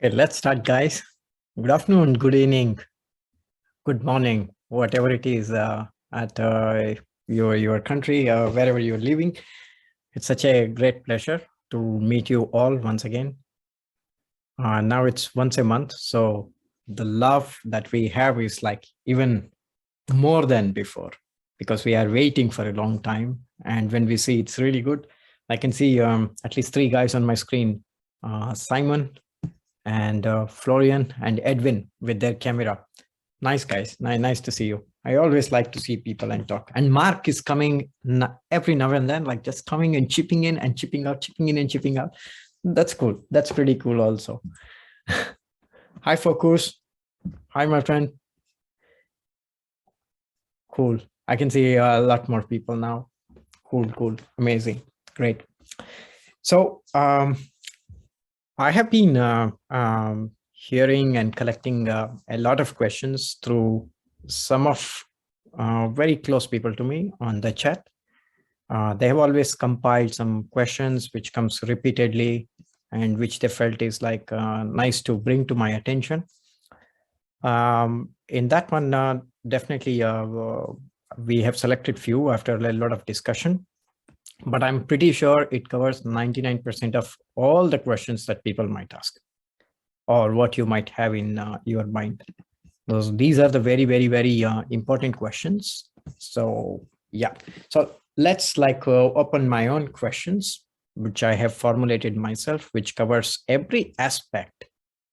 Okay, let's start, guys. Good afternoon, good evening, good morning, whatever it is at your country, wherever you're living. It's such a great pleasure to meet you all once again. Now it's once a month, so the love that we have is like even more than before because we are waiting for a long time. And when we see it's really good, I can see at least 3 guys on my screen, Simon, and Florian and Edwin with their camera. Nice guys, nice to see you. I always like to see people and talk. And Mark is coming every now and then, like just coming and chipping in and chipping out, chipping in and chipping out. That's cool. That's pretty cool also. Hi, Focus. Hi, my friend. Cool. I can see a lot more people now. Cool. Amazing. Great. So, I have been hearing and collecting a lot of questions through some of very close people to me on the chat. They have always compiled some questions which comes repeatedly and which they felt is like nice to bring to my attention. In that one, definitely we have selected few after a lot of discussion. But I'm pretty sure it covers 99% of all the questions that people might ask or what you might have in your mind. These are the very important questions. So yeah, so let's like open my own questions, which I have formulated myself, which covers every aspect,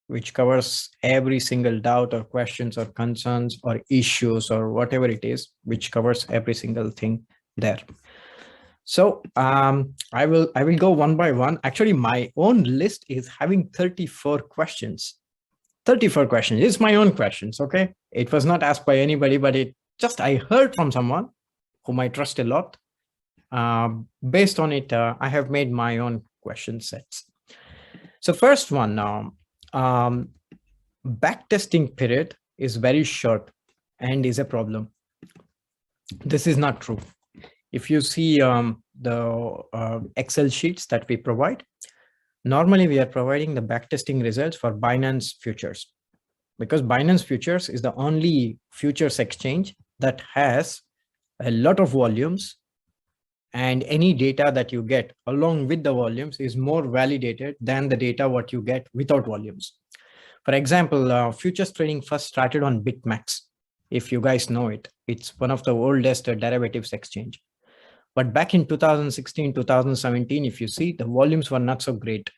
which covers every single doubt or questions or concerns or issues or whatever it is, which covers every single thing there. So I will go one by one. Actually, my own list is having 34 questions. 34 questions. It's my own questions, okay? It was not asked by anybody, but I heard from someone whom I trust a lot. Based on it, I have made my own question sets. So first one, backtesting period is very short and is a problem. This is not true. If you see the Excel sheets that we provide, normally we are providing the backtesting results for Binance futures because Binance futures is the only futures exchange that has a lot of volumes, and any data that you get along with the volumes is more validated than the data what you get without volumes. For example, futures trading first started on BitMax. If you guys know it, it's one of the oldest derivatives exchange. But back in 2016, 2017, if you see, the volumes were not so great.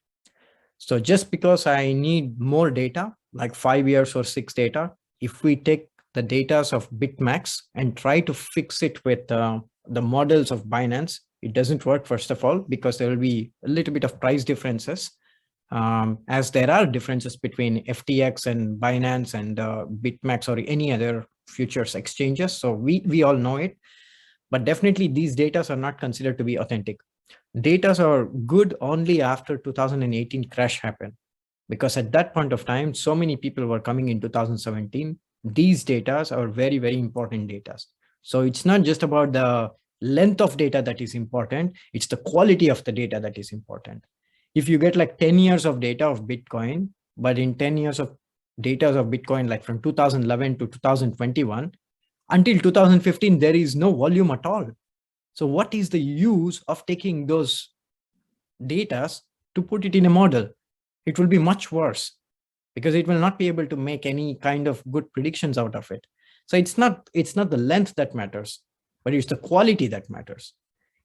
So just because I need more data, like 5 years or 6 data, if we take the data of BitMax and try to fix it with the models of Binance, it doesn't work, first of all, because there will be a little bit of price differences, as there are differences between FTX and Binance and BitMax or any other futures exchanges. So we all know it. But definitely these data are not considered to be authentic. Data are good only after 2018 crash happened, because at that point of time, so many people were coming in 2017. These data are very important data. So it's not just about the length of data that is important, it's the quality of the data that is important. If you get like 10 years of data of Bitcoin, but in 10 years of data of Bitcoin, like from 2011 to 2021, until 2015, there is no volume at all. So what is the use of taking those data to put it in a model? It will be much worse because it will not be able to make any kind of good predictions out of it. So it's not the length that matters, but it's the quality that matters.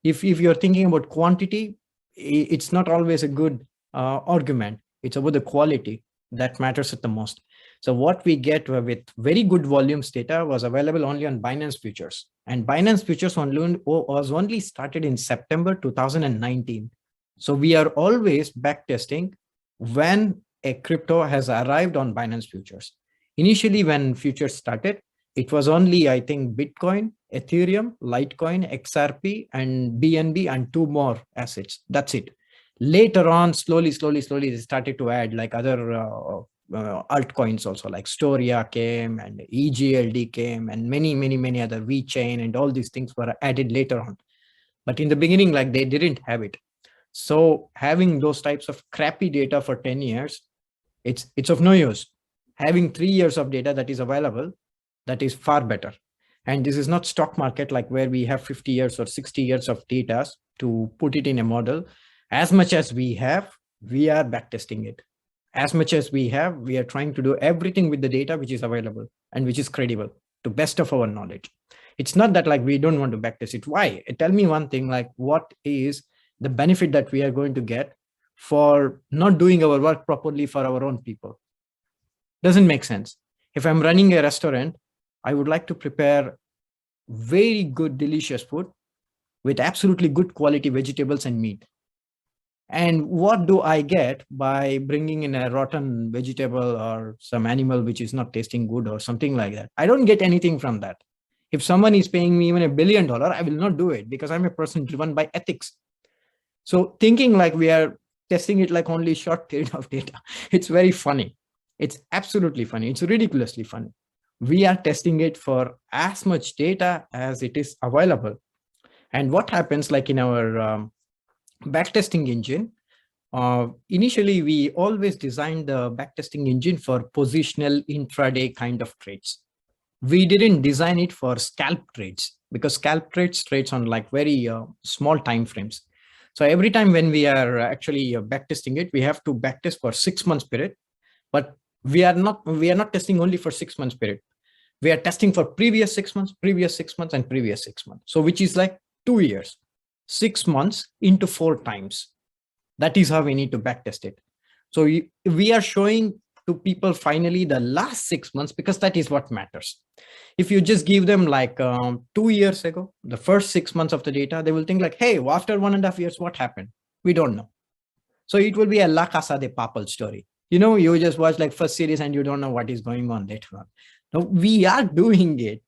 If you're thinking about quantity, it's not always a good argument. It's about the quality that matters at the most. So what we get with very good volumes data was available only on Binance futures, and Binance futures was only started in September 2019. So we are always backtesting when a crypto has arrived on Binance futures. Initially, when futures started, it was only, I think, Bitcoin, Ethereum, Litecoin, XRP, and BNB, and 2 more assets. That's it. Later on, slowly, they started to add like other altcoins also, like Storia came and EGLD came and many other VeChain, and all these things were added later on. But in the beginning, like they didn't have it. So having those types of crappy data for 10 years It's of no use. Having 3 years of data that is available, that is far better. And this is not stock market like where we have 50 years or 60 years of data to put it in a model. As much as we have, we are backtesting it. As much as we have, we are trying to do everything with the data which is available and which is credible to best of our knowledge. It's not that like we don't want to backtest it. Why? Tell me one thing, like what is the benefit that we are going to get for not doing our work properly for our own people? Doesn't make sense. If I'm running a restaurant, I would like to prepare very good, delicious food with absolutely good quality vegetables and meat. And what do I get by bringing in a rotten vegetable or some animal which is not tasting good or something like that? I don't get anything from that. If someone is paying me even $1 billion, I will not do it because I'm a person driven by ethics. So thinking like we are testing it like only short period of data, it's very funny. It's absolutely funny. It's ridiculously funny. We are testing it for as much data as it is available. And what happens like in our backtesting engine, initially we always designed the backtesting engine for positional intraday kind of trades. We didn't design it for scalp trades because scalp trades on like very small time frames. So every time when we are actually backtesting it, we have to backtest for 6 months period, but we are not testing only for 6 months period. We are testing for previous 6 months, previous 6 months, and previous 6 months. So which is like 2 years, 6 months into 4 times. That is how we need to backtest it. So we are showing to people finally the last 6 months because that is what matters. If you just give them like 2 years ago, the first 6 months of the data, they will think like, hey, after 1.5 years, what happened? We don't know. So it will be a La Casa de Papel story. You know, you just watch like first series and you don't know what is going on later on. No, we are doing it.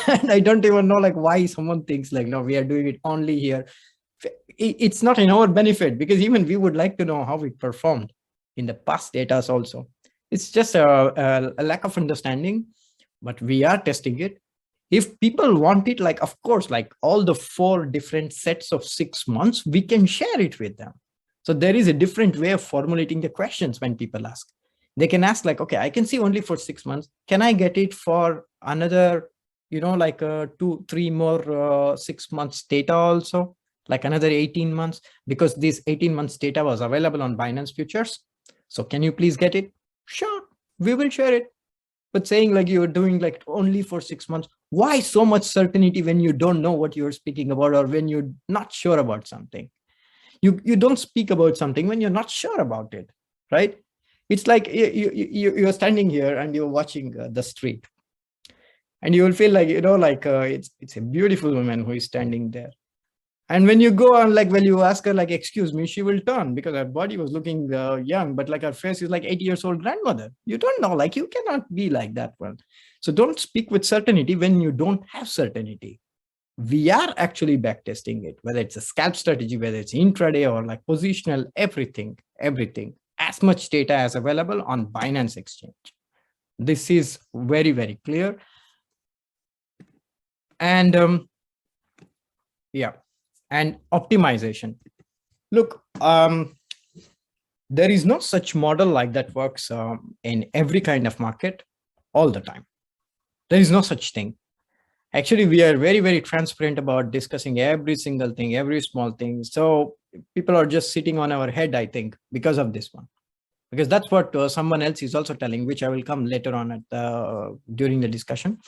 And I don't even know like why someone thinks like, no, we are doing it only here. It's not in our benefit because even we would like to know how we performed in the past data also. It's just a lack of understanding, but we are testing it. If people want it, like, of course, like all the 4 different sets of 6 months, we can share it with them. So there is a different way of formulating the questions when people ask. They can ask like, okay, I can see only for 6 months. Can I get it for another, you know, like 2-3 more 6 months data also, like another 18 months, because this 18 months data was available on Binance futures. So can you please get it? Sure, we will share it. But saying like you're doing like only for 6 months, why so much certainty when you don't know what you're speaking about or when you're not sure about something? You don't speak about something when you're not sure about it, right? It's like you're standing here and you're watching the street and you will feel like, you know, like it's a beautiful woman who is standing there. And when you go on, like, when you ask her, like, excuse me, she will turn because her body was looking young, but like her face is like 80 years old grandmother. You don't know, like, you cannot be like that one. So don't speak with certainty when you don't have certainty. We are actually backtesting it, whether it's a scalp strategy, whether it's intraday or like positional, everything, as much data as available on Binance exchange. This is very, very clear. And yeah. And optimization. Look, there is no such model like that works in every kind of market all the time. There is no such thing. Actually, we are very, very transparent about discussing every single thing, every small thing. So people are just sitting on our head, I think, because of this one. Because that's what someone else is also telling, which I will come later on at during the discussion.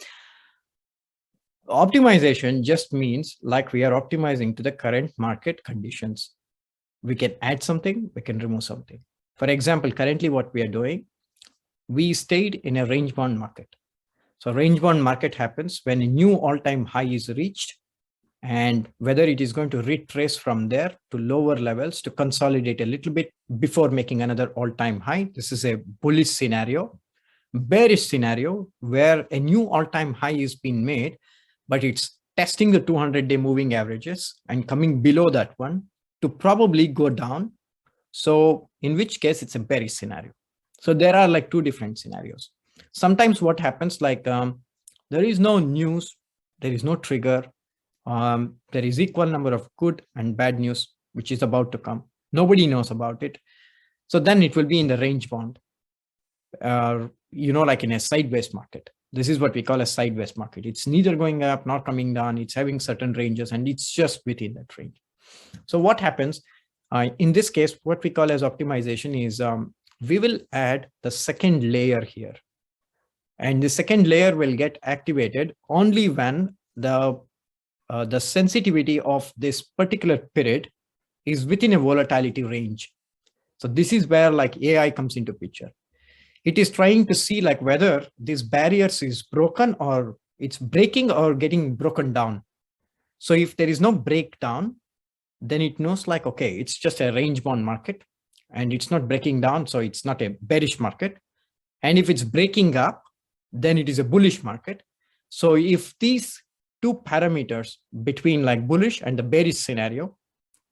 Optimization just means like we are optimizing to the current market conditions. We can add something, we can remove something. For example, currently what we are doing, we stayed in a range bound market. So range bound market happens when a new all-time high is reached and whether it is going to retrace from there to lower levels to consolidate a little bit before making another all-time high. This is a bullish scenario. Bearish scenario where a new all-time high is being made, but it's testing the 200-day moving averages and coming below that one to probably go down. So in which case it's a bearish scenario. So there are like 2 different scenarios. Sometimes what happens, like there is no news, there is no trigger, there is equal number of good and bad news, which is about to come. Nobody knows about it. So then it will be in the range bound. like in a sideways market. This is what we call a sideways market. It's neither going up nor coming down. It's having certain ranges and it's just within that range. So what happens in this case, what we call as optimization is we will add the second layer here. And the second layer will get activated only when the sensitivity of this particular period is within a volatility range. So this is where like AI comes into picture. It is trying to see like whether this barriers is broken or it's breaking or getting broken down. So if there is no breakdown, then it knows like, okay, it's just a range bound market and it's not breaking down. So it's not a bearish market. And if it's breaking up, then it is a bullish market. So if these two parameters between like bullish and the bearish scenario,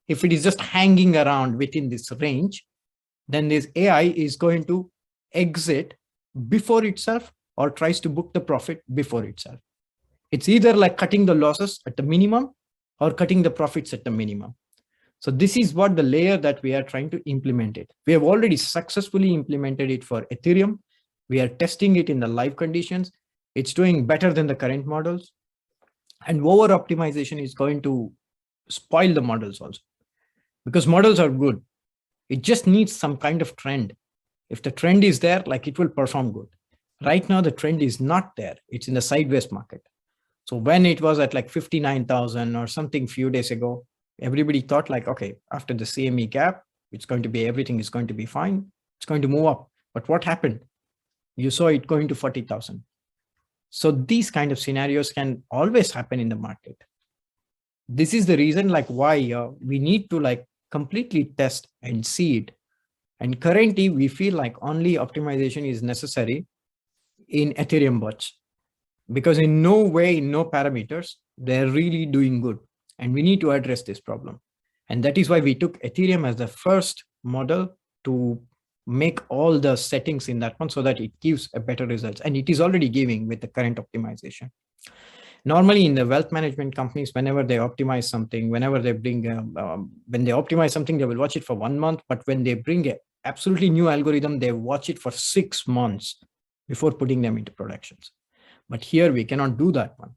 if it is just hanging around within this range, then this AI is going to exit before itself or tries to book the profit before itself. It's either like cutting the losses at the minimum or cutting the profits at the minimum. So this is what the layer that we are trying to implement it. We have already successfully implemented it for Ethereum. We are testing it in the live conditions. It's doing better than the current models. And over optimization is going to spoil the models also, because models are good. It just needs some kind of trend. If the trend is there, like it will perform good. Right now, the trend is not there. It's in the sideways market. So when it was at like 59,000 or something few days ago, everybody thought like, okay, after the CME gap, it's going to be, everything is going to be fine. It's going to move up. But what happened? You saw it going to 40,000. So these kind of scenarios can always happen in the market. This is the reason like why we need to like completely test and see it. And currently we feel like only optimization is necessary in Ethereum bots, because in no way, in no parameters, they're really doing good. And we need to address this problem. And that is why we took Ethereum as the first model to make all the settings in that one so that it gives a better results. And it is already giving with the current optimization. Normally in the wealth management companies, whenever they optimize something, whenever they bring, when they optimize something, they will watch it for 1 month. But when they bring a absolutely new algorithm, they watch it for 6 months before putting them into productions. But here we cannot do that one.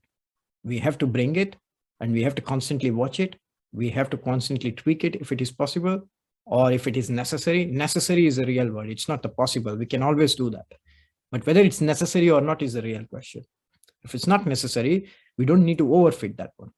We have to bring it and we have to constantly watch it. We have to constantly tweak it if it is possible, or if it is necessary. Necessary is a real word. It's not the possible. We can always do that. But whether it's necessary or not is a real question. If it's not necessary, we don't need to overfit that one.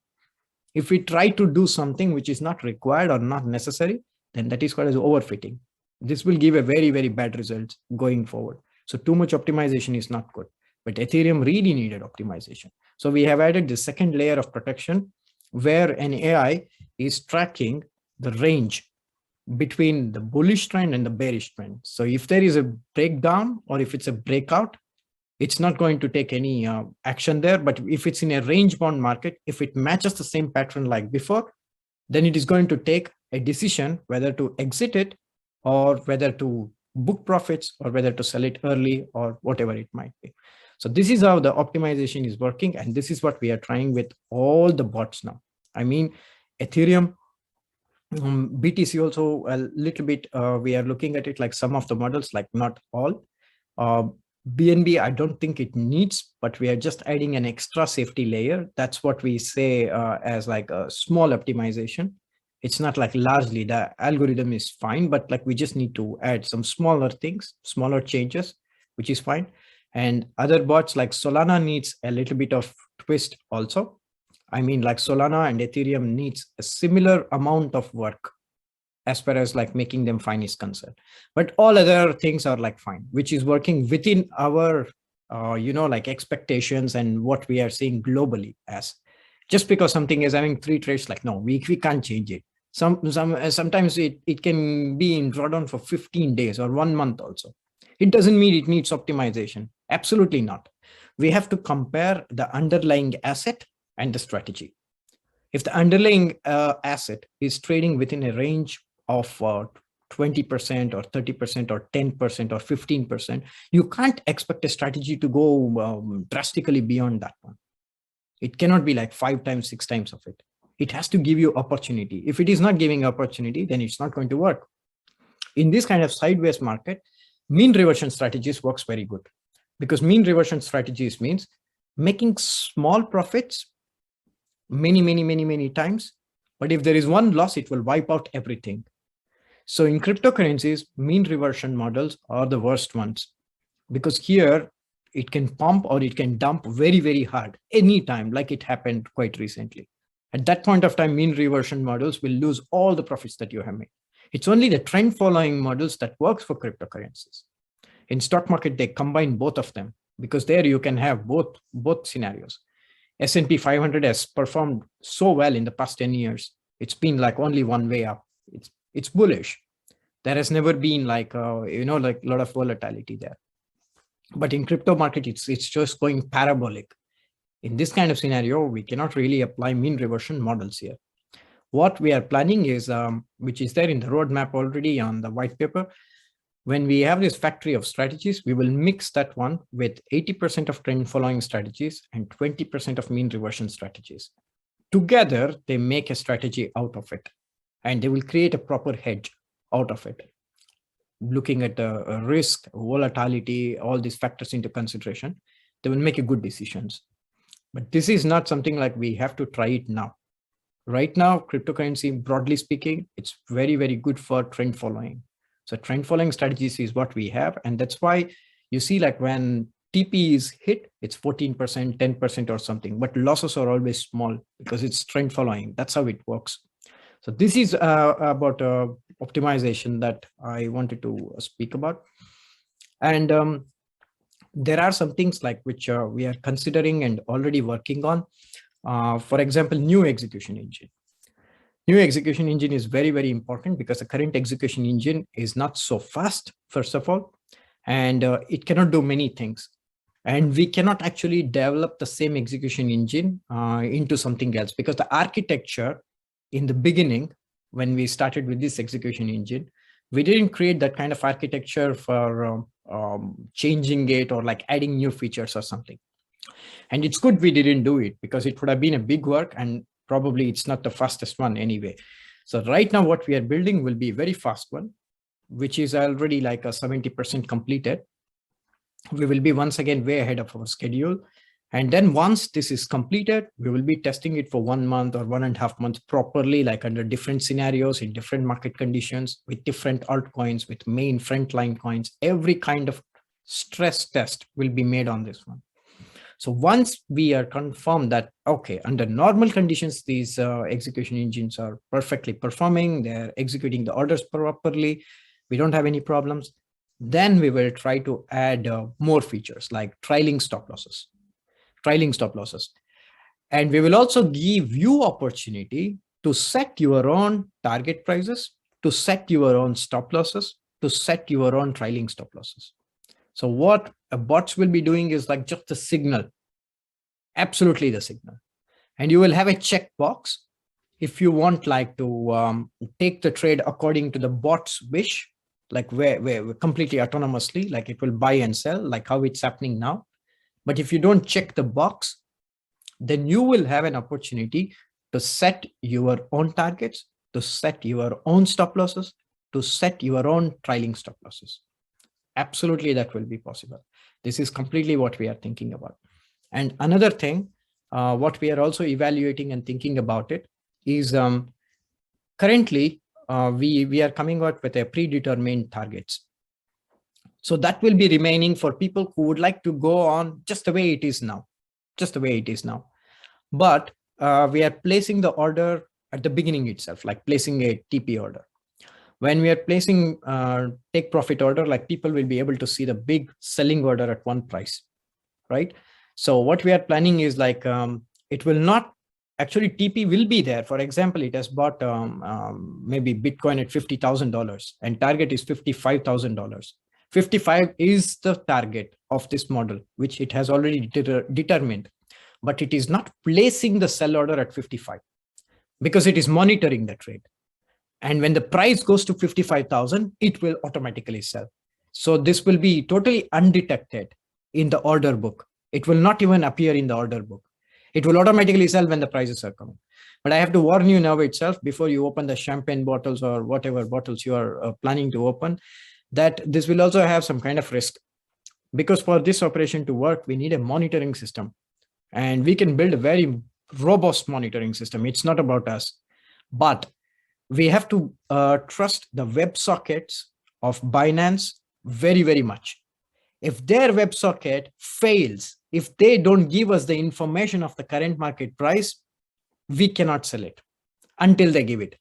If we try to do something which is not required or not necessary, then that is called as overfitting. This will give a very, very bad result going forward. So too much optimization is not good. But Ethereum really needed optimization. So we have added the second layer of protection where an AI is tracking the range between the bullish trend and the bearish trend. So if there is a breakdown or if it's a breakout, it's not going to take any action there. But if it's in a range bound market, if it matches the same pattern like before, then it is going to take a decision whether to exit it or whether to book profits or whether to sell it early or whatever it might be. So this is how the optimization is working. And this is what we are trying with all the bots now. I mean, Ethereum, BTC also a little bit, we are looking at it like some of the models, like not all. BNB, I don't think it needs, but we are just adding an extra safety layer. That's what we say as like a small optimization. It's not like largely the algorithm is fine, but like we just need to add some smaller things, smaller changes, which is fine. And other bots like Solana needs a little bit of twist also. I mean, like Solana and Ethereum needs a similar amount of work as far as like making them fine is concerned. But all other things are like fine, which is working within our, like expectations and what we are seeing globally as. Just because something is having 3 trades, like, no, we can't change it. Sometimes it can be in drawdown for 15 days or 1 month also. It doesn't mean it needs optimization. Absolutely not. We have to compare the underlying asset and the strategy. If the underlying asset is trading within a range of 20% or 30% or 10% or 15%, you can't expect a strategy to go drastically beyond that one. It cannot be like 5 times, 6 times of it. It has to give you opportunity. If it is not giving opportunity, then it's not going to work. In this kind of sideways market, Mean reversion strategies works very good, because mean reversion strategies means making small profits many times. But if there is one loss, it will wipe out everything. So in cryptocurrencies, mean reversion models are the worst ones, because here it can pump or it can dump very hard anytime, like it happened quite recently. At that point of time, mean reversion models will lose all the profits that you have made. It's only the trend following models that works for cryptocurrencies. In stock market, they combine both of them, because there you can have both scenarios. S&P 500 has performed so well in the past 10 years. It's been like only one way up. It's bullish. There has never been like like a lot of volatility there. But in crypto market, it's just going parabolic. In this kind of scenario, we cannot really apply mean reversion models here. What we are planning is, which is there in the roadmap already on the white paper, when we have this factory of strategies, we will mix that one with 80% of trend following strategies and 20% of mean reversion strategies. Together, they make a strategy out of it, and they will create a proper hedge out of it. Looking at the risk, volatility, all these factors into consideration, they will make a good decisions. But this is not something like we have to try it now. Right now, cryptocurrency, broadly speaking, it's very good for trend following. So trend following strategies is what we have. And that's why you see like when TP is hit, it's 14%, 10% or something, but losses are always small because it's trend following. That's how it works. So this is about optimization that I wanted to speak about. And there are some things like which we are considering and already working on. For example, new execution engine. New execution engine is very important because the current execution engine is not so fast, first of all, and it cannot do many things. And we cannot actually develop the same execution engine into something else, because the architecture in the beginning, when we started with this execution engine, we didn't create that kind of architecture for changing it or like adding new features or something. And it's good we didn't do it, because it would have been a big work, and probably it's not the fastest one anyway. So right now what we are building will be a very fast one, which is already like a 70% completed. We will be once again way ahead of our schedule. And then once this is completed, we will be testing it for 1 month or 1.5 months properly, like under different scenarios in different market conditions with different altcoins, with main frontline coins. Every kind of stress test will be made on this one. So once we are confirmed that, okay, under normal conditions, these execution engines are perfectly performing, they're executing the orders properly, we don't have any problems, then we will try to add more features like trailing stop losses. And we will also give you opportunity to set your own target prices, to set your own stop losses, to set your own trailing stop losses. So what bots will be doing is like just the signal, absolutely the signal. And you will have a checkbox if you want like to take the trade according to the bot's wish, like where completely autonomously, like it will buy and sell, like how it's happening now. But if you don't check the box, then you will have an opportunity to set your own targets, to set your own stop losses, to set your own trailing stop losses. Absolutely, that will be possible. This is completely what we are thinking about. And another thing, what we are also evaluating and thinking about it is currently we are coming out with a predetermined targets. So that will be remaining for people who would like to go on just the way it is now, But we are placing the order at the beginning itself, like placing a TP order. When we are placing take profit order, like people will be able to see the big selling order at one price, right? So what we are planning is like, it will not actually TP will be there. For example, it has bought maybe Bitcoin at $50,000 and target is $55,000. 55 is the target of this model, which it has already determined, but it is not placing the sell order at 55 because it is monitoring the trade. And when the price goes to 55,000, it will automatically sell. So this will be totally undetected in the order book. It will not even appear in the order book. It will automatically sell when the prices are coming. But I have to warn you now itself, before you open the champagne bottles or whatever bottles you are planning to open, that this will also have some kind of risk, because for this operation to work, we need a monitoring system, and we can build a very robust monitoring system. It's not about us, but we have to trust the WebSockets of Binance very, very much. If their WebSocket fails, if they don't give us the information of the current market price, we cannot sell it until they give it.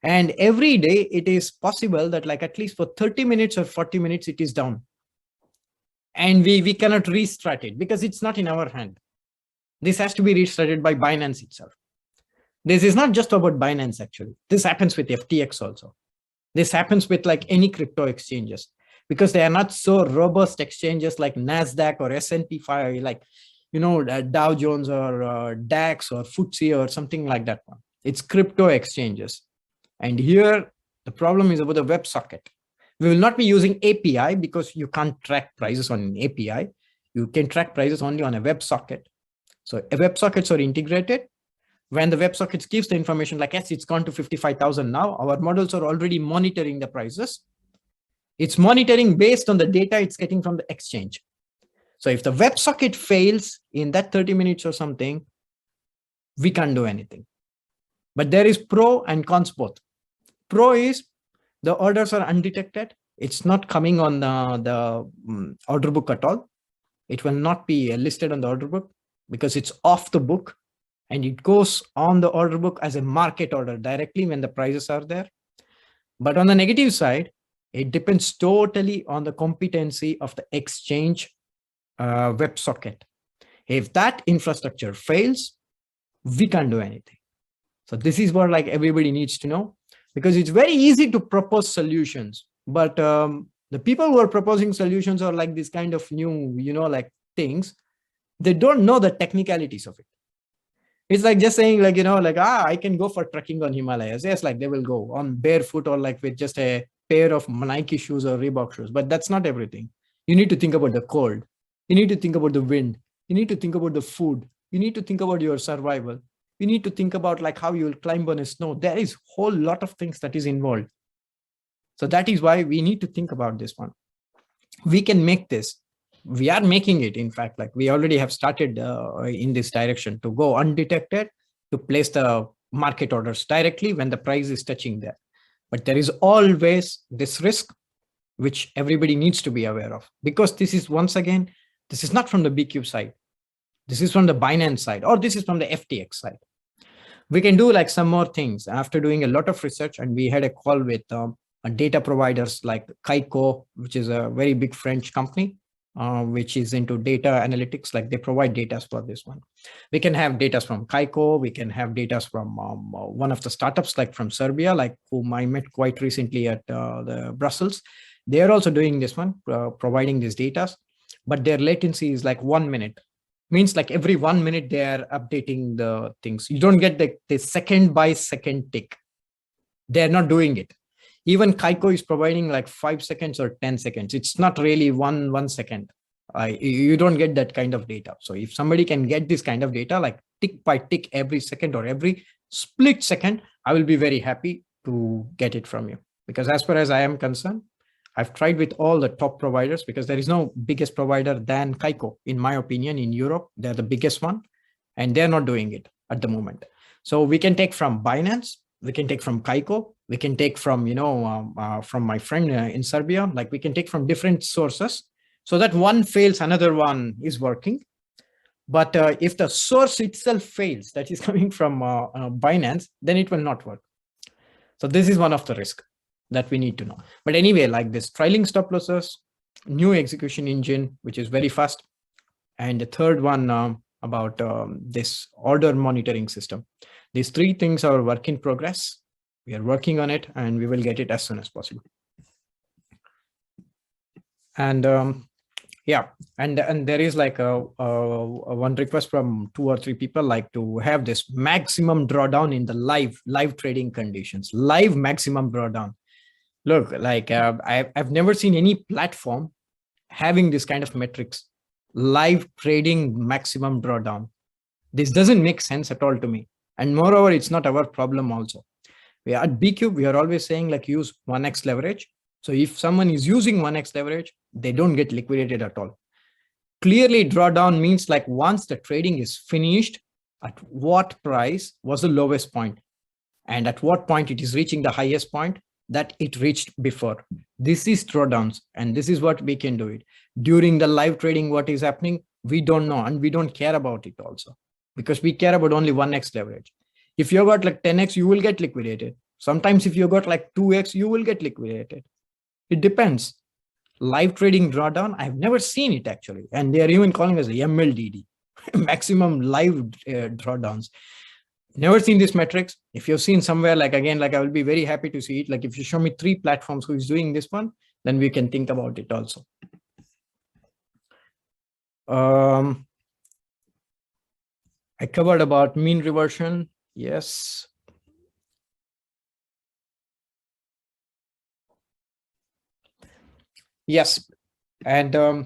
And every day it is possible that like at least for 30 minutes or 40 minutes, it is down. And we cannot restart it because it's not in our hand. This has to be restarted by Binance itself. This is not just about Binance, actually. This happens with FTX also. This happens with like any crypto exchanges, because they are not so robust exchanges like NASDAQ or S&P 5, like, you know, Dow Jones or DAX or FTSE or something like that one. It's crypto exchanges. And here, the problem is about the WebSocket. We will not be using API because you can't track prices on an API. You can track prices only on a WebSocket. So WebSockets are integrated. When the WebSockets gives the information like, yes, it's gone to 55,000 now, our models are already monitoring the prices. It's monitoring based on the data it's getting from the exchange. So if the WebSocket fails in that 30 minutes or something, we can't do anything. But there is pro and cons both. Pro is the orders are undetected. It's not coming on the order book at all. It will not be listed on the order book because it's off the book, and it goes on the order book as a market order directly when the prices are there. But on the negative side, it depends totally on the competency of the exchange WebSocket. If that infrastructure fails, we can't do anything. So this is what like everybody needs to know, because it's very easy to propose solutions, but the people who are proposing solutions are like this kind of new, you know, like things. They don't know the technicalities of it. It's like just saying like, you know, like, I can go for trekking on Himalayas. Yes, like they will go on barefoot or like with just a pair of Nike shoes or Reebok shoes, but that's not everything. You need to think about the cold. You need to think about the wind. You need to think about the food. You need to think about your survival. You need to think about like how you will climb on a snow. There is a whole lot of things that is involved. So that is why we need to think about this one. We can make this. We are making it. In fact, like we already have started in this direction to go undetected, to place the market orders directly when the price is touching there. But there is always this risk, which everybody needs to be aware of, because this is, once again, this is not from the B-cube side. This is from the Binance side, or this is from the FTX side. We can do like some more things after doing a lot of research, and we had a call with data providers like ICO, which is a very big French company, which is into data analytics. Like they provide data for this one. We can have data from ICO. We can have data from one of the startups like from Serbia, like whom I met quite recently at the Brussels. They are also doing this one, providing these data, but their latency is like 1 minute. Means like every 1 minute they are updating the things. You don't get the second by second tick. They're not doing it. Even Kaiko is providing like 5 seconds or 10 seconds. It's not really one second. You don't get that kind of data. So if somebody can get this kind of data, like tick by tick every second or every split second, I will be very happy to get it from you. Because as far as I am concerned, I've tried with all the top providers, because there is no biggest provider than Kaiko, in my opinion, in Europe. They're the biggest one, and they're not doing it at the moment. So we can take from Binance, we can take from Kaiko, we can take from, you know, from my friend in Serbia, like we can take from different sources, so that one fails, another one is working. But if the source itself fails, that is coming from Binance, then it will not work. So this is one of the risks that we need to know. But anyway, like this trailing stop losses, new execution engine, which is very fast. And the third one about this order monitoring system. These three things are work in progress. We are working on it, and we will get it as soon as possible. And yeah, and there is like a one request from 2 or 3 people, like to have this maximum drawdown in the live trading conditions, live maximum drawdown. Look, like I've never seen any platform having this kind of metrics, live trading maximum drawdown. This doesn't make sense at all to me. And moreover, it's not our problem also. We are at B-cube, we are always saying like use 1x leverage. So if someone is using 1x leverage, they don't get liquidated at all. Clearly, drawdown means like once the trading is finished, at what price was the lowest point, and at what point it is reaching the highest point that it reached before. This is drawdowns, and this is what we can do it. During the live trading, what is happening, we don't know, and we don't care about it also, because we care about only 1x leverage. If you got like 10x, you will get liquidated. Sometimes if you got like 2x, you will get liquidated. It depends. Live trading drawdown, I've never seen it actually. And they are even calling us MLDD, maximum live drawdowns. Never seen this metrics. If you've seen somewhere, like again, like I will be very happy to see it. Like if you show me 3 platforms who is doing this one, then we can think about it also. I covered about mean reversion. Yes. Yes. And there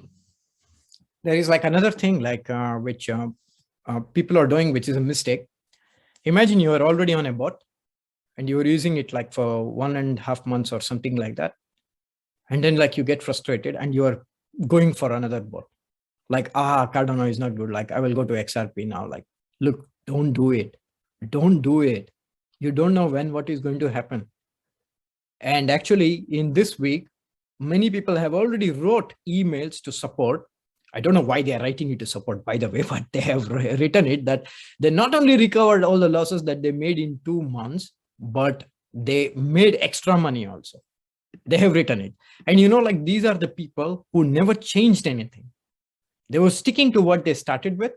is like another thing like which people are doing, which is a mistake. Imagine you are already on a bot and you are using it like for 1.5 months or something like that. And then like you get frustrated and you are going for another bot. Like, Cardano is not good. Like I will go to XRP now. Like, look, don't do it. Don't do it. You don't know when what is going to happen. And actually in this week, many people have already wrote emails to support. I don't know why they are writing it to support, by the way, but they have written it that they not only recovered all the losses that they made in 2 months, but they made extra money also. They have written it. And you know, like these are the people who never changed anything. They were sticking to what they started with,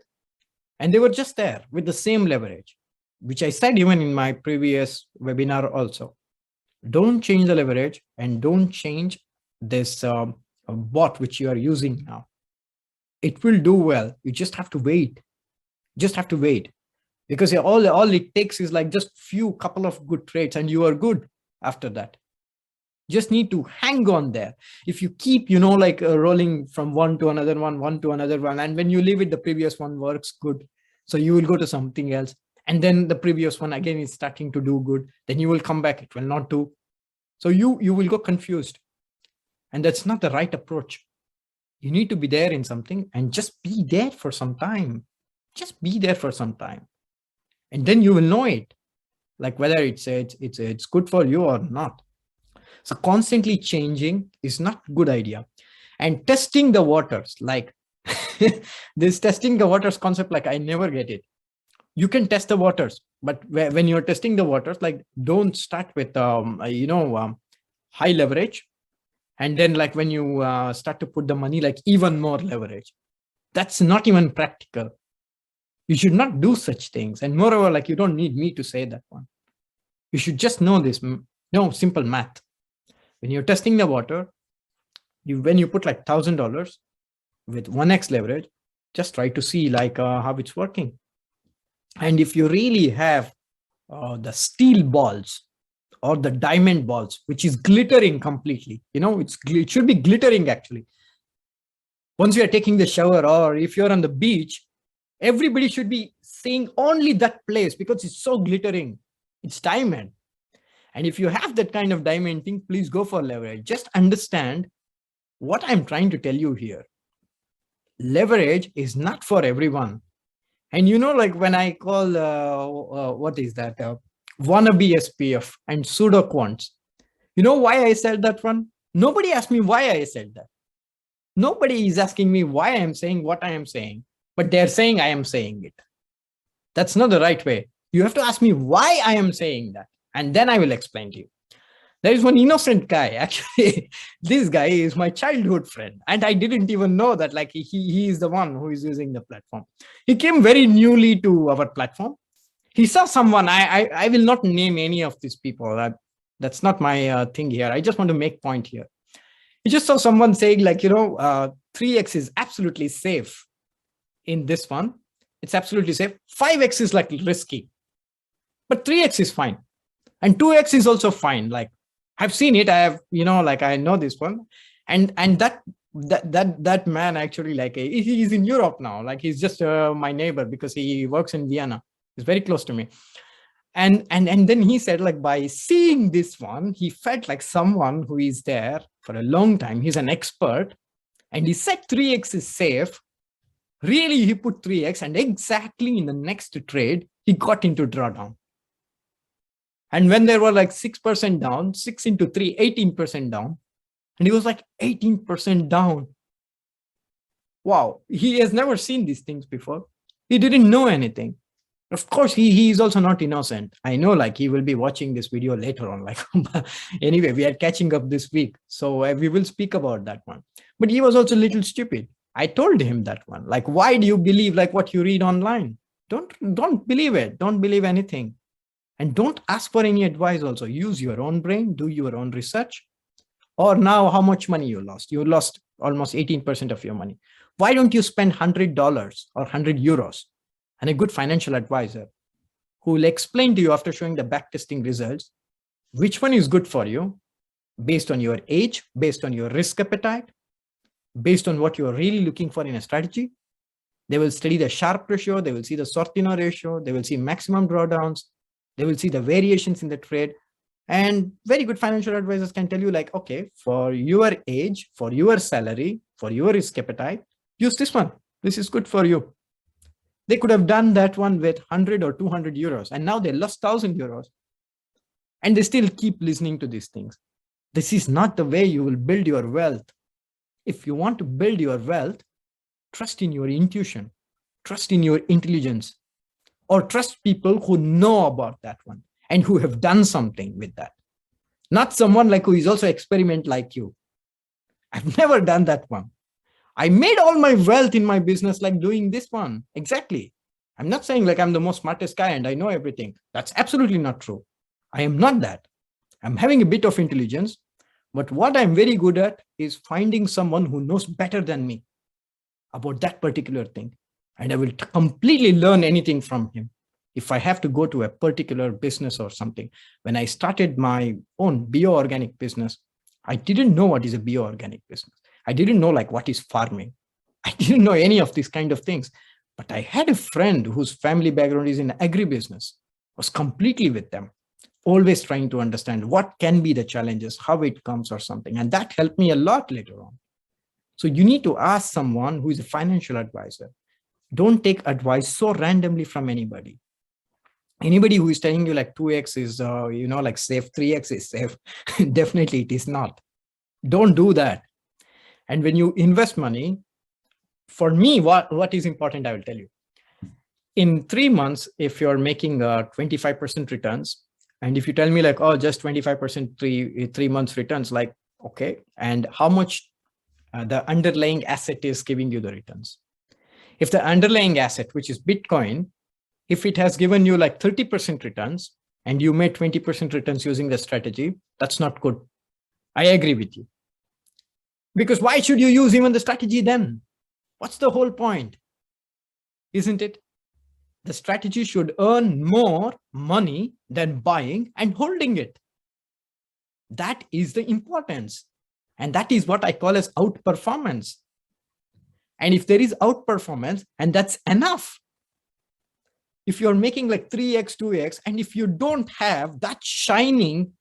and they were just there with the same leverage, which I said even in my previous webinar also. Don't change the leverage and don't change this bot which you are using now. It will do well. You just have to wait. Just have to wait, because all it takes is like just couple of good trades and you are good after that. Just need to hang on there. If you keep, you know, like rolling from one to another one to another one, and when you leave it, the previous one works good. So you will go to something else. And then the previous one again is starting to do good. Then you will come back. It will not do. So you will go confused. And that's not the right approach. You need to be there in something and just be there for some time. Just be there for some time. And then you will know it, like whether it's good for you or not. So constantly changing is not a good idea. And testing the waters, like this testing the waters concept, like I never get it. You can test the waters, but when you're testing the waters, like don't start with high leverage. And then like when you start to put the money, like even more leverage. That's not even practical. You should not do such things. And moreover, like you don't need me to say that one. You should just know this. No, simple math. When you're testing the water, when you put like $1,000 with 1x leverage, just try to see like how it's working. And if you really have the steel balls or the diamond balls, which is glittering completely, you know, it should be glittering actually. Once you are taking the shower, or if you're on the beach, everybody should be seeing only that place because it's so glittering. It's diamond. And if you have that kind of diamond thing, please go for leverage. Just understand what I'm trying to tell you here. Leverage is not for everyone. And you know, like when I call, what is that? Wannabe SPF and pseudo quants. You know why I said that one? Nobody asked me why I said that. Nobody is asking me why I am saying what I am saying, but they're saying I am saying it. That's not the right way. You have to ask me why I am saying that, and then I will explain to you. There is one innocent guy, actually. This guy is my childhood friend, and I didn't even know that like he is the one who is using the platform. He came very newly to our platform. He saw someone, I will not name any of these people. That's not my thing here. I just want to make point here. He just saw someone saying like, 3x is absolutely safe in this one. It's absolutely safe. 5x is like risky, but 3x is fine. And 2x is also fine. Like I've seen it. I have, I know this one. And that man actually, like he's in Europe now. Like he's just my neighbor because he works in Vienna. He's very close to me. And then he said, like, by seeing this one, he felt like someone who is there for a long time. He's an expert. And he said 3x is safe. Really, he put 3x, and exactly in the next trade, he got into drawdown. And when they were like 6% down, 6 into 3, 18% down. And he was like 18% down. Wow, he has never seen these things before. He didn't know anything. Of course, he is also not innocent. I know, like, he will be watching this video later on. Like, anyway, we are catching up this week, so we will speak about that one. But he was also a little stupid. I told him that one. Like, why do you believe like what you read online? Don't believe it. Don't believe anything, and don't ask for any advice. Also, use your own brain. Do your own research. Or now, how much money you lost? You lost almost 18% of your money. Why don't you spend $100 or 100 euros? And a good financial advisor who will explain to you after showing the backtesting results, which one is good for you based on your age, based on your risk appetite, based on what you're really looking for in a strategy. They will study the Sharpe ratio. They will see the Sortino ratio. They will see maximum drawdowns. They will see the variations in the trade. And very good financial advisors can tell you, like, okay, for your age, for your salary, for your risk appetite, use this one. This is good for you. They could have done that one with 100 or 200 euros, and now they lost 1,000 euros. And they still keep listening to these things. This is not the way you will build your wealth. If you want to build your wealth, trust in your intuition, trust in your intelligence, or trust people who know about that one and who have done something with that. Not someone like who is also experiment like you. I've never done that one. I made all my wealth in my business like doing this one. Exactly. I'm not saying like I'm the most smartest guy and I know everything. That's absolutely not true. I am not that. I'm having a bit of intelligence, but what I'm very good at is finding someone who knows better than me about that particular thing. And I will completely learn anything from him. If I have to go to a particular business or something, when I started my own bioorganic business, I didn't know what is a bioorganic business. I didn't know like what is farming. I didn't know any of these kind of things, but I had a friend whose family background is in agribusiness, was completely with them, always trying to understand what can be the challenges, how it comes or something. And that helped me a lot later on. So you need to ask someone who is a financial advisor. Don't take advice so randomly from anybody. Anybody who is telling you like 2x is, like safe, 3x is safe. Definitely it is not. Don't do that. And when you invest money, for me, what is important, I will tell you. In 3 months, if you're making 25% returns, and if you tell me like, oh, just 25% three months returns, like, okay, and how much the underlying asset is giving you the returns? If the underlying asset, which is Bitcoin, if it has given you like 30% returns and you made 20% returns using the strategy, that's not good. I agree with you. Because why should you use even the strategy then? What's the whole point? Isn't it? The strategy should earn more money than buying and holding it. That is the importance. And that is what I call as outperformance. And if there is outperformance, and that's enough. If you're making like 3x, 2x, and if you don't have that shining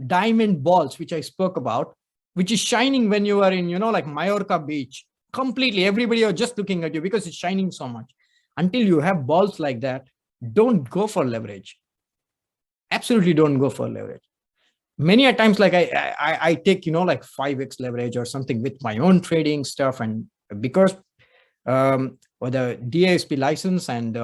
diamond balls, which I spoke about, which is shining when you are in, like Mallorca beach, completely, everybody are just looking at you because it's shining so much. Until you have balls like that, don't go for leverage. Absolutely don't go for leverage. Many a times, like I take, like 5x leverage or something with my own trading stuff. And because the DASP license and,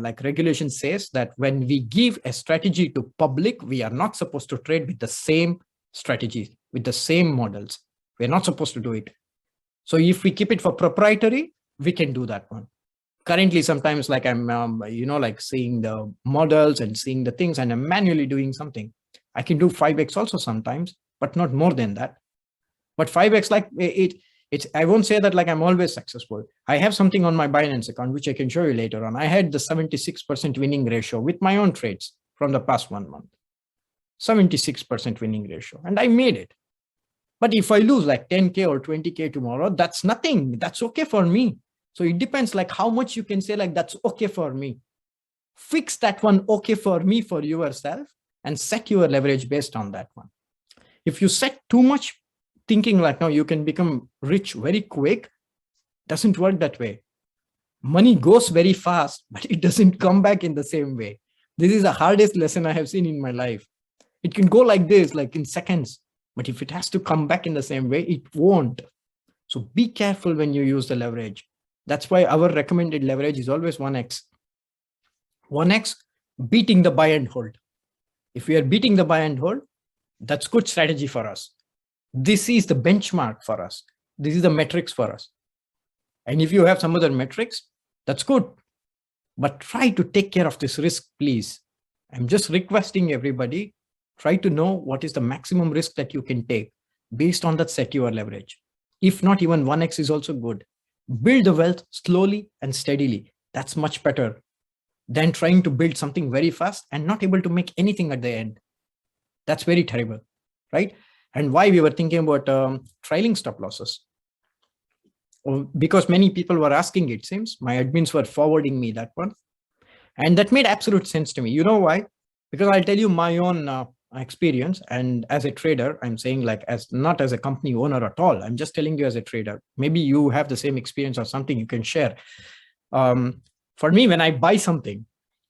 like regulation says that when we give a strategy to public, we are not supposed to trade with the same strategies, with the same models. We're not supposed to do it. So if we keep it for proprietary, we can do that one. Currently, sometimes like I'm, like seeing the models and seeing the things and I'm manually doing something. I can do 5x also sometimes, but not more than that. But 5x, like I won't say that like I'm always successful. I have something on my Binance account, which I can show you later on. I had the 76% winning ratio with my own trades from the past 1 month. 76% winning ratio, and I made it. But if I lose like 10K or 20K tomorrow, that's nothing. That's okay for me. So it depends like how much you can say like that's okay for me. Fix that one okay for me, for yourself, and set your leverage based on that one. If you set too much thinking like, no, you can become rich very quick, doesn't work that way. Money goes very fast, but it doesn't come back in the same way. This is the hardest lesson I have seen in my life. It can go like this, like in seconds, but if it has to come back in the same way, it won't. So be careful when you use the leverage. That's why our recommended leverage is always 1x. 1x, beating the buy and hold. If we are beating the buy and hold, that's good strategy for us. This is the benchmark for us. This is the metrics for us. And if you have some other metrics, that's good. But try to take care of this risk, please. I'm just requesting everybody, try to know what is the maximum risk that you can take. Based on that, set your leverage. If not, even 1x is also good. Build the wealth slowly and steadily. That's much better than trying to build something very fast and not able to make anything at the end. That's very terrible, right? And why we were thinking about trailing stop losses. Because many people were asking, it seems. My admins were forwarding me that one. And that made absolute sense to me. You know why? Because I'll tell you my own experience. And as a trader, I'm saying like, as not as a company owner at all. I'm just telling you as a trader. Maybe you have the same experience or something you can share. For me, when I buy something,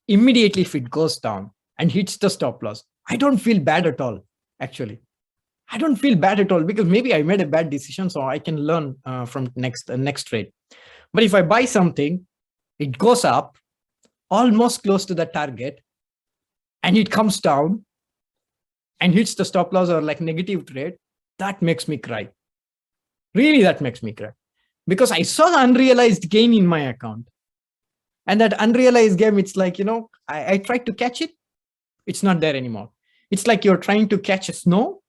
immediately if it goes down and hits the stop loss, I don't feel bad at all, actually. I don't feel bad at all because maybe I made a bad decision, so I can learn from next trade. But if I buy something, it goes up almost close to the target and it comes down and hits the stop loss or like negative trade, that makes me cry. Really, that makes me cry because I saw the unrealized gain in my account. And that unrealized gain, it's like, you know, I tried to catch it. It's not there anymore. It's like you're trying to catch a snow.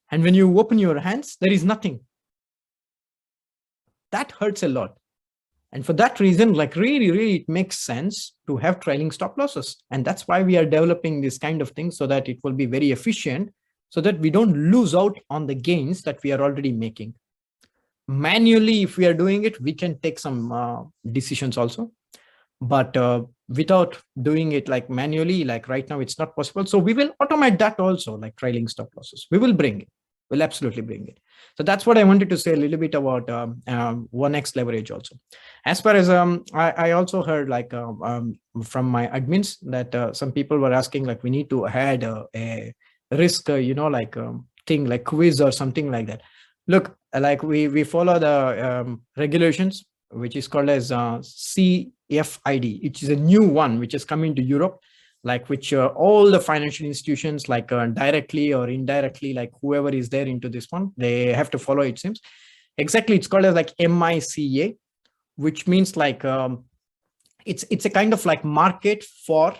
And when you open your hands, there is nothing. That hurts a lot. And for that reason, like really, it makes sense to have trailing stop losses. And that's why we are developing this kind of thing so that it will be very efficient, so that we don't lose out on the gains that we are already making. Manually, if we are doing it, we can take some decisions also. But without doing it like manually, like right now, it's not possible. So we will automate that also, like trailing stop losses. We will bring it. We'll absolutely bring it. So that's what I wanted to say a little bit about 1x leverage also. As far as I also heard like from my admins that some people were asking like we need to add a risk, you know, like thing like quiz or something like that. Look, like we follow the regulations, which is called as CFID, which is a new one which is coming to Europe, like which all the financial institutions, like directly or indirectly, like whoever is there into this one, they have to follow, it seems. Exactly, it's called as like MICA, which means like it's a kind of like market for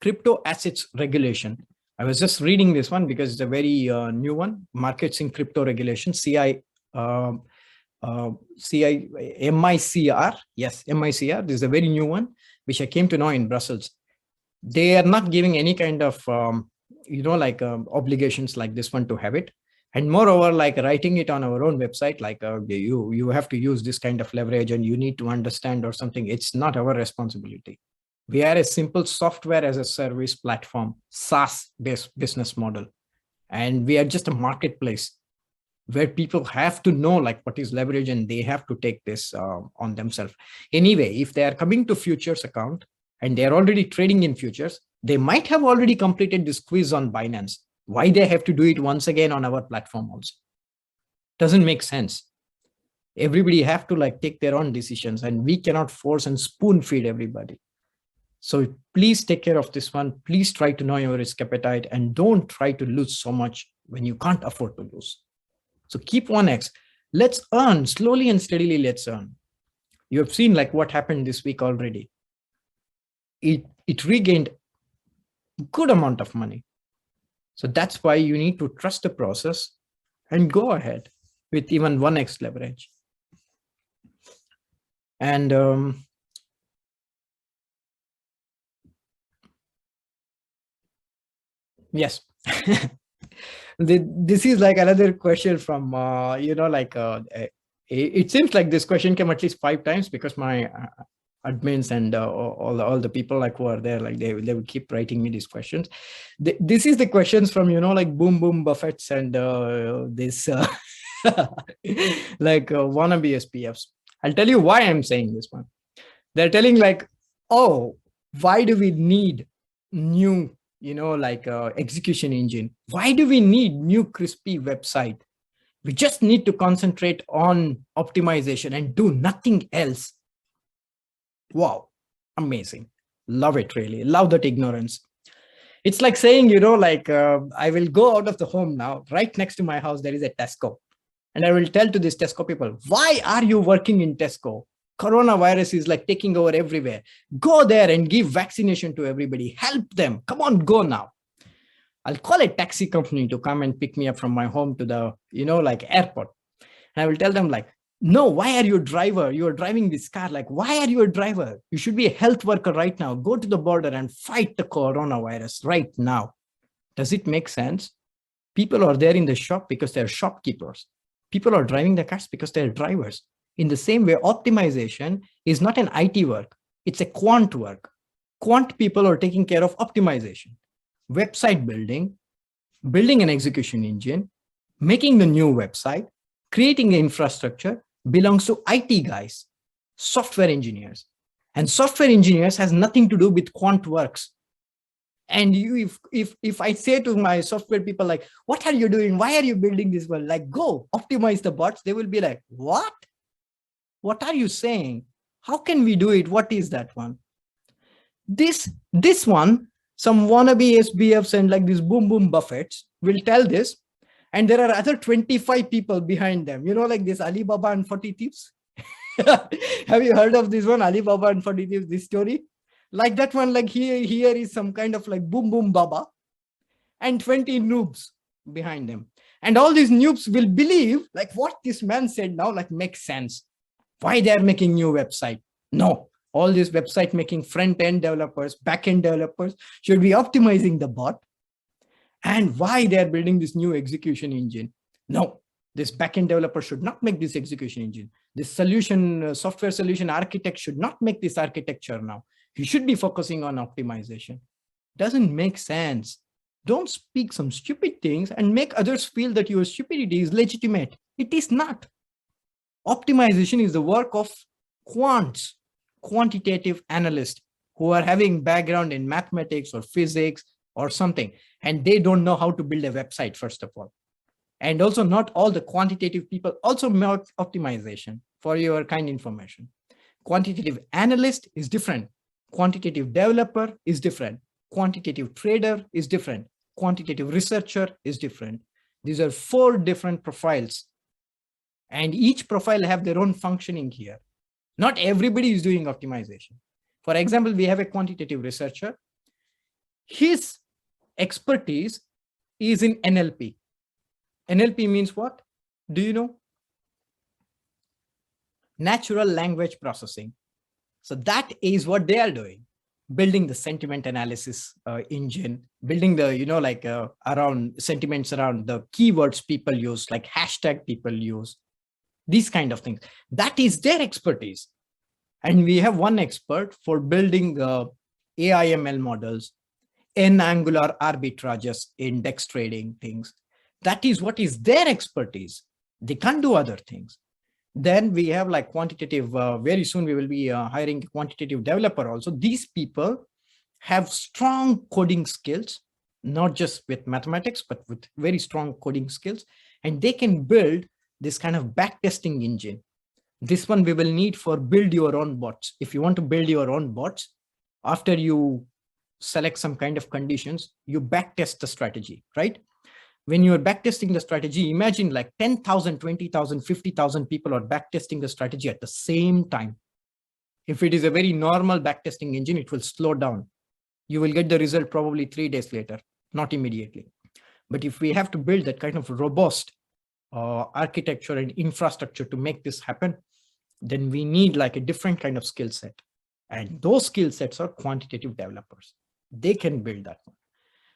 crypto assets regulation. I was just reading this one because it's a very new one, markets in crypto regulation, MICR. Yes, MICR. This is a very new one, which I came to know in Brussels. They are not giving any kind of, you know, like obligations like this one to have it. And moreover, like writing it on our own website, like you have to use this kind of leverage and you need to understand or something. It's not our responsibility. We are a simple software as a service platform, SaaS-based business model. And we are just a marketplace where people have to know like what is leverage and they have to take this on themselves. Anyway, if they are coming to futures account and they are already trading in futures, they might have already completed this quiz on Binance. Why they have to do it once again on our platform also? Doesn't make sense. Everybody have to like take their own decisions and we cannot force and spoon feed everybody. So please take care of this one. Please try to know your risk appetite and don't try to lose so much when you can't afford to lose. So keep 1x. Let's earn slowly and steadily. Let's earn. You have seen like what happened this week already. It regained a good amount of money. So that's why you need to trust the process and go ahead with even 1x leverage. And yes. This is like another question from, you know, like it seems like this question came at least 5 times because my admins and all the people like who are there, like they will keep writing me these questions. This is the questions from, like Boom Boom Buffett's and this like wannabe SPFs. I'll tell you why I'm saying this one. They're telling like, oh, why do we need new, like execution engine? Why do we need new crispy website? We just need to concentrate on optimization and do nothing else. Wow, amazing. Love it, really. Love that ignorance. It's like saying, like I will go out of the home now. Right next to my house, there is a Tesco. And I will tell to this Tesco people, why are you working in Tesco? Coronavirus is like taking over everywhere. Go there and give vaccination to everybody. Help them. Come on, go now. I'll call a taxi company to come and pick me up from my home to the, like airport. And I will tell them like, no, why are you a driver? You're driving this car. Like, why are you a driver? You should be a health worker right now. Go to the border and fight the coronavirus right now. Does it make sense? People are there in the shop because they're shopkeepers. People are driving the cars because they're drivers. In the same way, optimization is not an IT work. It's a quant work. Quant people are taking care of optimization, website building, building an execution engine, making the new website, creating an infrastructure belongs to IT guys, software engineers. And software engineers has nothing to do with quant works. And if I say to my software people like, what are you doing? Why are you building this one? Like, go optimize the bots. They will be like, what? What are you saying? How can we do it? What is that one? This one, some wannabe SBFs and like these Boom Boom Buffets will tell this. And there are other 25 people behind them, like this Alibaba and 40 Thieves. Have you heard of this one, Alibaba and 40 Thieves, this story? Like that one, like here is some kind of like Boom Boom Baba and 20 noobs behind them. And all these noobs will believe like what this man said now, like makes sense. Why they are making new website? No, all these website making front-end developers, back-end developers should be optimizing the bot. And why they are building this new execution engine? No, this backend developer should not make this execution engine. This solution, software solution architect should not make this architecture now. He should be focusing on optimization. Doesn't make sense. Don't speak some stupid things and make others feel that your stupidity is legitimate. It is not. Optimization is the work of quants, quantitative analysts who are having background in mathematics or physics or something, and they don't know how to build a website, first of all. And also not all the quantitative people also make optimization, for your kind information. Quantitative analyst is different. Quantitative developer is different. Quantitative trader is different. Quantitative researcher is different. These are 4 different profiles. And each profile have their own functioning here. Not everybody is doing optimization. For example, we have a quantitative researcher. His expertise is in NLP. NLP means what? Do you know? Natural language processing. So that is what they are doing. Building the sentiment analysis engine, building the, around sentiments around the keywords people use, like hashtag people use, these kind of things. That is their expertise. And we have one expert for building AIML models, n-angular arbitrages, index trading things. That is what is their expertise. They can't do other things. Then we have like quantitative, very soon we will be hiring a quantitative developer also. These people have strong coding skills, not just with mathematics, but with very strong coding skills. And they can build this kind of backtesting engine. This one we will need for build your own bots. If you want to build your own bots, after you select some kind of conditions, you backtest the strategy, right? When you're backtesting the strategy, imagine like 10,000, 20,000, 50,000 people are backtesting the strategy at the same time. If it is a very normal backtesting engine, it will slow down. You will get the result probably 3 days later, not immediately. But if we have to build that kind of robust architecture and infrastructure to make this happen, then we need like a different kind of skill set. And those skill sets are quantitative developers. They can build that one.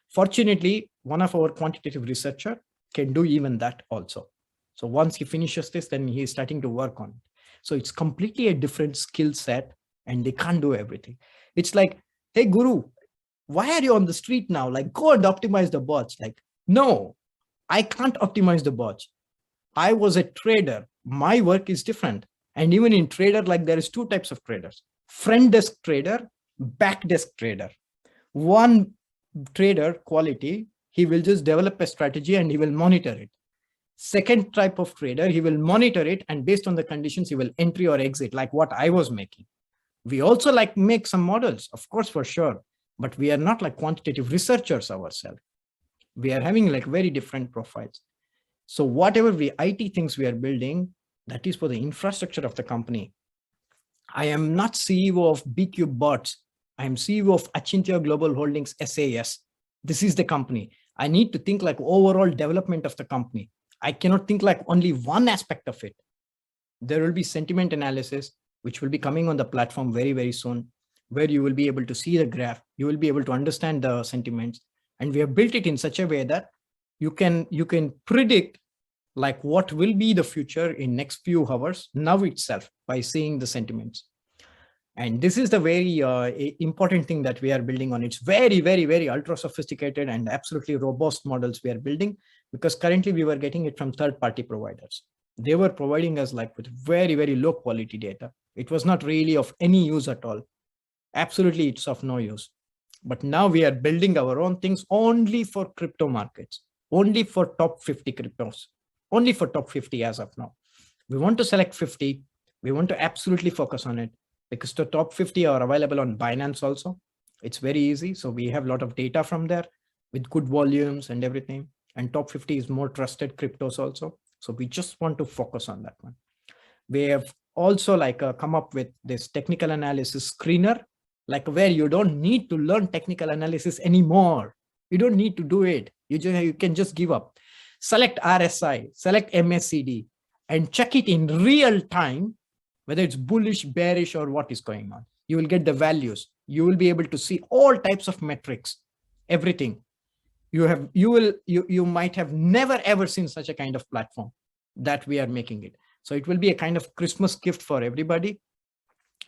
Fortunately, one of our quantitative researcher can do even that also. So once he finishes this, then he is starting to work on it. So it's completely a different skill set and they can't do everything. It's like, hey, Guru, why are you on the street now? Like, go and optimize the bots. Like, no, I can't optimize the bots. I was a trader. My work is different. And even in trader, like there is two types of traders: front desk trader, back desk trader. One trader quality, he will just develop a strategy and he will monitor it. Second type of trader, he will monitor it, and based on the conditions, he will entry or exit, like what I was making. We also like make some models, of course, for sure, but we are not like quantitative researchers ourselves. We are having like very different profiles. So whatever IT things we are building, that is for the infrastructure of the company. I am not CEO of B-cube bots. I am CEO of Achintya Global Holdings SAS. This is the company. I need to think like overall development of the company. I cannot think like only one aspect of it. There will be sentiment analysis, which will be coming on the platform very, very soon, where you will be able to see the graph. You will be able to understand the sentiments. And we have built it in such a way that you can predict like what will be the future in next few hours now itself by seeing the sentiments. And this is the very important thing that we are building on. It's very, very, very ultra sophisticated and absolutely robust models we are building, because currently we were getting it from third-party providers. They were providing us like with very, very low quality data. It was not really of any use at all. Absolutely, it's of no use. But now we are building our own things only for crypto markets, only for top 50 cryptos, only for top 50 as of now. We want to select 50. We want to absolutely focus on it, because the top 50 are available on Binance also. It's very easy. So we have a lot of data from there with good volumes and everything. And top 50 is more trusted cryptos also. So we just want to focus on that one. We have also like come up with this technical analysis screener, like where you don't need to learn technical analysis anymore. You don't need to do it. You can just give up. Select RSI, select MACD, and check it in real time, whether it's bullish, bearish, or what is going on. You will get the values. You will be able to see all types of metrics, everything. You might have never ever seen such a kind of platform that we are making it. So it will be a kind of Christmas gift for everybody,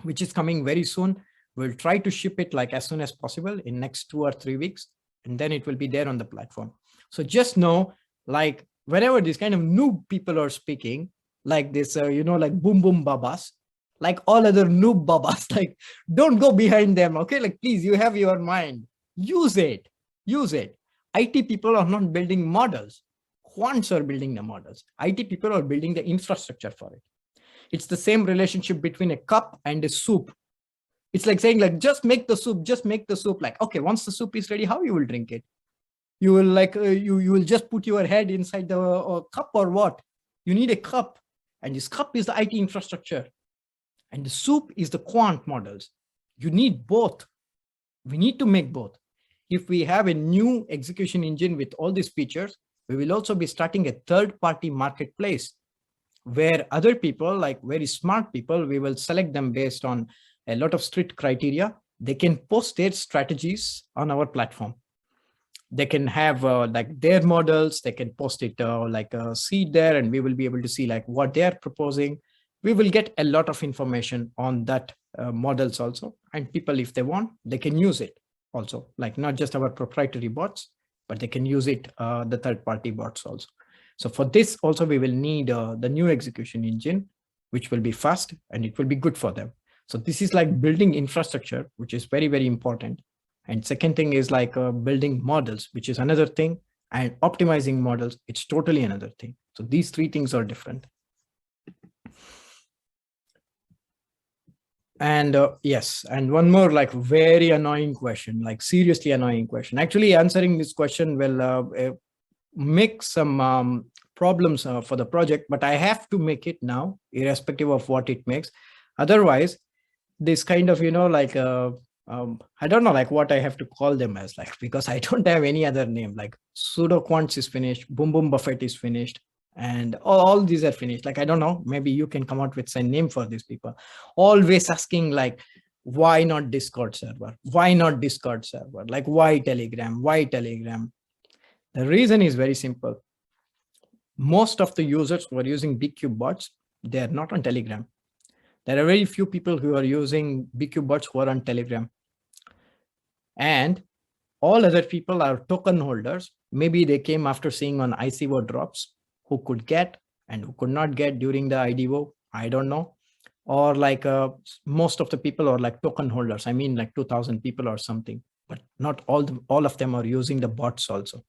which is coming very soon. We'll try to ship it like as soon as possible in next 2 or 3 weeks, and then it will be there on the platform. So just know, like whenever these kind of noob people are speaking, like this, like boom boom babas, like all other noob babas, like don't go behind them. Okay, like please, you have your mind, use it. IT people are not building models. Quants are building the models. IT people are building the infrastructure for it. It's the same relationship between a cup and a soup. It's like saying like, just make the soup. Like, okay, once the soup is ready, how you will drink it? You will like, you will just put your head inside the cup or what? You need a cup, and this cup is the IT infrastructure, and the soup is the quant models. You need both. We need to make both. If we have a new execution engine with all these features, we will also be starting a third-party marketplace where other people, like very smart people, we will select them based on a lot of strict criteria. They can post their strategies on our platform. They can have like their models, they can post it like a seed there, and we will be able to see like what they are proposing. We will get a lot of information on that models also. And people, if they want, they can use it also, like not just our proprietary bots, but they can use it, the third-party bots also. So for this also, we will need the new execution engine, which will be fast and it will be good for them. So this is like building infrastructure, which is very, very important. And second thing is like building models, which is another thing, and optimizing models, it's totally another thing. So these three things are different. And yes, and one more like very annoying question, like seriously annoying question. Actually, answering this question will make some problems for the project, but I have to make it now, irrespective of what it makes. Otherwise, this kind of, like, I don't know, like what I have to call them as, like, because I don't have any other name, like pseudo quants is finished, boom boom buffet is finished, and all these are finished. Like, I don't know, maybe you can come out with some name for these people. Always asking like, why not Discord server? Why not Discord server? Like, why Telegram? Why Telegram? The reason is very simple. Most of the users who are using B-cube bots, they are not on Telegram. There are very few people who are using B-cube bots who are on Telegram. And all other people are token holders. Maybe they came after seeing on ICO drops who could get and who could not get during the IDO. I don't know. Or like most of the people are like token holders. I mean like 2000 people or something, but not all of them are using the bots also.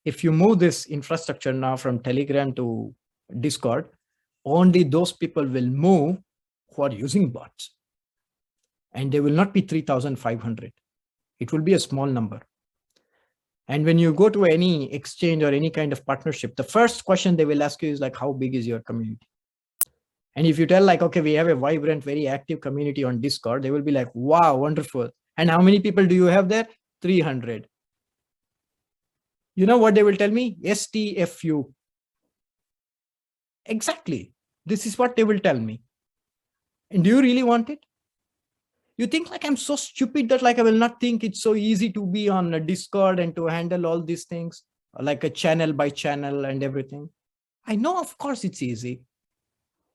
If you move this infrastructure now from Telegram to Discord, only those people will move who are using bots. And they will not be 3,500. It will be a small number. And when you go to any exchange or any kind of partnership, the first question they will ask you is like, how big is your community? And if you tell like, okay, we have a vibrant, very active community on Discord, they will be like, wow, wonderful. And how many people do you have there? 300. You know what they will tell me? STFU. Exactly. This is what they will tell me. And do you really want it? You think like I'm so stupid that like I will not think it's so easy to be on a Discord and to handle all these things like a channel by channel and everything. I know, of course, it's easy.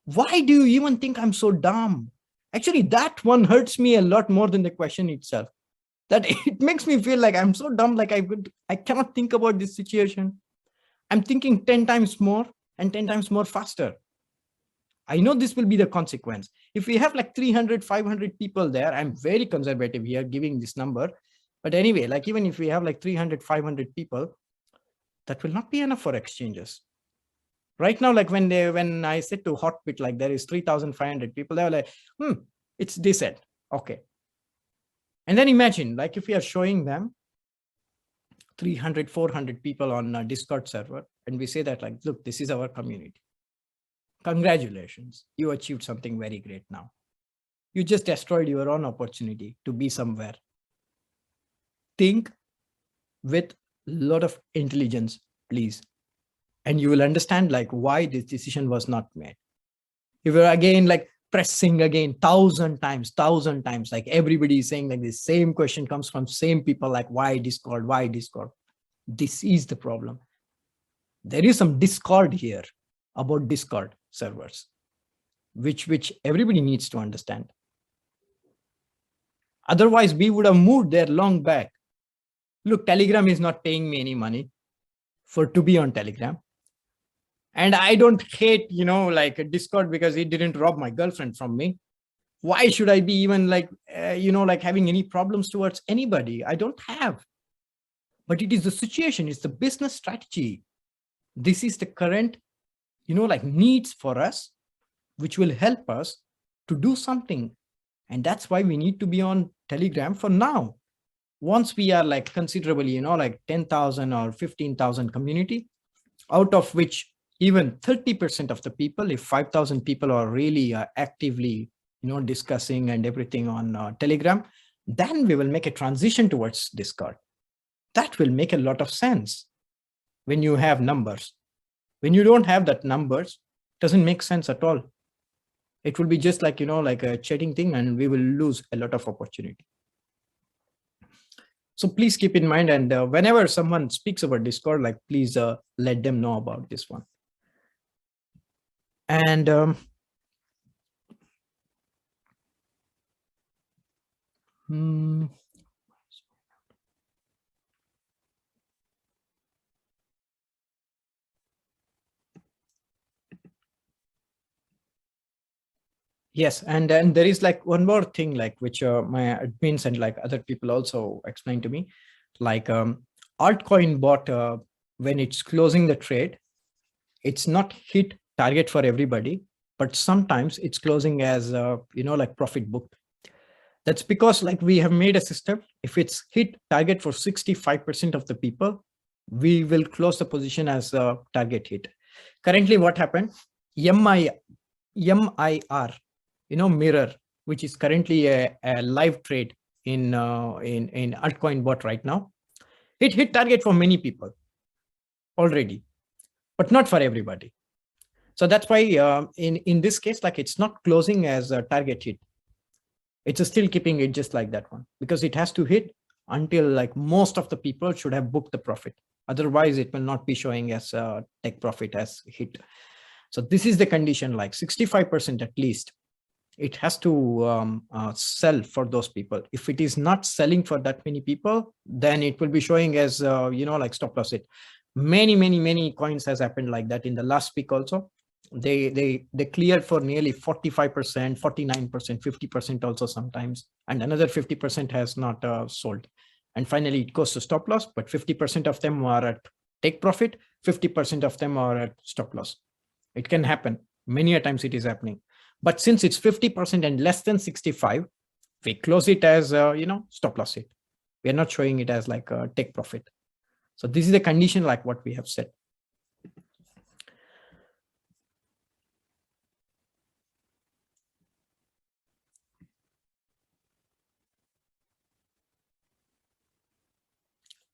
Why do you even think I'm so dumb? Actually, that one hurts me a lot more than the question itself. That it makes me feel like I'm so dumb, like I cannot think about this situation. I'm thinking 10 times more and 10 times more faster. I know this will be the consequence. If we have like 300, 500 people there, I'm very conservative here giving this number. But anyway, like even if we have like 300, 500 people, that will not be enough for exchanges. Right now, like when I said to Hotbit, like there is 3,500 people, they were like, it's decent. Okay. And then imagine like if we are showing them 300, 400 people on a Discord server, and we say that like, look, this is our community. Congratulations, you achieved something very great now. You just destroyed your own opportunity to be somewhere. Think with a lot of intelligence, please. And you will understand like why this decision was not made. If you're again like pressing again 1,000 times, like everybody is saying like the same question comes from same people, like why Discord, why Discord? This is the problem. There is some discord here about Discord servers, which everybody needs to understand. Otherwise, we would have moved there long back. Look, Telegram is not paying me any money to be on Telegram. And I don't hate, like Discord because it didn't rob my girlfriend from me. Why should I be even like, like having any problems towards anybody? I don't have. But it is the situation, it's the business strategy. This is the current, like needs for us, which will help us to do something. And that's why we need to be on Telegram for now. Once we are like considerably, like 10,000 or 15,000 community, out of which even 30% of the people, if 5,000 people are really actively, discussing and everything on Telegram, then we will make a transition towards Discord. That will make a lot of sense when you have numbers. When you don't have that numbers, doesn't make sense at all. It will be just like, like a chatting thing, and we will lose a lot of opportunity. So please keep in mind, and whenever someone speaks about Discord, like please let them know about this one. And yes, and then there is like one more thing, like which my admins and like other people also explained to me, like altcoin bot, when it's closing the trade, it's not hit target for everybody, but sometimes it's closing as like profit booked. That's because like we have made a system. If it's hit target for 65% of the people, we will close the position as a target hit. Currently, what happened? MIR, mirror, which is currently a live trade in altcoin bot right now. It hit target for many people already, but not for everybody. So that's why in this case, like it's not closing as a target hit. It's still keeping it just like that one, because it has to hit until like most of the people should have booked the profit. Otherwise, it will not be showing as take profit as hit. So this is the condition, like 65% at least it has to sell for those people. If it is not selling for that many people, then it will be showing as, like stop loss hit. Many coins has happened like that in the last week also. They cleared for nearly 45%, 49%, 50% also sometimes, and another 50% has not sold. And finally it goes to stop loss, but 50% of them are at take profit, 50% of them are at stop loss. It can happen. Many a times it is happening. But since it's 50% and less than 65, we close it as, stop loss hit. We are not showing it as like a take profit. So this is the condition like what we have said.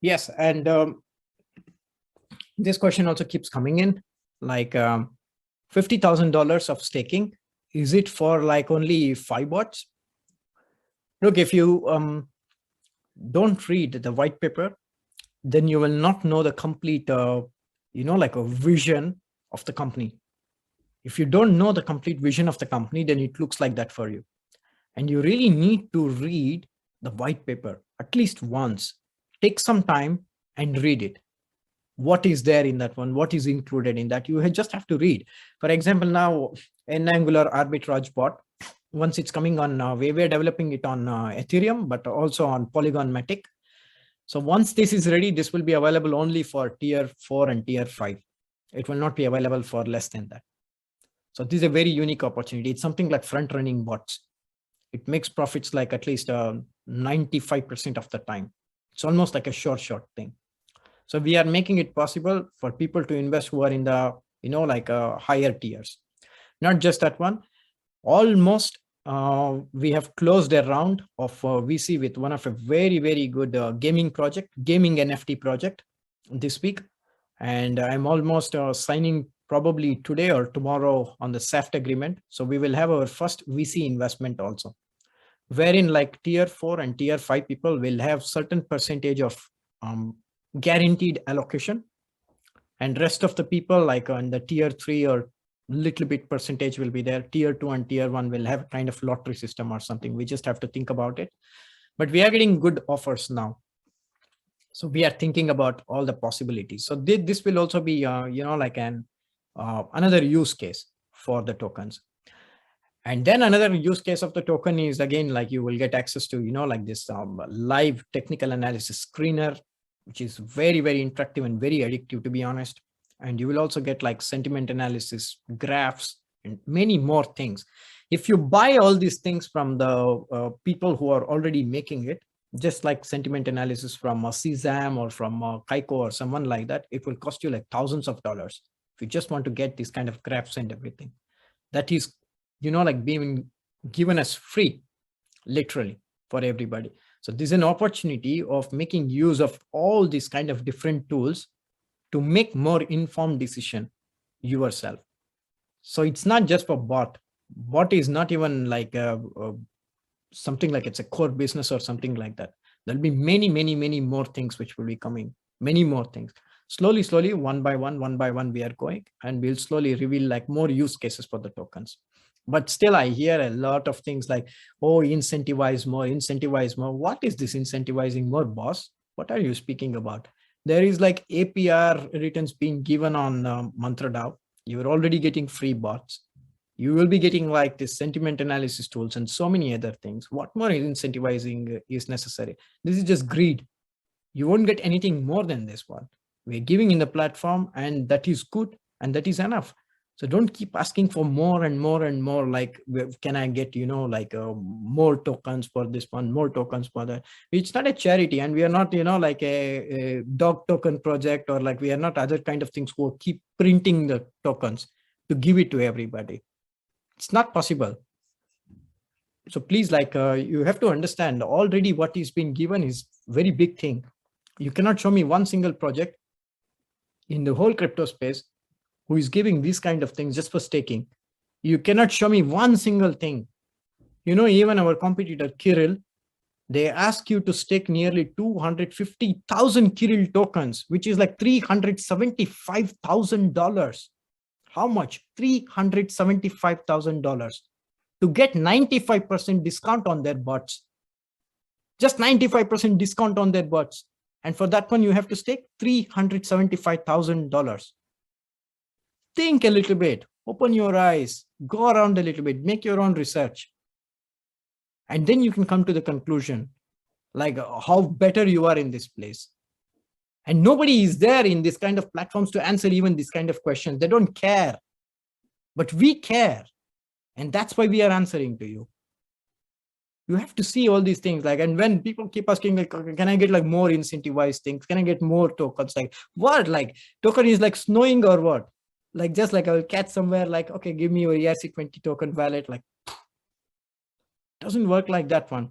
Yes, and this question also keeps coming in, like $50,000 of staking. Is it for like only 5 bots? Look, if you don't read the white paper, then you will not know the complete, like a vision of the company. If you don't know the complete vision of the company, then it looks like that for you. And you really need to read the white paper at least once. Take some time and read it. What is there in that one? What is included in that? You just have to read. For example, now an Angular arbitrage bot, once it's coming on, we're developing it on Ethereum, but also on Polygon MATIC. So once this is ready, this will be available only for tier 4 and tier 5. It will not be available for less than that. So this is a very unique opportunity. It's something like front running bots. It makes profits like at least 95% of the time. It's almost like a short thing. So we are making it possible for people to invest who are in the, like higher tiers. Not just that one. Almost we have closed a round of VC with one of a very good gaming NFT project this week. And I'm almost signing probably today or tomorrow on the SAFT agreement. So we will have our first VC investment also, wherein like tier 4 and tier 5 people will have certain percentage of guaranteed allocation, and rest of the people like on the tier 3 or little bit percentage will be there. Tier 2 and tier 1 will have kind of lottery system or something. We just have to think about it, but we are getting good offers now. So we are thinking about all the possibilities. So this will also be, like another use case for the tokens. And then another use case of the token is, again, like you will get access to, like this live technical analysis screener, which is very interactive and very addictive, to be honest. And you will also get like sentiment analysis, graphs, and many more things. If you buy all these things from the people who are already making it, just like sentiment analysis from CZAM or from Kaiko or someone like that, it will cost you like thousands of dollars if you just want to get these kind of graphs and everything. That is, like being given as free, literally, for everybody. So this is an opportunity of making use of all these kind of different tools to make more informed decision yourself. So it's not just for bot. Bot is not even like something like it's a core business or something like that. There'll be many more things which will be coming, many more things. Slowly, one by one, we are going, and we'll slowly reveal like more use cases for the tokens. But still, I hear a lot of things like, oh, incentivize more. What is this incentivizing more, boss? What are you speaking about? There is like APR returns being given on MantraDAO. You're already getting free bots. You will be getting like this sentiment analysis tools and so many other things. What more incentivizing is necessary? This is just greed. You won't get anything more than this one. We're giving in the platform, and that is good, and that is enough. So don't keep asking for more and more, like, can I get, like more tokens for this one, more tokens for that. It's not a charity, and we are not, like a dog token project, or like we are not other kind of things who keep printing the tokens to give it to everybody. It's not possible. So please, like, you have to understand already what is being given is very big thing. You cannot show me one single project in the whole crypto space who is giving these kind of things just for staking. You cannot show me one single thing. Even our competitor Kirill, they ask you to stake nearly 250,000 Kirill tokens, which is like $375,000. How much? $375,000. to get 95% discount on their bots. Just 95% discount on their bots. And for that one, you have to stake $375,000. Think a little bit, open your eyes, go around a little bit, make your own research. And then you can come to the conclusion, like how better you are in this place. And nobody is there in this kind of platforms to answer even this kind of questions. They don't care, but we care. And that's why we are answering to you. You have to see all these things, like, and when people keep asking, like, okay, can I get like more incentivized things? Can I get more tokens? Like what? Like token is like snowing or what? Like just like I will catch somewhere, like, okay, give me your ERC20 token wallet. Like, doesn't work like that one.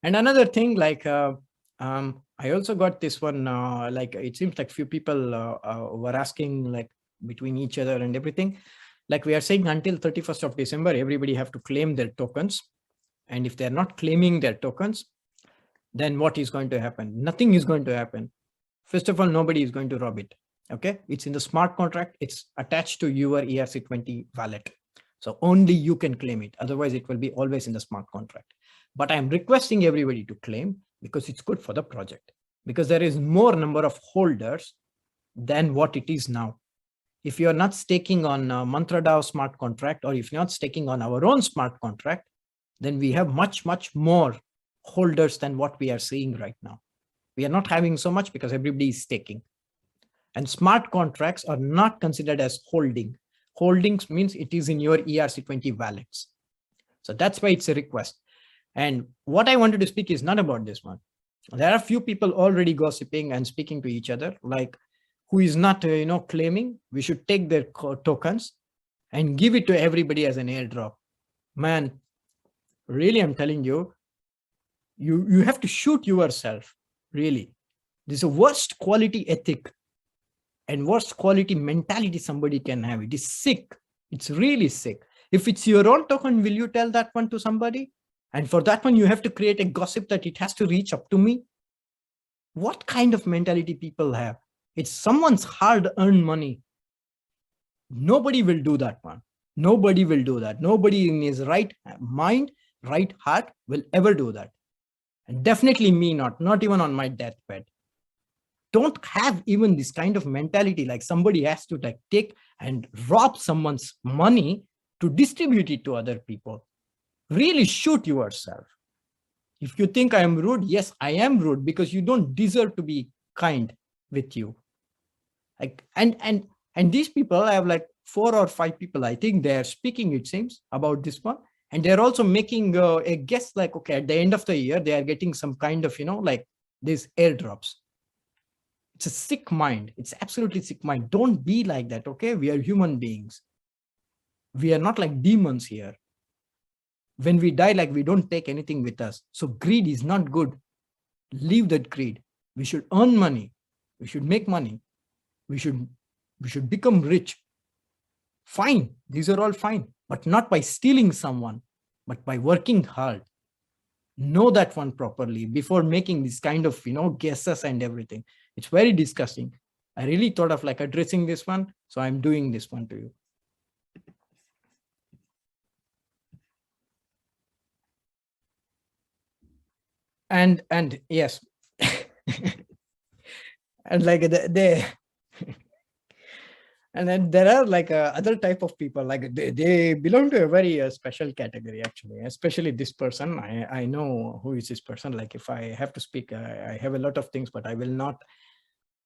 And another thing, like, I also got this one, like, it seems like few people were asking, like, between each other and everything. Like we are saying until 31st of December, everybody have to claim their tokens. And if they're not claiming their tokens, then what is going to happen? Nothing is going to happen. First of all, nobody is going to rob it. Okay, it's in the smart contract. It's attached to your ERC20 wallet. So only you can claim it. Otherwise, it will be always in the smart contract. But I'm requesting everybody to claim because it's good for the project, because there is more number of holders than what it is now. If you're not staking on MantraDAO smart contract, or if you're not staking on our own smart contract, then we have much, much more holders than what we are seeing right now. We are not having so much because everybody is staking. And smart contracts are not considered as holding. Holdings means it is in your ERC20 wallets. So that's why it's a request. And what I wanted to speak is not about this one. There are a few people already gossiping and speaking to each other, like who is not, claiming. We should take their tokens and give it to everybody as an airdrop. Man, really, I'm telling you, you have to shoot yourself, really. This is a worst quality ethic and worst quality mentality somebody can have. It is sick. It's really sick. If it's your own token, will you tell that one to somebody? And for that one, you have to create a gossip that it has to reach up to me. What kind of mentality people have? It's someone's hard-earned money. Nobody will do that one. Nobody will do that. Nobody in his right mind, right heart will ever do that. And definitely me not even on my deathbed. Don't have even this kind of mentality, like somebody has to like take and rob someone's money to distribute it to other people. Really shoot yourself. If you think I am rude, yes, I am rude, because you don't deserve to be kind with you. Like, and these people, I have like 4 or 5 people, I think they are speaking, it seems, about this one. And they're also making a guess, like, okay, at the end of the year, they are getting some kind of, like these airdrops. It's a sick mind. It's absolutely sick mind. Don't be like that, okay? We are human beings. We are not like demons here. When we die, like, we don't take anything with us. So greed is not good. Leave that greed. We should earn money. We should make money. We should become rich. Fine. These are all fine, but not by stealing someone, but by working hard. Know that one properly before making this kind of, guesses and everything. It's very disgusting. I really thought of like addressing this one. So I'm doing this one to you. And yes. And like they and then there are like other type of people, like they belong to a very special category, actually, especially this person. I know who is this person. Like if I have to speak, I have a lot of things, but I will not,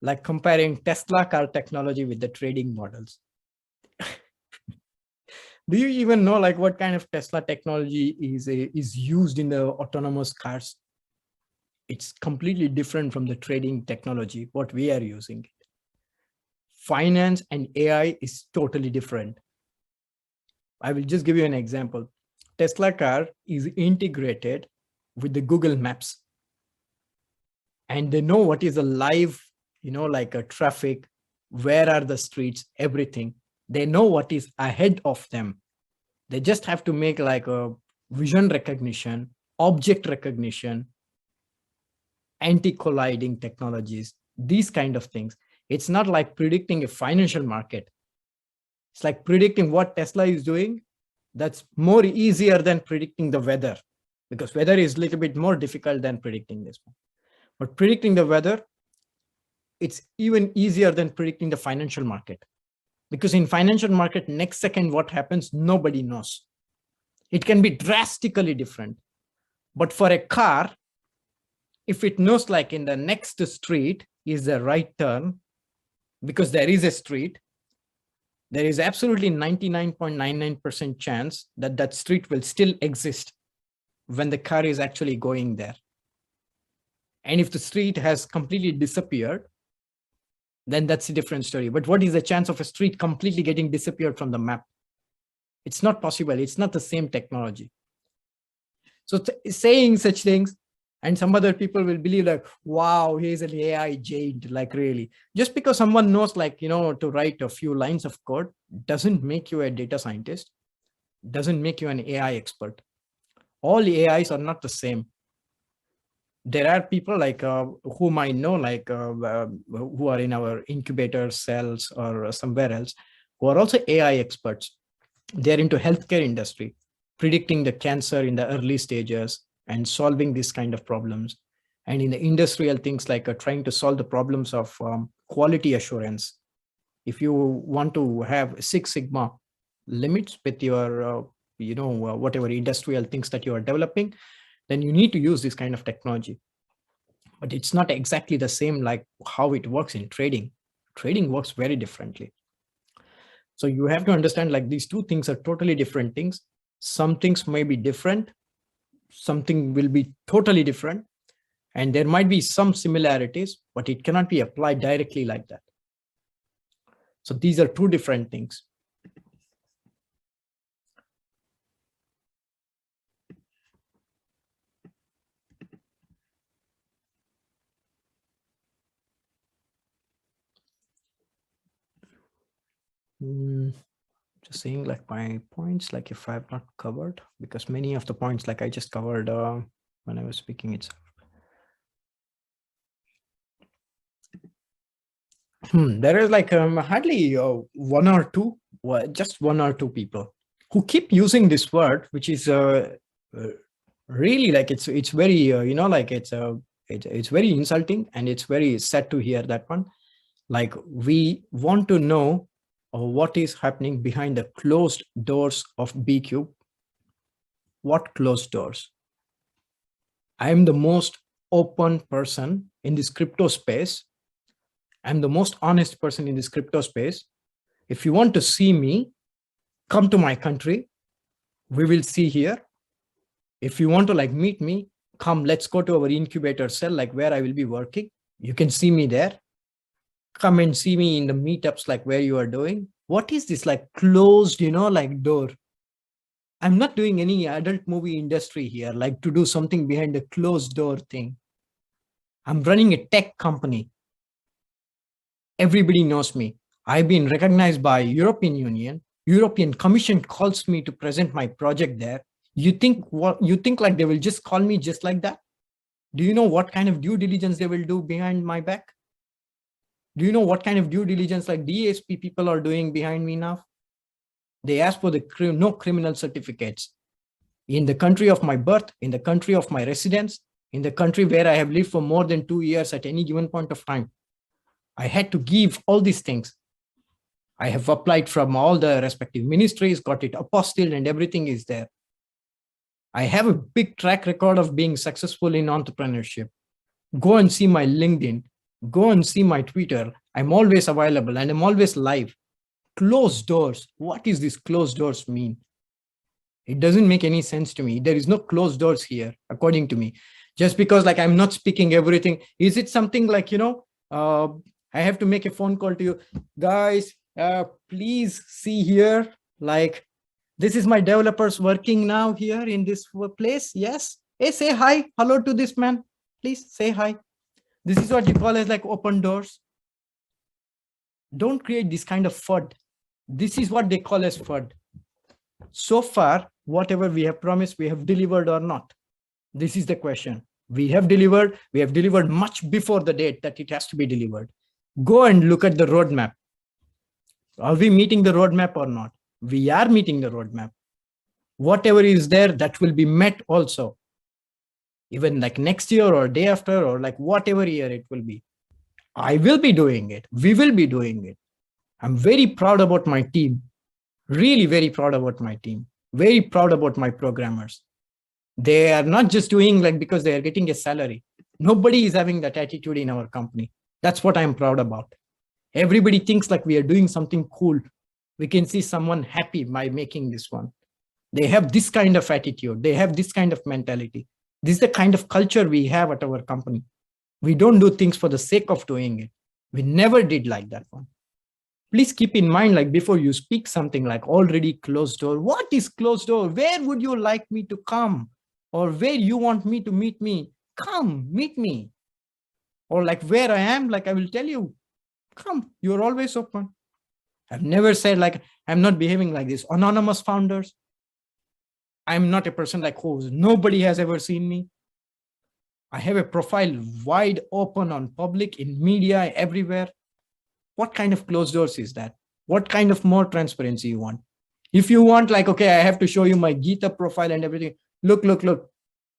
like comparing Tesla car technology with the trading models. Do you even know like what kind of Tesla technology is used in the autonomous cars? It's completely different from the trading technology, what we are using. Finance and AI is totally different. I will just give you an example. Tesla car is integrated with the Google Maps. And they know what is a live, like a traffic, where are the streets, everything. They know what is ahead of them. They just have to make like a vision recognition, object recognition, anti-colliding technologies, these kind of things. It's not like predicting a financial market. It's like predicting what Tesla is doing That's more easier than predicting the weather, because weather is a little bit more difficult than predicting this one. But predicting the weather, it's even easier than predicting the financial market. Because in financial market, next second what happens, nobody knows. It can be drastically different. But for a car, if it knows like in the next street is the right turn, because there is a street, there is absolutely 99.99% chance that that street will still exist when the car is actually going there. And if the street has completely disappeared, then that's a different story. But what is the chance of a street completely getting disappeared from the map? It's not possible. It's not the same technology. So saying such things, and some other people will believe like, wow, he's an AI jade, like really. Just because someone knows like, to write a few lines of code doesn't make you a data scientist, doesn't make you an AI expert. All AIs are not the same. There are people like whom I know, like who are in our incubator cells or somewhere else, who are also AI experts. They're into healthcare industry, predicting the cancer in the early stages and solving these kind of problems. And in the industrial things like trying to solve the problems of quality assurance. If you want to have Six Sigma limits with your, whatever industrial things that you are developing, then you need to use this kind of technology. But it's not exactly the same like how it works in trading. Trading works very differently. So you have to understand like these two things are totally different things. Some things may be different, something will be totally different, and there might be some similarities, but it cannot be applied directly like that. So these are two different things. Just saying like my points, like if I've not covered, because many of the points like I just covered when I was speaking itself. There is like hardly one or two people who keep using this word, which is really like it's very like it's very insulting, and it's very sad to hear that one. Like we want to know what is happening behind the closed doors of B-cube. What closed doors? I am the most open person in this crypto space. I'm the most honest person in this crypto space. If you want to see me, come to my country. We will see here. If you want to like meet me, come, let's go to our incubator cell, like where I will be working. You can see me there. Come and see me in the meetups, like where you are doing. What is this like closed, like door? I'm not doing any adult movie industry here, like to do something behind the closed door thing. I'm running a tech company. Everybody knows me. I've been recognized by European Union. European Commission calls me to present my project there. You think like they will just call me just like that? Do you know what kind of due diligence they will do behind my back? Do you know what kind of due diligence like DASP people are doing behind me now? They ask for the no criminal certificates. In the country of my birth, in the country of my residence, in the country where I have lived for more than 2 years at any given point of time, I had to give all these things. I have applied from all the respective ministries, got it apostilled, and everything is there. I have a big track record of being successful in entrepreneurship. Go and see my LinkedIn. Go and see my Twitter. I'm always available and I'm always live. Closed doors. What is this closed doors mean? It doesn't make any sense to me. There is no closed doors here, according to me. Just because like I'm not speaking everything. Is it something like, I have to make a phone call to you guys, please see here, like this is my developers working now here in this place. Yes. Hey, say hi, hello to this man. Please say hi. This is what you call as like open doors. Don't create this kind of FUD. This is what they call as FUD. So far, whatever we have promised, we have delivered or not. This is the question. We have delivered much before the date that it has to be delivered. Go and look at the roadmap. Are we meeting the roadmap or not? We are meeting the roadmap. Whatever is there, that will be met also. Even like next year or day after, or like whatever year it will be. I will be doing it. We will be doing it. I'm very proud about my team. Really very proud about my team. Very proud about my programmers. They are not just doing like because they are getting a salary. Nobody is having that attitude in our company. That's what I'm proud about. Everybody thinks like we are doing something cool. We can see someone happy by making this one. They have this kind of attitude. They have this kind of mentality. This is the kind of culture we have at our company. We don't do things for the sake of doing it. We never did like that one. Please keep in mind, like before you speak something like already closed door, what is closed door? Where would you like me to come? Or where you want me to meet me? Come, meet me. Or like where I am, like I will tell you, come, you're always open. I've never said like, I'm not behaving like this. Anonymous founders. I'm not a person like who nobody has ever seen me. I have a profile wide open on public, in media, everywhere. What kind of closed doors is that? What kind of more transparency you want? If you want like, okay, I have to show you my GitHub profile and everything. Look.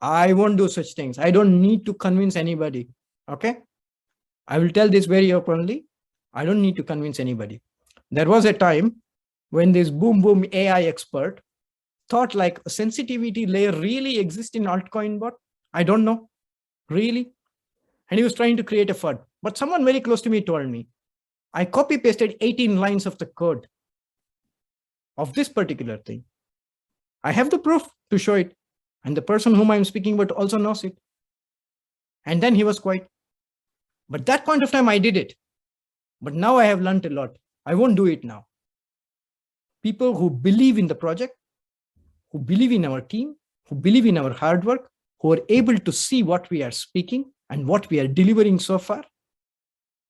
I won't do such things. I don't need to convince anybody. Okay. I will tell this very openly. I don't need to convince anybody. There was a time when this boom AI expert thought like a sensitivity layer really exists in altcoin bot. I don't know, really. And he was trying to create a FUD. But someone very close to me told me, I copy pasted 18 lines of the code of this particular thing. I have the proof to show it. And the person whom I'm speaking about also knows it. And then he was quiet. But that point of time, I did it. But now I have learned a lot. I won't do it now. People who believe in the project, who believe in our team, who believe in our hard work, who are able to see what we are speaking and what we are delivering so far,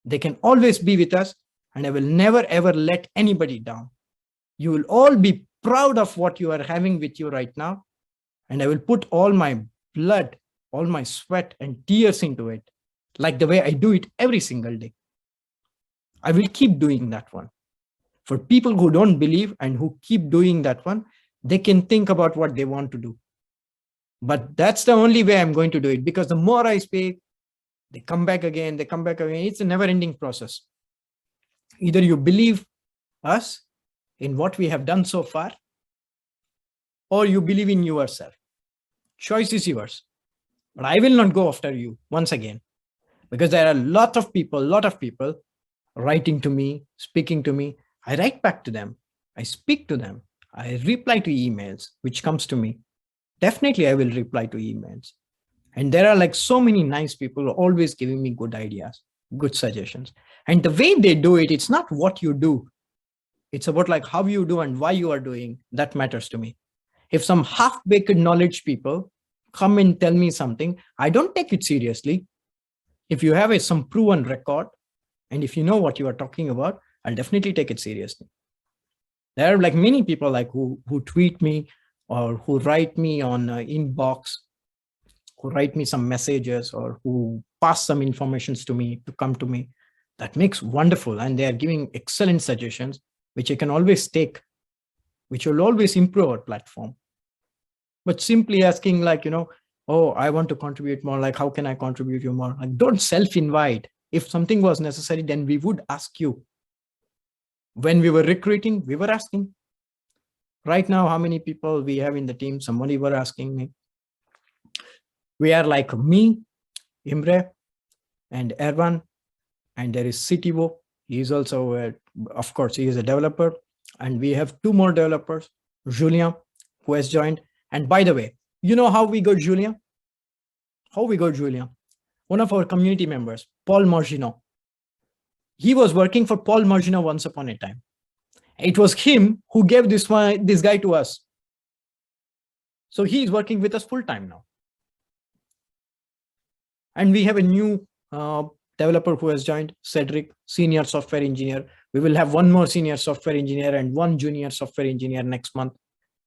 they can always be with us, and I will never ever let anybody down. You will all be proud of what you are having with you right now, and I will put all my blood, all my sweat and tears into it, like the way I do it every single day. I will keep doing that one. For people who don't believe and who keep doing that one, they can think about what they want to do. But that's the only way I'm going to do it, because the more I speak, they come back again, they come back again. It's a never-ending process. Either you believe us in what we have done so far, or you believe in yourself. Choice is yours. But I will not go after you once again, because there are a lot of people writing to me, speaking to me. I write back to them. I speak to them. I reply to emails, which comes to me. Definitely, I will reply to emails. And there are like so many nice people always giving me good ideas, good suggestions. And the way they do it, it's not what you do. It's about like how you do and why you are doing. That matters to me. If some half-baked knowledge people come and tell me something, I don't take it seriously. If you have some proven record, and if you know what you are talking about, I'll definitely take it seriously. There are like many people like who tweet me or who write me on inbox, who write me some messages or who pass some informations to me to come to me. That makes wonderful. And they are giving excellent suggestions, which I can always take, which will always improve our platform. But simply asking like, oh, I want to contribute more. Like, how can I contribute you more? Like, don't self-invite. If something was necessary, then we would ask you. When we were recruiting, we were asking. Right now, how many people we have in the team? Somebody were asking me. We are like me, Imre, and Erwan, and there is CTO. He is also, of course, he is a developer. And we have 2 more developers, Julien, who has joined. And by the way, you know how we got Julien? How we got Julien? One of our community members, Paul Marginot. He was working for Paul Marginot once upon a time. It was him who gave this guy to us. So he is working with us full time now. And we have a new developer who has joined, Cedric, senior software engineer. We will have 1 more senior software engineer and 1 junior software engineer next month.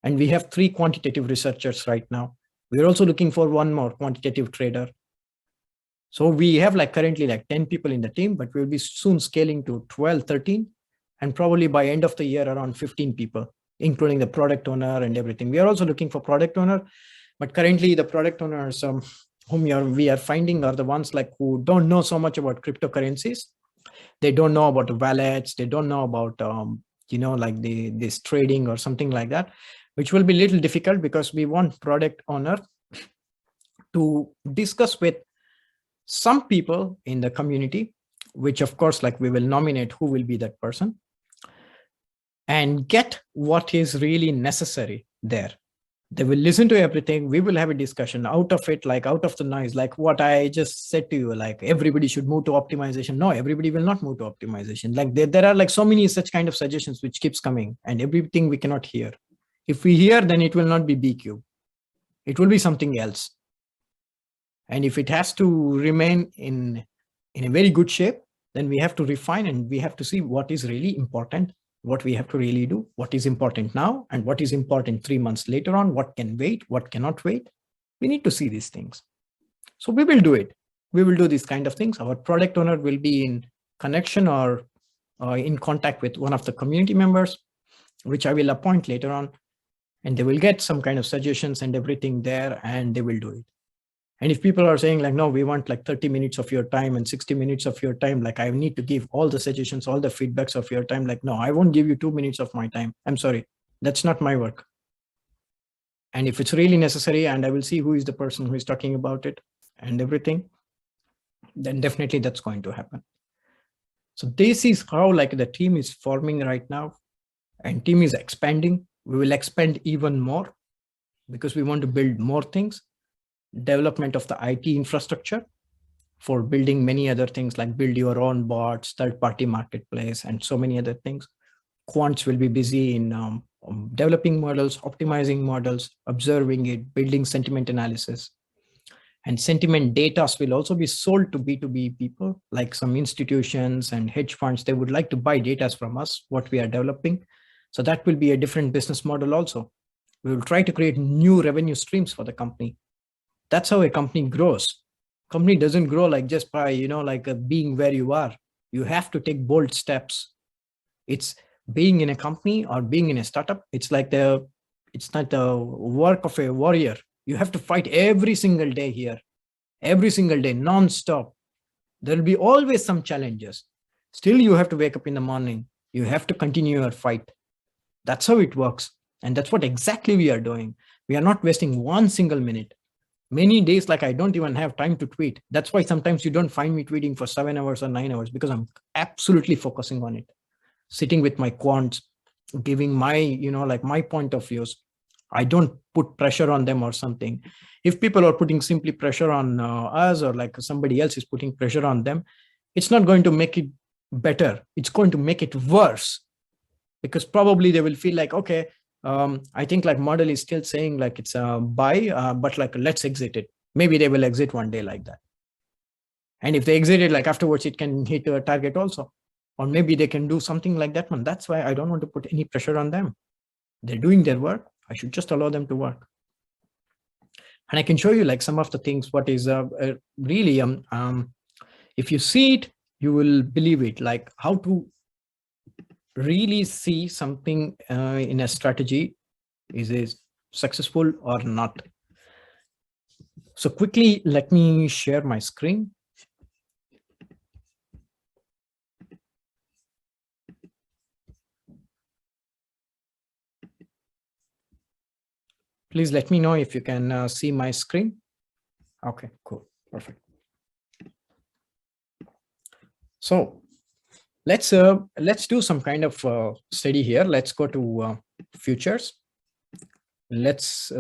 And we have 3 quantitative researchers right now. We're also looking for 1 more quantitative trader. So we have like currently like 10 people in the team, but we'll be soon scaling to 12, 13, and probably by end of the year around 15 people. including the product owner and everything. We are also looking for product owner, but currently the product owners whom we are finding are the ones like who don't know so much about cryptocurrencies. They don't know about the wallets. They don't know about, like this trading or something like that, which will be a little difficult because we want product owner to discuss with some people in the community, which of course, like we will nominate who will be that person and get what is really necessary there. They will listen to everything. We will have a discussion out of it, like out of the noise, like what I just said to you, like everybody should move to optimization. No, everybody will not move to optimization. Like there are like so many such kind of suggestions which keeps coming and everything we cannot hear. If we hear, then it will not be B-cube. It will be something else. And if it has to remain in a very good shape, then we have to refine and we have to see what is really important, what we have to really do, what is important now, and what is important 3 months later on, what can wait, what cannot wait. We need to see these things. So we will do it. We will do these kind of things. Our product owner will be in connection or in contact with one of the community members, which I will appoint later on. And they will get some kind of suggestions and everything there, and they will do it. And if people are saying like, no, we want like 30 minutes of your time and 60 minutes of your time, like I need to give all the suggestions, all the feedbacks of your time, like, no, I won't give you 2 minutes of my time. I'm sorry, that's not my work. And if it's really necessary and I will see who is the person who is talking about it and everything, then definitely that's going to happen. So this is how like the team is forming right now, and team is expanding. We will expand even more because we want to build more things. Development of the IT infrastructure for building many other things like build your own bots, third-party marketplace, and so many other things. Quants will be busy in developing models, optimizing models, observing it, building sentiment analysis. And sentiment data will also be sold to B2B people, like some institutions and hedge funds. They would like to buy data from us, what we are developing. So that will be a different business model also. We will try to create new revenue streams for the company. That's how a company grows. Company doesn't grow like just by, being where you are. You have to take bold steps. It's being in a company or being in a startup. It's like it's not the work of a warrior. You have to fight every single day here, every single day, non-stop. There will be always some challenges. Still, you have to wake up in the morning. You have to continue your fight. That's how it works. And that's what exactly we are doing. We are not wasting one single minute. Many days, like I don't even have time to tweet. That's why sometimes you don't find me tweeting for 7 hours or 9 hours, because I'm absolutely focusing on it. Sitting with my quants, giving my, my point of views. I don't put pressure on them or something. If people are putting simply pressure on us, or like somebody else is putting pressure on them, it's not going to make it better. It's going to make it worse, because probably they will feel like, okay, I think like model is still saying like it's a buy, but like let's exit it. Maybe they will exit one day like that. And if they exit it, like afterwards, it can hit a target also. Or maybe they can do something like that one. That's why I don't want to put any pressure on them. They're doing their work. I should just allow them to work. And I can show you like some of the things, what is really, if you see it, you will believe it, like how to really see something in a strategy is it successful or not. So quickly, let me share my screen. Please let me know if you can see my screen. Okay, cool, perfect. So let's do some kind of study here. Let's go to futures. Let's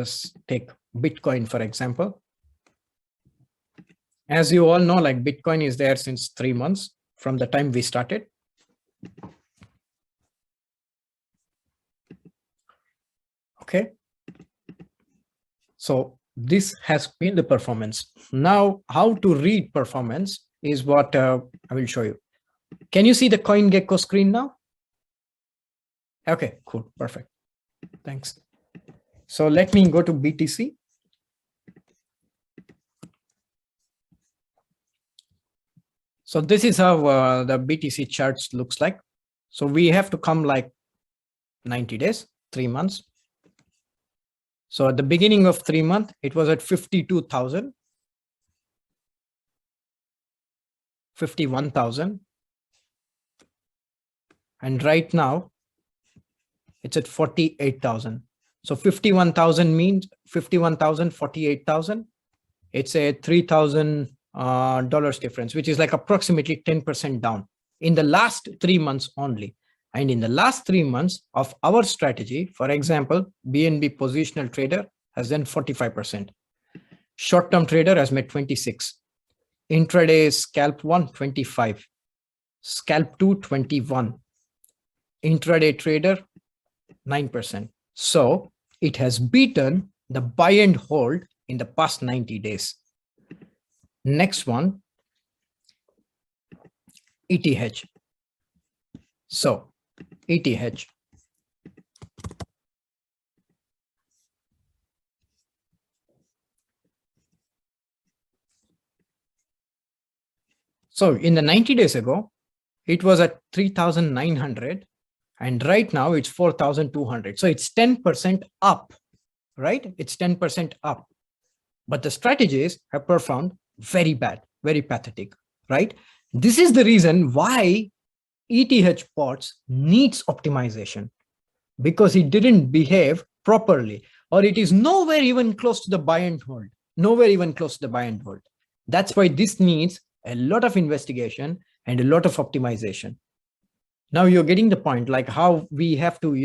take Bitcoin, for example. As you all know, like Bitcoin is there since 3 months from the time we started. Okay. So this has been the performance. Now, how to read performance is what I will show you. Can you see the CoinGecko screen now? Okay, cool, perfect. Thanks. So let me go to BTC. So this is how the BTC charts looks like. So we have to come like 90 days. 3 months. So at the beginning of 3 months, it was at 52,000, 51,000. And right now it's at 48,000. So 51,000 means 51,000, 48,000. It's a $3,000 difference, which is like approximately 10% down in the last 3 months only. And in the last 3 months of our strategy, for example, BNB positional trader has done 45%. Short-term trader has made 26. Intraday scalp 1, 25. Scalp 2, 21. Intraday trader, 9%. So it has beaten the buy and hold in the past 90 days. Next one, ETH. So ETH. So in the 90 days ago, it was at 3,900 and right now it's 4,200. So it's 10% up, right? It's 10% up. But the strategies have performed very bad, very pathetic, right? This is the reason why ETH bots needs optimization, because it didn't behave properly, or it is nowhere even close to the buy and hold, nowhere even close to the buy and hold. That's why this needs a lot of investigation and a lot of optimization. Now you're getting the point, like how we have to,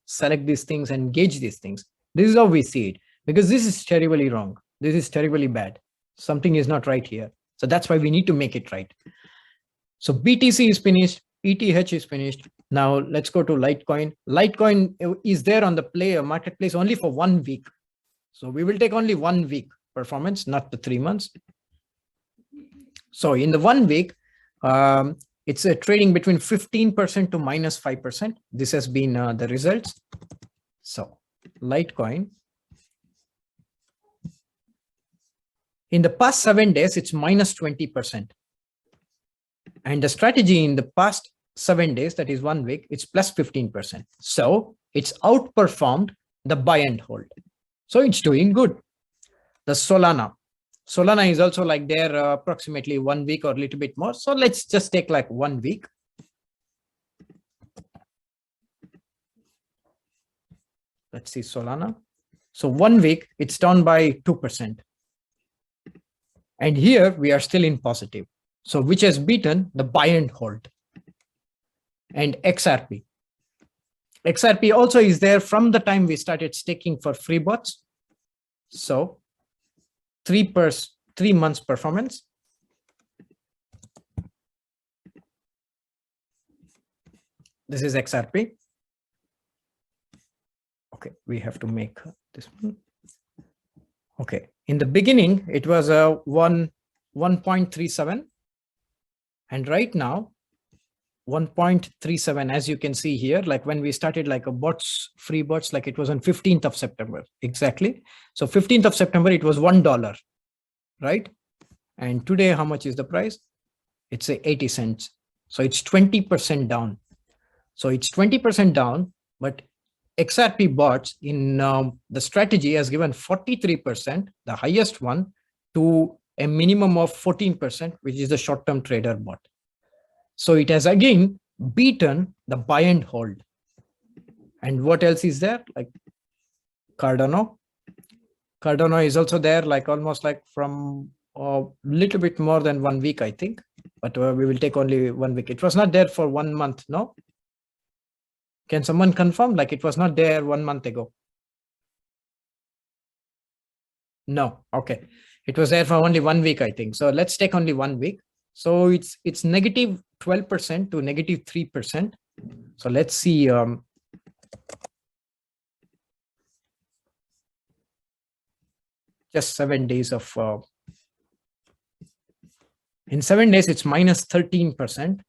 select these things and gauge these things. This is how we see it, because this is terribly wrong. This is terribly bad. Something is not right here. So that's why we need to make it right. So BTC is finished. ETH is finished. Now let's go to Litecoin. Litecoin is there on the marketplace only for 1 week. So we will take only 1 week performance, not the 3 months. So in the 1 week, it's a trading between 15% to -5%. This has been the results. So Litecoin. In the past 7 days, it's -20%. And the strategy in the past 7 days, that is 1 week, it's +15%. So it's outperformed the buy and hold. So it's doing good. The Solana is also like there approximately 1 week or a little bit more. So let's just take like 1 week. Let's see Solana. So 1 week, it's down by 2%. And here we are still in positive. So which has beaten the buy and hold. And XRP. XRP also is there from the time we started staking for free bots. So 3 months performance. This is XRP. Okay, we have to make this one. Okay, in the beginning, it was a 1.37. And right now, 1.37, as you can see here, like when we started like a free bots, like it was on 15th of September, exactly. So 15th of September, it was $1, right? And today, how much is the price? It's 80 cents. So it's 20% down. So it's 20% down, but XRP bots in the strategy has given 43%, the highest one, to a minimum of 14%, which is the short-term trader bot. So it has again beaten the buy and hold. And what else is there? Like Cardano. Cardano is also there, like almost like from a little bit more than 1 week, I think. But we will take only 1 week. It was not there for 1 month, no? Can someone confirm? Like it was not there 1 month ago? No, okay. It was there for only 1 week, I think. So let's take only 1 week. So it's -12% to -3%. So let's see. Just 7 days of. In 7 days, it's -13%.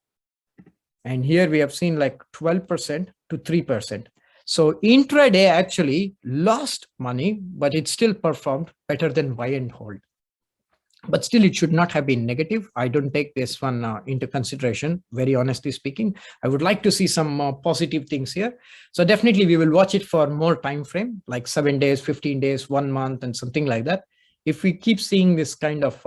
And here we have seen like 12% to 3%. So intraday actually lost money, but it still performed better than buy and hold. but still it should not have been negative. I don't take this one into consideration, very honestly speaking. I would like to see some positive things here. So definitely we will watch it for more time frame, like 7 days, 15 days, 1 month, and something like that. If we keep seeing this kind of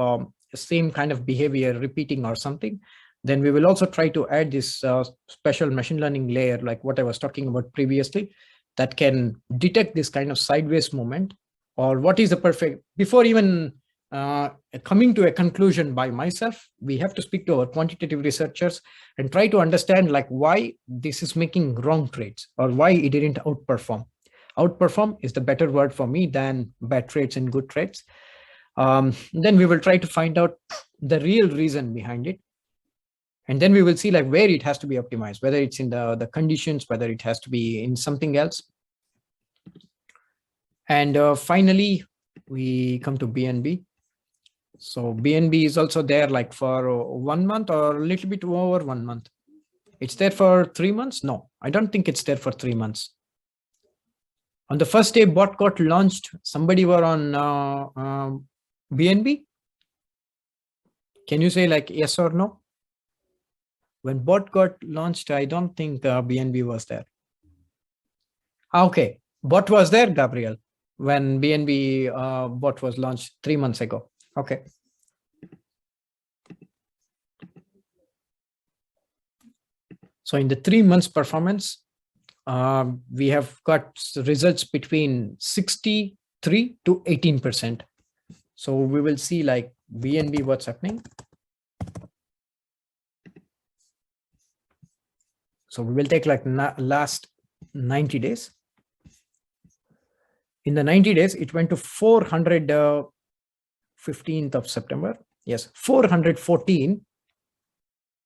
same kind of behavior repeating or something, then we will also try to add this special machine learning layer, like what I was talking about previously, that can detect this kind of sideways movement, or what is the perfect, before even coming to a conclusion by myself, we have to speak to our quantitative researchers and try to understand like why this is making wrong trades, or why it didn't outperform. Outperform is the better word for me than bad trades and good trades. Then we will try to find out the real reason behind it. And then we will see like where it has to be optimized, whether it's in the conditions, whether it has to be in something else. And finally, we come to BNB. So BNB is also there like for 1 month or a little bit over 1 month. It's there for 3 months? No, I don't think it's there for 3 months. On the first day bot got launched, somebody were on BNB? Can you say like yes or no? When bot got launched, I don't think BNB was there. Okay, bot was there, Gabriel, when BNB bot was launched 3 months ago. Okay. So in the 3 months performance, we have got results between 63 to 18%. So we will see like BNB what's happening. So we will take like last 90 days. In the 90 days, it went to 15th of September. Yes, 414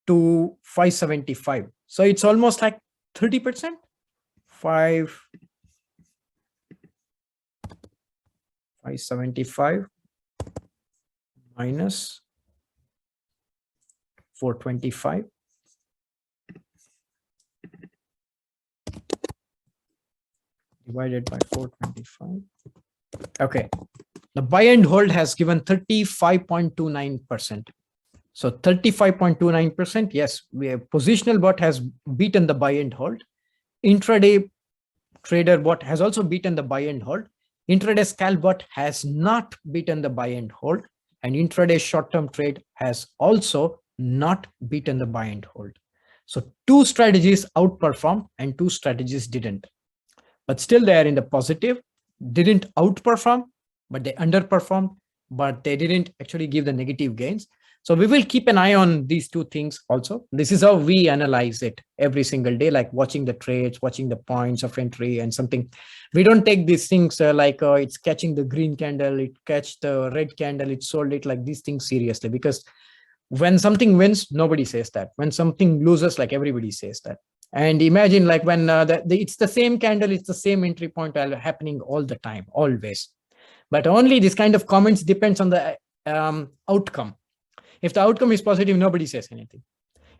to 575. So it's almost like 30%. 575 minus 425. Divided by 425. Okay. The buy and hold has given 35.29%. So 35.29%, yes, positional bot has beaten the buy and hold. Intraday trader bot has also beaten the buy and hold. Intraday scalp bot has not beaten the buy and hold. And intraday short-term trade has also not beaten the buy and hold. So 2 strategies outperformed and 2 strategies didn't. But still they are in the positive, didn't outperform, but they underperformed, but they didn't actually give the negative gains. So we will keep an eye on these 2 things also. This is how we analyze it every single day, like watching the trades, watching the points of entry and something. We don't take these things like it's catching the green candle, it catch the red candle, it sold it, like these things seriously, because when something wins, nobody says that. When something loses, like everybody says that. And imagine like when it's the same candle, it's the same entry point happening all the time, always. But only this kind of comments depends on the outcome. If the outcome is positive, nobody says anything.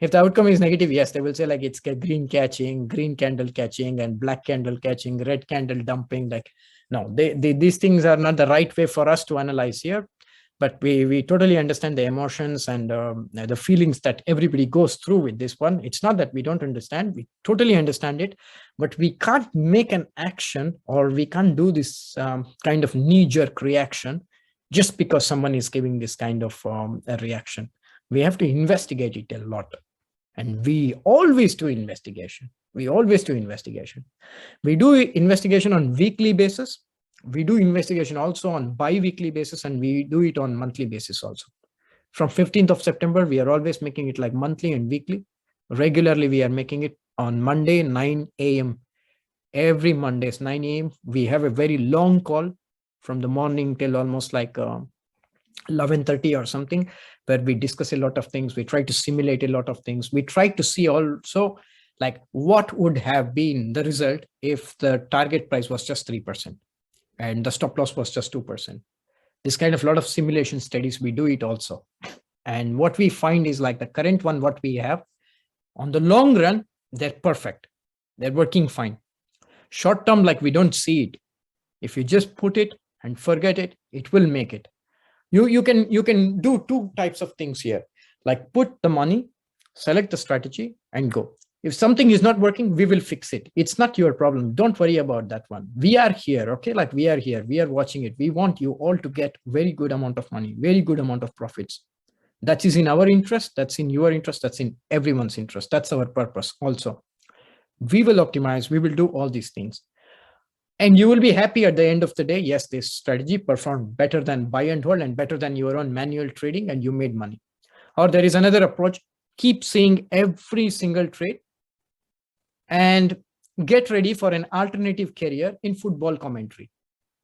If the outcome is negative, yes, they will say like it's green catching, green candle catching, and black candle catching, red candle dumping. Like, no, these things are not the right way for us to analyze here. But we totally understand the emotions and the feelings that everybody goes through with this one. It's not that we don't understand, we totally understand it, but we can't make an action, or we can't do this kind of knee-jerk reaction just because someone is giving this kind of a reaction. We have to investigate it a lot. And we always do investigation. We always do investigation. We do investigation on weekly basis. We do investigation also on bi-weekly basis, and we do it on monthly basis also. From 15th of September, we are always making it like monthly and weekly. Regularly, we are making it on Monday, 9 a.m. Every Mondays, 9 a.m. We have a very long call from the morning till almost like 11:30 or something, where we discuss a lot of things. We try to simulate a lot of things. We try to see also like what would have been the result if the target price was just 3%. And the stop loss was just 2%. This kind of lot of simulation studies, we do it also. And what we find is like the current one, what we have, on the long run, they're perfect. They're working fine. Short term, like we don't see it. If you just put it and forget it, it will make it. You can do two types of things here, like put the money, select the strategy, and go. If something is not working, we will fix it. It's not your problem. Don't worry about that one. We are here, okay? Like we are here, we are watching it. We want you all to get very good amount of money, very good amount of profits. That is in our interest, that's in your interest, that's in everyone's interest. That's our purpose also. We will optimize, we will do all these things. And you will be happy at the end of the day. Yes, this strategy performed better than buy and hold and better than your own manual trading, and you made money. Or there is another approach, keep seeing every single trade and get ready for an alternative career in football commentary.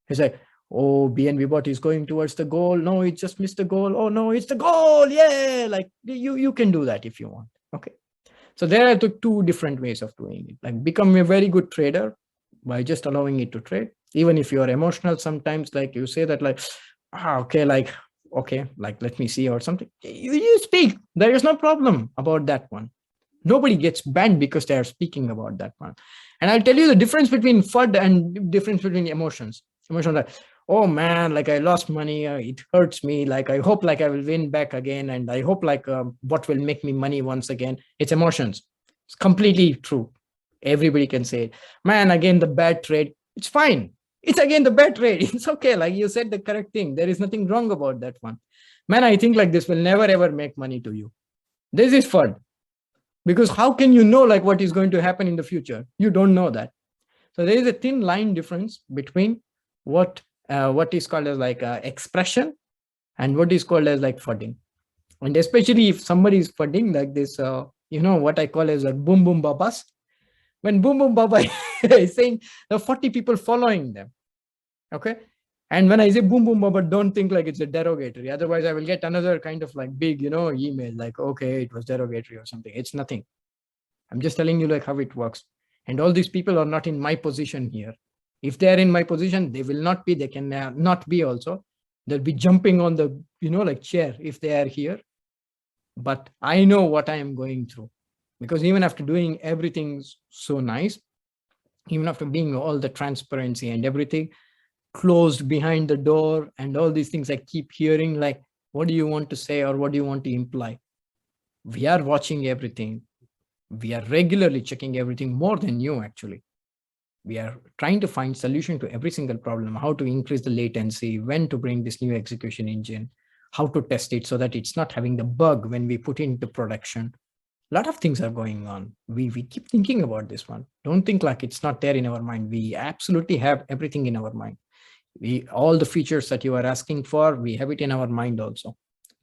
It's like, oh, BNB bot is going towards the goal. No, it just missed the goal. Oh no, it's the goal. Yeah, like you can do that if you want. Okay. So there are two different ways of doing it. Like become a very good trader by just allowing it to trade. Even if you are emotional, sometimes like you say that like, okay, like, let me see or something. You speak. There is no problem about that one. Nobody gets banned because they are speaking about that one. And I'll tell you the difference between FUD and difference between emotions. Emotions like, oh man, like I lost money, it hurts me, like I hope like I will win back again, and I hope like what will make me money once again. It's emotions. It's completely true. Everybody can say, man, again the bad trade. It's fine. It's again the bad trade. It's okay. Like you said the correct thing. There is nothing wrong about that one. Man, I think like this will never ever make money to you. This is FUD. Because how can you know like what is going to happen in the future? You don't know that. So there is a thin line difference between what is called as like expression and what is called as like FUDding. And especially if somebody is FUDding like this, what I call as a boom boom babas. When boom boom baba is saying there are 40 people following them, okay? And when I say boom boom baba, don't think like it's a derogatory. Otherwise, I will get another kind of like big, email like, okay, it was derogatory or something. It's nothing. I'm just telling you like how it works. And all these people are not in my position here. If they're in my position, they will not be. They can not be also. They'll be jumping on the, like chair if they are here. But I know what I am going through. Because even after doing everything so nice, even after being all the transparency and everything closed behind the door and all these things, I keep hearing like, what do you want to say or what do you want to imply? We are watching everything. We are regularly checking everything more than you actually. We are trying to find solution to every single problem, how to increase the latency, when to bring this new execution engine, how to test it so that it's not having the bug when we put it into production. A lot of things are going on. We keep thinking about this one. Don't think like it's not there in our mind. We absolutely have everything in our mind. All the features that you are asking for, we have it in our mind also.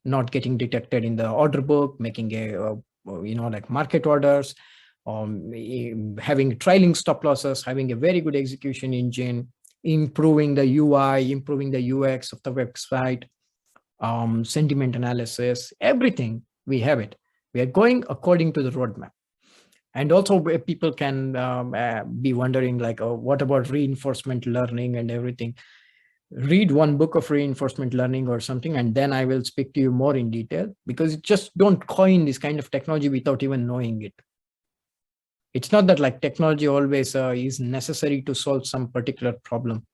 Not getting detected in the order book, making like market orders, having trailing stop losses, having a very good execution engine, improving the UI, improving the UX of the website, sentiment analysis, everything, we have it. We are going according to the roadmap. And also people can be wondering like, oh, what about reinforcement learning and everything? Read one book of reinforcement learning or something, and then I will speak to you more in detail, because just don't coin this kind of technology without even knowing it. It's not that like technology always is necessary to solve some particular problem.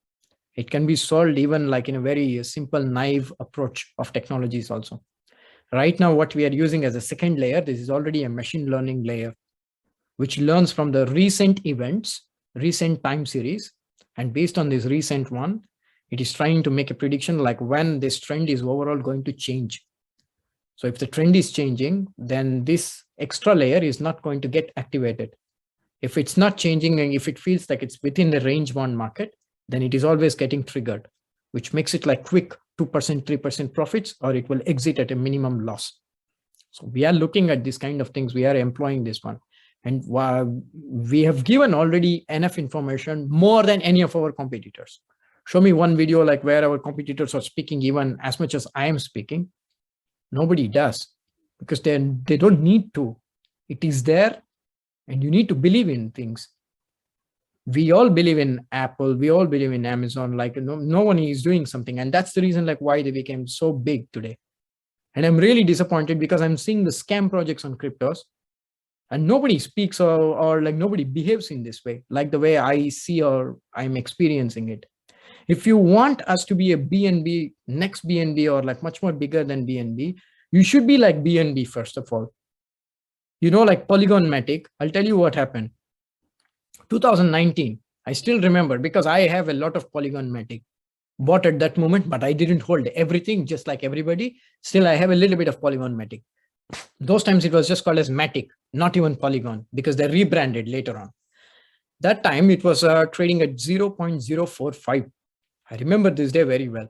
It can be solved even like in a very simple, naive approach of technologies also. Right now, what we are using as a second layer, this is already a machine learning layer, which learns from the recent events, recent time series. And based on this recent one, it is trying to make a prediction like when this trend is overall going to change. So if the trend is changing, then this extra layer is not going to get activated. If it's not changing and if it feels like it's within the range bound market, then it is always getting triggered, which makes it like quick 2%, 3% profits, or it will exit at a minimum loss. So we are looking at this kind of things. We are employing this one. And we have given already enough information, more than any of our competitors. Show me one video like where our competitors are speaking even as much as I am speaking. Nobody does, because they don't need to. It is there, and you need to believe in things. We all believe in Apple. We all believe in Amazon. Like no one is doing something. And that's the reason like why they became so big today. And I'm really disappointed because I'm seeing the scam projects on cryptos, and nobody speaks or like nobody behaves in this way, like the way I see or I'm experiencing it. If you want us to be a BNB, next BNB, or like much more bigger than BNB, you should be like BNB first of all. You know, like Polygon MATIC, I'll tell you what happened. 2019, I still remember because I have a lot of Polygon MATIC bought at that moment, but I didn't hold everything just like everybody. Still, I have a little bit of Polygon MATIC. Those times it was just called as MATIC, not even Polygon, because they rebranded later on. That time it was trading at 0.045. I remember this day very well.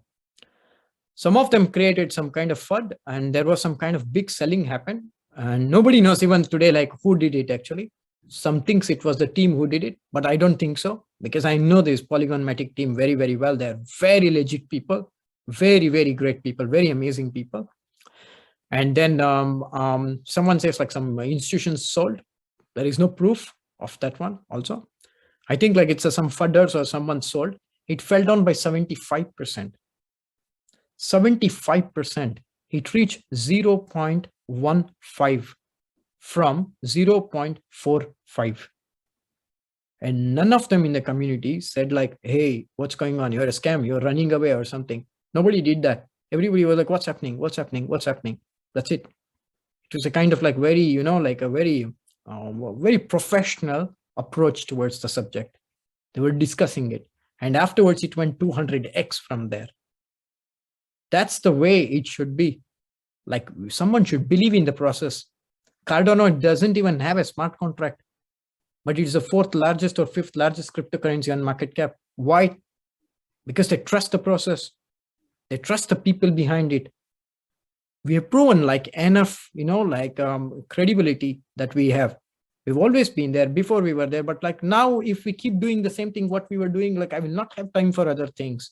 Some of them created some kind of FUD, and there was some kind of big selling happened. And nobody knows even today, like who did it actually. Some thinks it was the team who did it, but I don't think so, because I know this Polygon MATIC team very, very well. They're very legit people, very, very great people, very amazing people. And then someone says like some institutions sold. There is no proof of that one also. I think like it's some FUDders or someone sold. It fell down by 75%. 75%. It reached 0.15 from 0.45. And none of them in the community said like, hey, what's going on? You're a scam, you're running away or something. Nobody did that. Everybody was like, what's happening? What's happening? What's happening? That's it. It was a kind of like very, you know, like a very, very professional approach towards the subject. They were discussing it. And afterwards, it went 200x from there. That's the way it should be. Like someone should believe in the process. Cardano doesn't even have a smart contract, but it is the 4th largest or 5th largest cryptocurrency on market cap. Why? Because they trust the process. They trust the people behind it. We have proven like enough, you know, like credibility that we have. We've always been there before we were there, but like now, if we keep doing the same thing, what we were doing, like I will not have time for other things.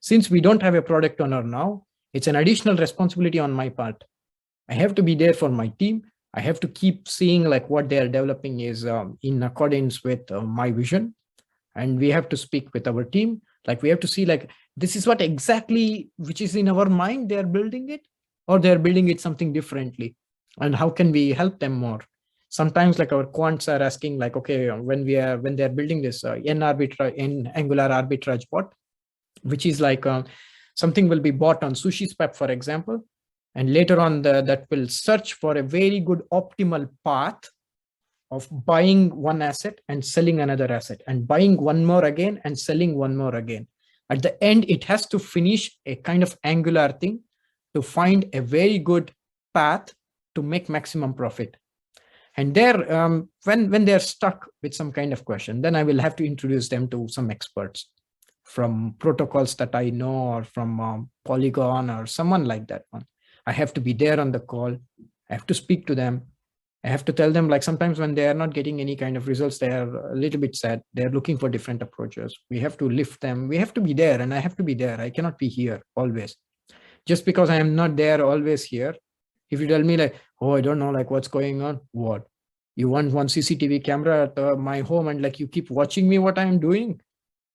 Since we don't have a product owner now, it's an additional responsibility on my part. I have to be there for my team. I have to keep seeing like what they are developing is in accordance with my vision. And we have to speak with our team. Like we have to see like, this is what exactly, which is in our mind, they are building it, or they're building it something differently. And how can we help them more? Sometimes like our quants are asking like, okay, when they're building this N Angular arbitrage bot, which is like something will be bought on SushiSwap, for example, and later on that will search for a very good optimal path of buying one asset and selling another asset, and buying one more again and selling one more again. At the end, it has to finish a kind of angular thing to find a very good path to make maximum profit. And there, when they're stuck with some kind of question, then I will have to introduce them to some experts from protocols that I know, or from Polygon or someone like that one. I have to be there on the call. I have to speak to them. I have to tell them like sometimes when they are not getting any kind of results, they are a little bit sad. They're looking for different approaches. We have to lift them. We have to be there, and I have to be there. I cannot be here always. Just because I am not there always here. If you tell me like, oh, I don't know, like what's going on, what? You want one CCTV camera at my home and like you keep watching me what I'm doing?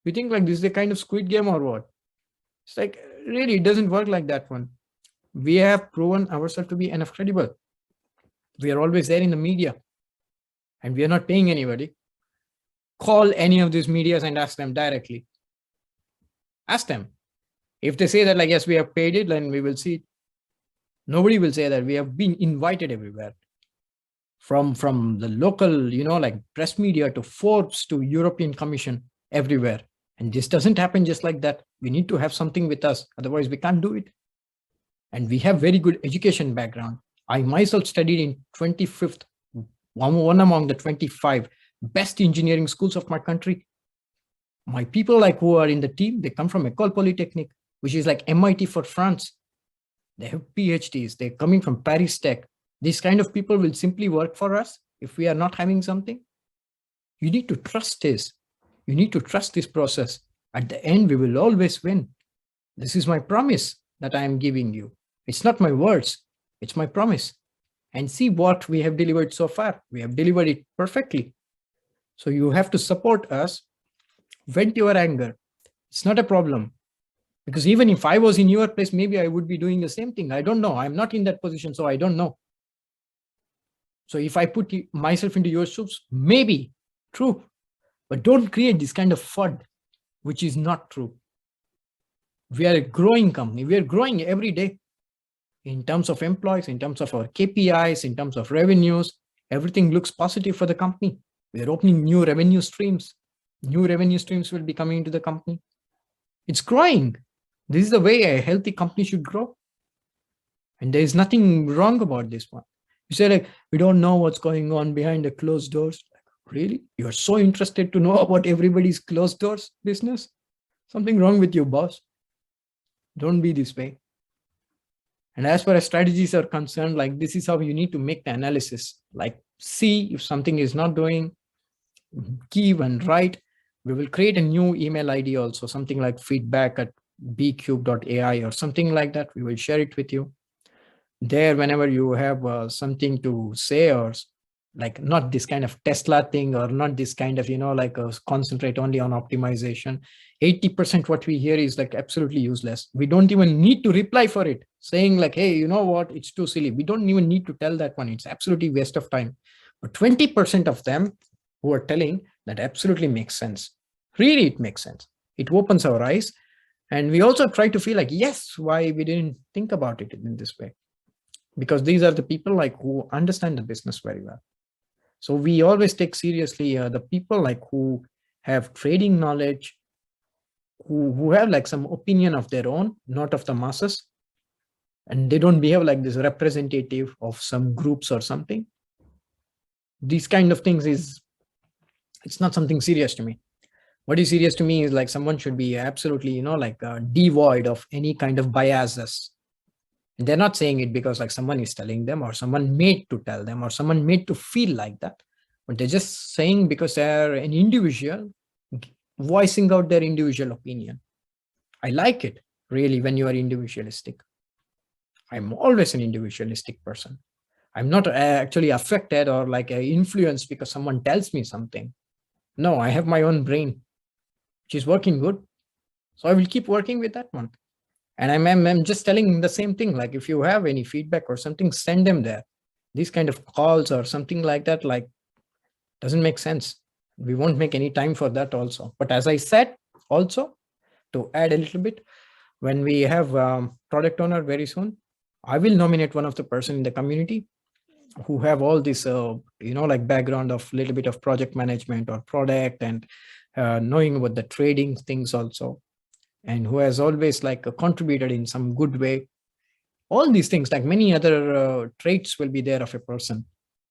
You think like this is a kind of Squid Game or what? It's like, really, it doesn't work like that one. We have proven ourselves to be enough credible. We are always there in the media, and we are not paying anybody. Call any of these medias and ask them directly. Ask them. If they say that like, yes, we have paid it, then we will see it. Nobody will say that. We have been invited everywhere. From the local, you know, like press media to Forbes to European Commission, everywhere. And this doesn't happen just like that. We need to have something with us. Otherwise, we can't do it. And we have very good education background. I myself studied in 25th, one among the 25 best engineering schools of my country. My people like who are in the team, they come from École Polytechnique, which is like MIT for France. They have PhDs. They're coming from Paris Tech. These kind of people will simply work for us if we are not having something. You need to trust this. You need to trust this process. At the end, we will always win. This is my promise that I am giving you. It's not my words. It's my promise. And see what we have delivered so far. We have delivered it perfectly. So you have to support us. Vent your anger. It's not a problem. Because even if I was in your place, maybe I would be doing the same thing. I don't know. I'm not in that position, so I don't know. So if I put myself into your shoes, maybe true. But don't create this kind of FUD, which is not true. We are a growing company. We are growing every day in terms of employees, in terms of our KPIs, in terms of revenues. Everything looks positive for the company. We are opening new revenue streams. New revenue streams will be coming into the company. It's growing. This is the way a healthy company should grow. And there is nothing wrong about this one. You say like, we don't know what's going on behind the closed doors. Really? You're so interested to know about everybody's closed doors business? Something wrong with you, boss. Don't be this way. And as far as strategies are concerned, like this is how you need to make the analysis. Like see if something is not doing, give and write. We will create a new email ID also, something like feedback@bcube.ai or something like that. We will share it with you. There, whenever you have something to say, or like not this kind of Tesla thing, or not this kind of, like concentrate only on optimization. 80% what we hear is like absolutely useless. We don't even need to reply for it, saying like, hey, you know what, it's too silly. We don't even need to tell that one. It's absolutely waste of time. But 20% of them who are telling that absolutely makes sense. Really, it makes sense. It opens our eyes. And we also try to feel like, yes, why we didn't think about it in this way? Because these are the people like who understand the business very well. So we always take seriously the people like who have trading knowledge, who have like some opinion of their own, not of the masses. And they don't behave like this representative of some groups or something. These kind of things it's not something serious to me. What is serious to me is like someone should be absolutely, devoid of any kind of biases. And they're not saying it because like someone is telling them, or someone made to tell them, or someone made to feel like that. But they're just saying because they're an individual voicing out their individual opinion. I like it really when you are individualistic. I'm always an individualistic person. I'm not actually affected or like influenced because someone tells me something. No, I have my own brain, which is working good. So I will keep working with that one. And I'm just telling the same thing. Like if you have any feedback or something, send them there. These kind of calls or something like that, like doesn't make sense. We won't make any time for that also. But as I said, also to add a little bit, when we have product owner very soon, I will nominate one of the person in the community who have all this, like background of little bit of project management or product and knowing about the trading things also, and who has always like contributed in some good way. All these things, like many other traits will be there of a person,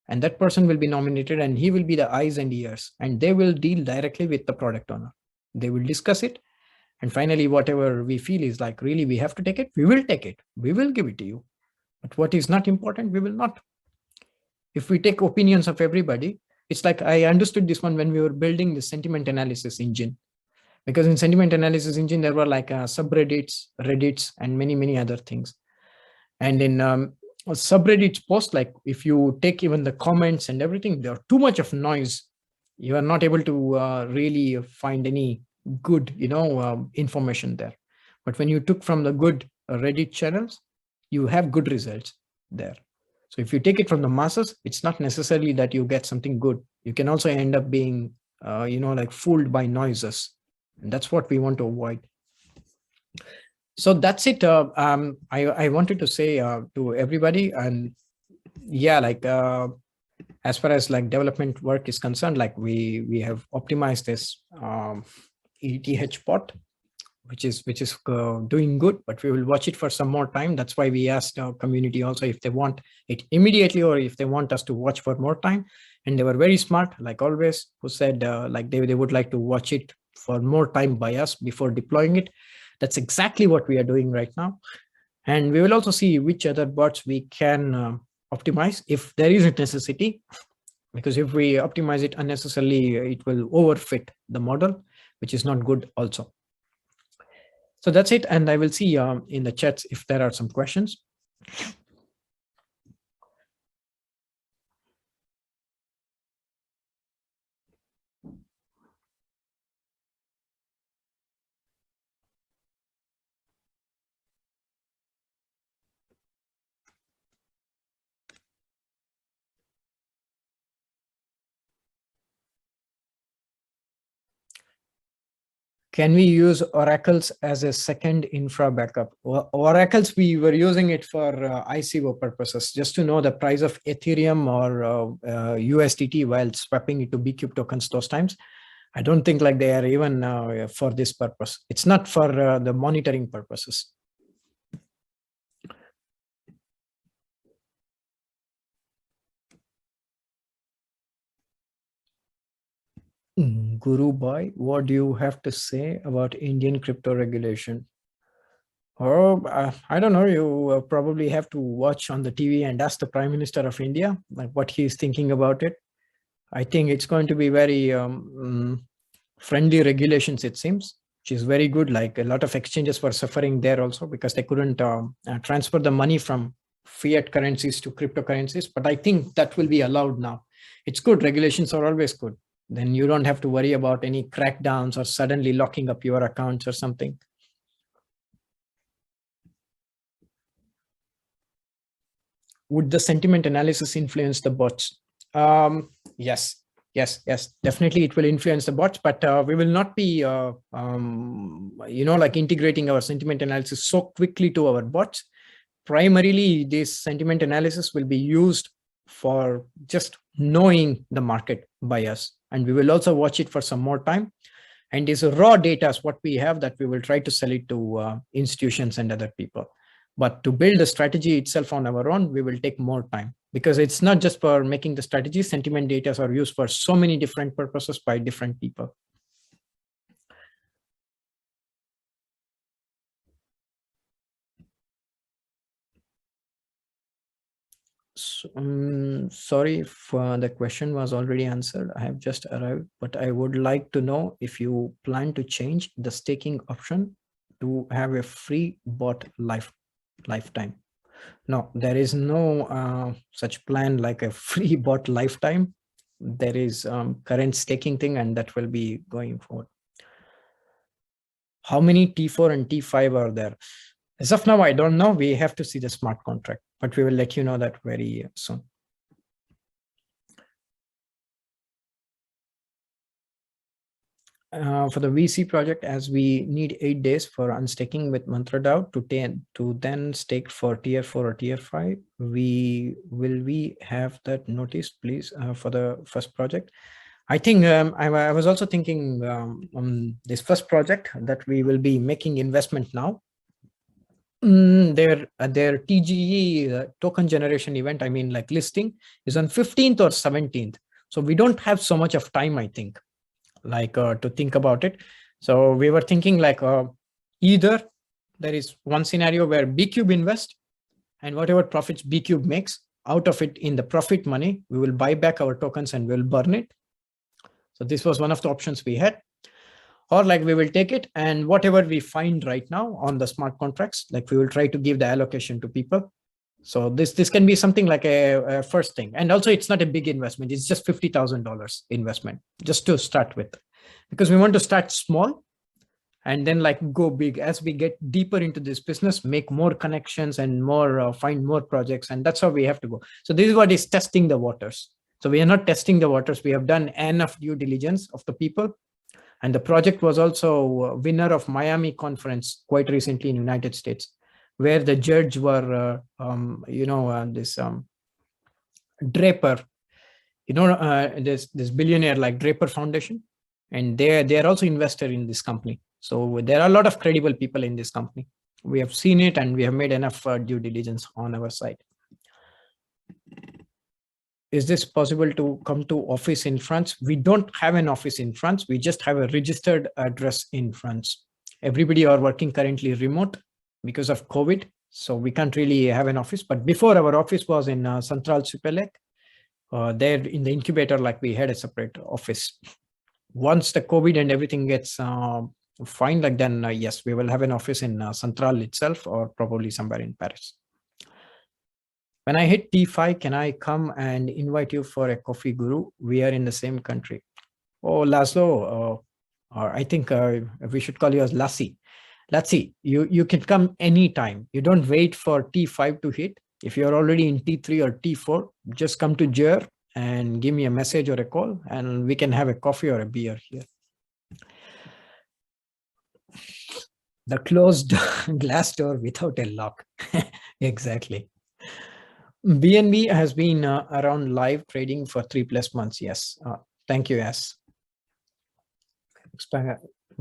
and that person will be nominated, and he will be the eyes and ears, and they will deal directly with the product owner. They will discuss it. And finally, whatever we feel is like, really, we have to take it. We will take it. We will give it to you. But what is not important, we will not. If we take opinions of everybody, it's like I understood this one when we were building the sentiment analysis engine. Because in sentiment analysis engine, there were like subreddits, Reddits, and many other things. And in subreddits post, like if you take even the comments and everything, there are too much of noise. You are not able to really find any good, information there. But when you took from the good Reddit channels, you have good results there. So if you take it from the masses, it's not necessarily that you get something good. You can also end up being, like fooled by noises. And that's what we want to avoid. So that's it. I wanted to say to everybody, and yeah, like as far as like development work is concerned, like we have optimized this ETH bot, which is doing good, but we will watch it for some more time. That's why we asked our community also if they want it immediately or if they want us to watch for more time. And they were very smart, like always, who said like they would like to watch it for more time by us before deploying it. That's exactly what we are doing right now. And we will also see which other bots we can optimize if there is a necessity, because if we optimize it unnecessarily, it will overfit the model, which is not good also. So that's it. And I will see in the chats if there are some questions. Can we use oracles as a second infra backup? Oracles, we were using it for ICO purposes, just to know the price of Ethereum or USDT while swapping it to B-cube tokens those times. I don't think like they are even for this purpose. It's not for the monitoring purposes. Guru Bhai, what do you have to say about Indian crypto regulation? Oh, I don't know. You probably have to watch on the TV and ask the Prime Minister of India like what he's thinking about it. I think it's going to be very friendly regulations, it seems, which is very good. Like a lot of exchanges were suffering there also because they couldn't transfer the money from fiat currencies to cryptocurrencies. But I think that will be allowed now. It's good. Regulations are always good. Then you don't have to worry about any crackdowns or suddenly locking up your accounts or something. Would the sentiment analysis influence the bots? Yes, definitely it will influence the bots, but we will not be, like integrating our sentiment analysis so quickly to our bots. Primarily, this sentiment analysis will be used for just knowing the market by us, and we will also watch it for some more time. And this raw data is what we have that we will try to sell it to institutions and other people. But to build the strategy itself on our own, we will take more time because it's not just for making the strategy. Sentiment data are used for so many different purposes by different people. So, sorry if the question was already answered. I have just arrived, but I would like to know if you plan to change the staking option to have a free bot lifetime. No, there is no such plan like a free bot lifetime. There is current staking thing, and that will be going forward. How many T4 and T5 are there? As of now, I don't know. We have to see the smart contract, but we will let you know that very soon. For the VC project, as we need 8 days for unstaking with MantraDAO to then stake for tier 4 or tier 5, will we have that notice, please, for the first project? I think I was also thinking on this first project that we will be making investment now. Their TGE token generation event, I mean like listing, is on 15th or 17th. So we don't have so much of time, I think, like to think about it. So we were thinking like either there is one scenario where B-cube invest and whatever profits B-cube makes out of it in the profit money, we will buy back our tokens and we'll burn it. So this was one of the options we had. Or like we will take it and whatever we find right now on the smart contracts, like we will try to give the allocation to people. So this can be something like a first thing. And also it's not a big investment. It's just $50,000 investment just to start with, because we want to start small and then like go big as we get deeper into this business, make more connections and more find more projects. And that's how we have to go. So this is what is testing the waters. So we are not testing the waters. We have done enough due diligence of the people. And the project was also a winner of Miami conference quite recently in United States, where the judge were, this Draper, this billionaire like Draper Foundation, and they are also investor in this company. So there are a lot of credible people in this company. We have seen it and we have made enough due diligence on our side. Is this possible to come to office in France? We don't have an office in France. We just have a registered address in France. Everybody are working currently remote because of COVID. So we can't really have an office. But before, our office was in Central Supélec. There in the incubator, like we had a separate office. Once the COVID and everything gets fine, like then yes, we will have an office in Central itself or probably somewhere in Paris. When I hit T5, can I come and invite you for a coffee, Guru? We are in the same country. Oh, Laszlo, or I think we should call you as Lassie. Lassie, you can come anytime. You don't wait for T5 to hit. If you're already in T3 or T4, just come to Jer and give me a message or a call and we can have a coffee or a beer here. The closed glass door without a lock. Exactly. BNB has been around live trading for 3+ months. Yes. Thank you. Yes.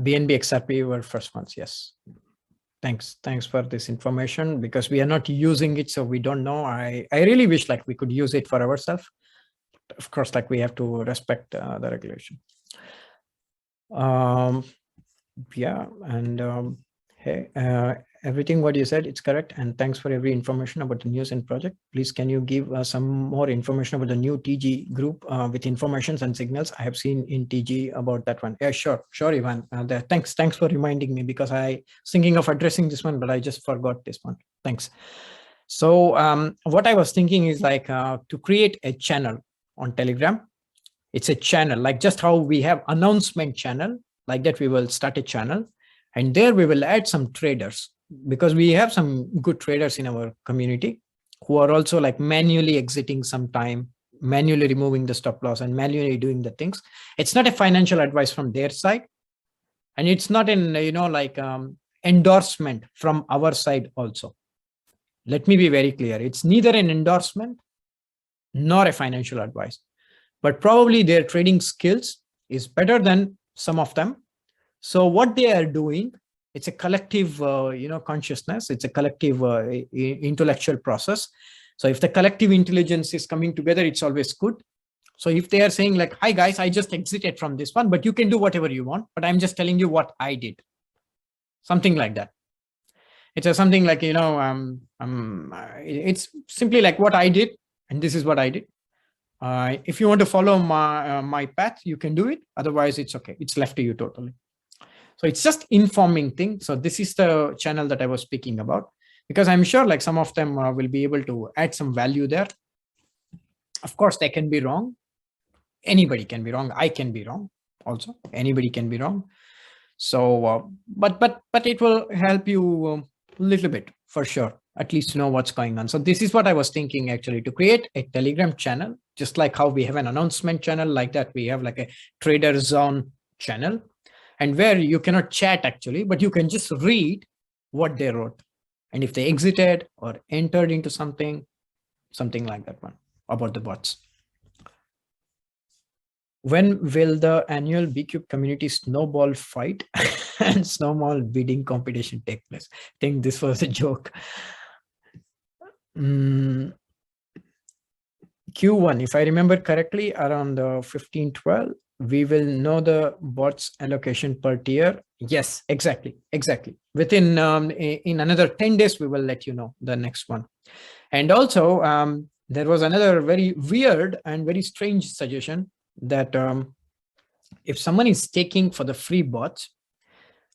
BNB XRP were first months. Yes. Thanks for this information, because we are not using it, so we don't know. I really wish like we could use it for ourselves. Of course, like we have to respect the regulation. Yeah, and hey, everything what you said, it's correct, and thanks for every information about the news and project. Please, can you give some more information about the new TG group with informations and signals? I have seen in TG about that one. Yeah, sure, Ivan. Thanks for reminding me, because I was thinking of addressing this one, but I just forgot this one. Thanks. So what I was thinking is like to create a channel on Telegram. It's a channel, like just how we have announcement channel, like that we will start a channel, and there we will add some traders, because we have some good traders in our community who are also like manually exiting some time, manually removing the stop loss, and manually doing the things. It's not a financial advice from their side, and it's not an endorsement from our side also. Let me be very clear. It's neither an endorsement nor a financial advice, but probably their trading skills is better than some of them. So what they are doing, it's a collective, consciousness. It's a collective intellectual process. So if the collective intelligence is coming together, it's always good. So if they are saying like, hi guys, I just exited from this one, but you can do whatever you want, but I'm just telling you what I did. Something like that. It's something like, it's simply like what I did, and this is what I did. If you want to follow my path, you can do it. Otherwise, it's okay. It's left to you totally. So it's just informing thing. So this is the channel that I was speaking about, because I'm sure like some of them will be able to add some value there. Of course, they can be wrong. Anybody can be wrong. I can be wrong also. Anybody can be wrong. So, but it will help you a little bit for sure, at least to know what's going on. So this is what I was thinking actually, to create a Telegram channel, just like how we have an announcement channel, like that we have like a trader zone channel, and where you cannot chat actually, but you can just read what they wrote. And if they exited or entered into something like that one about the bots. When will the annual B-cube community snowball fight and snowball bidding competition take place? I think this was a joke. Q1, if I remember correctly, around 1512, we will know the bots allocation per tier. Yes, exactly. Within in another 10 days, we will let you know the next one. And also, there was another very weird and very strange suggestion that if someone is taking for the free bots,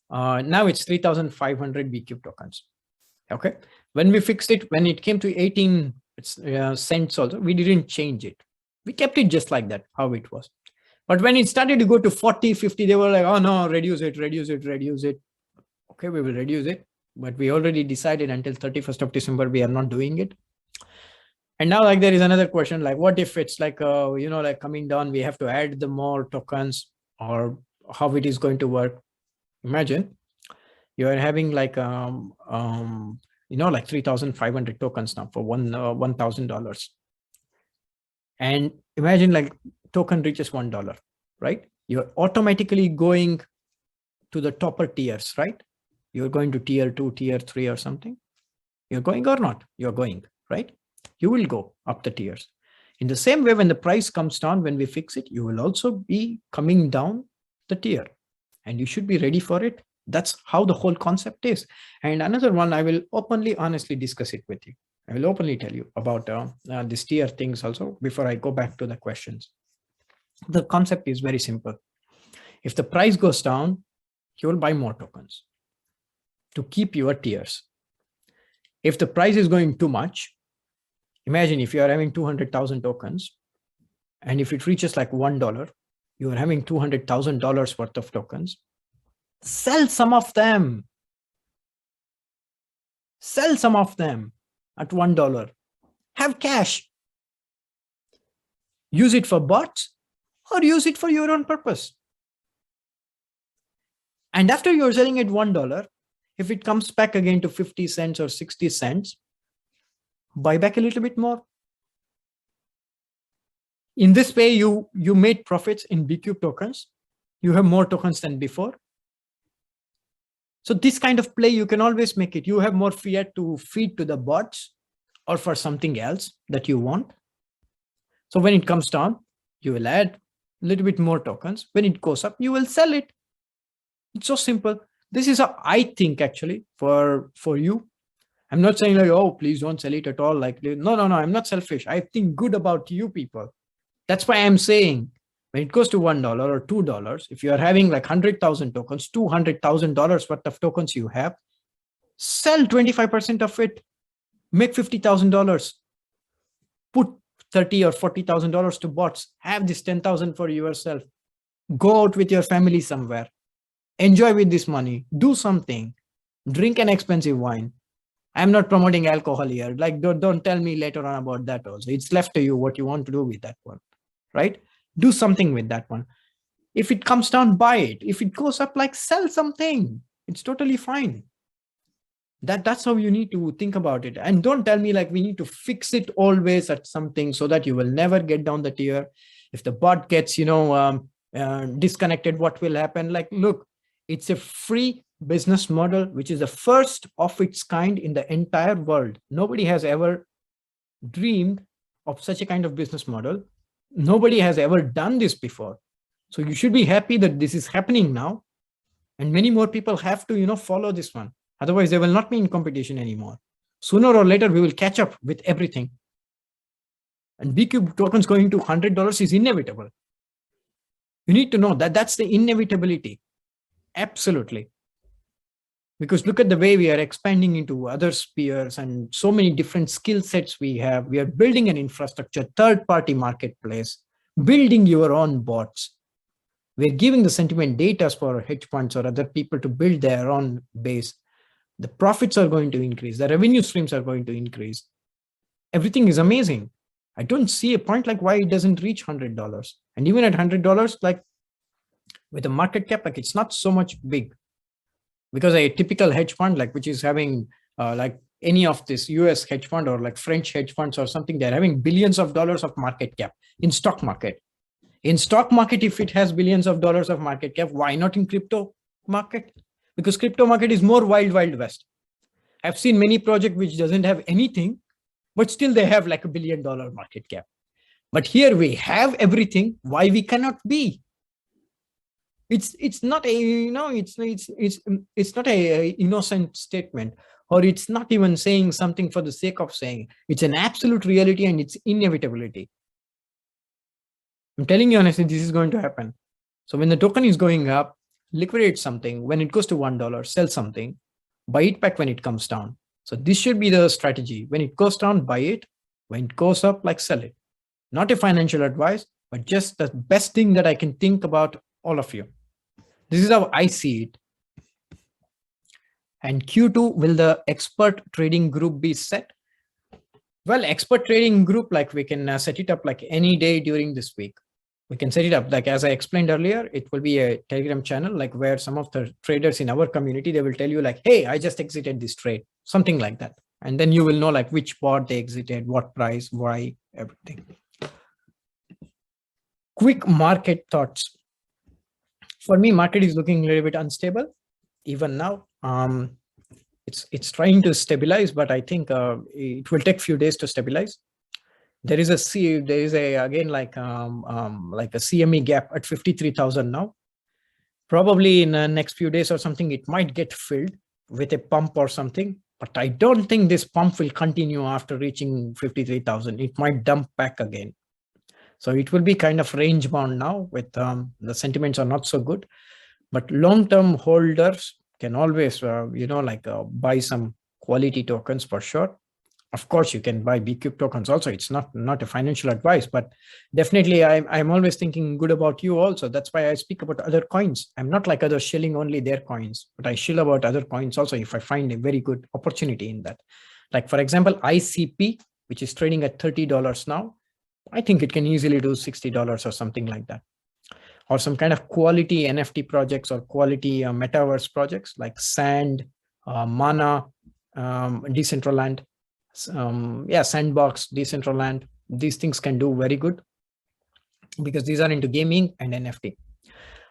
now it's 3,500 B-cube tokens. Okay, when we fixed it, when it came to 18 cents also, we didn't change it. We kept it just like that, how it was. But when it started to go to 40, 50, they were like, oh no, reduce it. Okay, we will reduce it. But we already decided until 31st of December, we are not doing it. And now like there is another question, like what if it's like, like coming down, we have to add the more tokens, or how it is going to work. Imagine you are having like, like 3,500 tokens now for $1,000. And imagine like token reaches $1, right? You're automatically going to the topper tiers, right? You're going to tier 2, tier 3 or something. You're going or not? You're going, right? You will go up the tiers. In the same way, when the price comes down, when we fix it, you will also be coming down the tier, and you should be ready for it. That's how the whole concept is. And another one, I will openly, honestly discuss it with you. I will openly tell you about this tier things also before I go back to the questions. The concept is very simple. If the price goes down, you will buy more tokens to keep your tiers. If the price is going too much, imagine if you are having 200,000 tokens, and if it reaches like $1, you are having $200,000 worth of tokens. Sell some of them. Sell some of them at $1. Have cash. Use it for bots or use it for your own purpose. And after you're selling at $1, If it comes back again to 50 cents or 60 cents, buy back a little bit more. In this way, you made profits in B-cube tokens. You have more tokens than before. So this kind of play, you can always make it. You have more fiat to feed to the bots or for something else that you want. So when it comes down, you will add a little bit more tokens. When it goes up, you will sell it. It's so simple. This is how I think actually for you. I'm not saying like, oh, please don't sell it at all. Like, no, I'm not selfish. I think good about you people. That's why I'm saying when it goes to $1 or $2, if you're having like 100,000 tokens, $200,000 worth of tokens you have, sell 25% of it, make $50,000, put $30,000 or $40,000 to bots, have this 10,000 for yourself, go out with your family somewhere, enjoy with this money, do something, drink an expensive wine. I'm not promoting alcohol here. Like, don't tell me later on about that also. It's left to you what you want to do with that one, right? Do something with that one. If it comes down, buy it. If it goes up, like sell something. It's totally fine. That's how you need to think about it. And don't tell me like we need to fix it always at something so that you will never get down the tier. If the bot gets, disconnected, what will happen? Like, look, it's a free business model, which is the first of its kind in the entire world. Nobody has ever dreamed of such a kind of business model. Nobody has ever done this before. So you should be happy that this is happening now. And many more people have to, follow this one. Otherwise, they will not be in competition anymore. Sooner or later, we will catch up with everything. And B-cube tokens going to $100 is inevitable. You need to know that that's the inevitability. Absolutely. Because look at the way we are expanding into other spheres and so many different skill sets we have. We are building an infrastructure, third-party marketplace, building your own bots. We're giving the sentiment data for hedge funds or other people to build their own base. The profits are going to increase. The revenue streams are going to increase. Everything is amazing. I don't see a point like why it doesn't reach $100. And even at $100, like with a market cap, like it's not so much big. Because a typical hedge fund, like which is having like any of this US hedge fund or like French hedge funds or something, they're having billions of dollars of market cap in stock market. In stock market, if it has billions of dollars of market cap, why not in crypto market? Because crypto market is more wild west. I've seen many projects which doesn't have anything, but still they have like $1 billion market cap. But here we have everything. Why we cannot be? It's not a it's not a innocent statement, or it's not even saying something for the sake of saying. It's an absolute reality and it's inevitability. I'm telling you honestly, this is going to happen. So when the token is going up, liquidate something. When it goes to $1, sell something, buy it back when it comes down. So this should be the strategy. When it goes down, buy it. When it goes up, like sell it. Not a financial advice, but just the best thing that I can think about all of you. This is how I see it. And Q2, will the expert trading group be set? Well, expert trading group, like we can set it up like any day during this week. We can set it up like, as I explained earlier, it will be a Telegram channel, like where some of the traders in our community, they will tell you like, hey, I just exited this trade, something like that. And then you will know like which bot they exited, what price, why, everything. Quick market thoughts. For me, market is looking a little bit unstable. Even now, it's trying to stabilize, but I think it will take a few days to stabilize. There is again like a CME gap at 53,000 now. Probably in the next few days or something, it might get filled with a pump or something. But I don't think this pump will continue after reaching 53,000. It might dump back again. So it will be kind of range bound now with the sentiments are not so good, but long-term holders can always, buy some quality tokens for sure. Of course, you can buy B-cube tokens also. It's not a financial advice, but definitely I'm always thinking good about you also. That's why I speak about other coins. I'm not like others shilling only their coins, but I shill about other coins also if I find a very good opportunity in that. Like for example, ICP, which is trading at $30 now. I think it can easily do $60 or something like that. Or some kind of quality NFT projects or quality metaverse projects like Sand, Mana, Decentraland, yeah, Sandbox, Decentraland. These things can do very good because these are into gaming and NFT.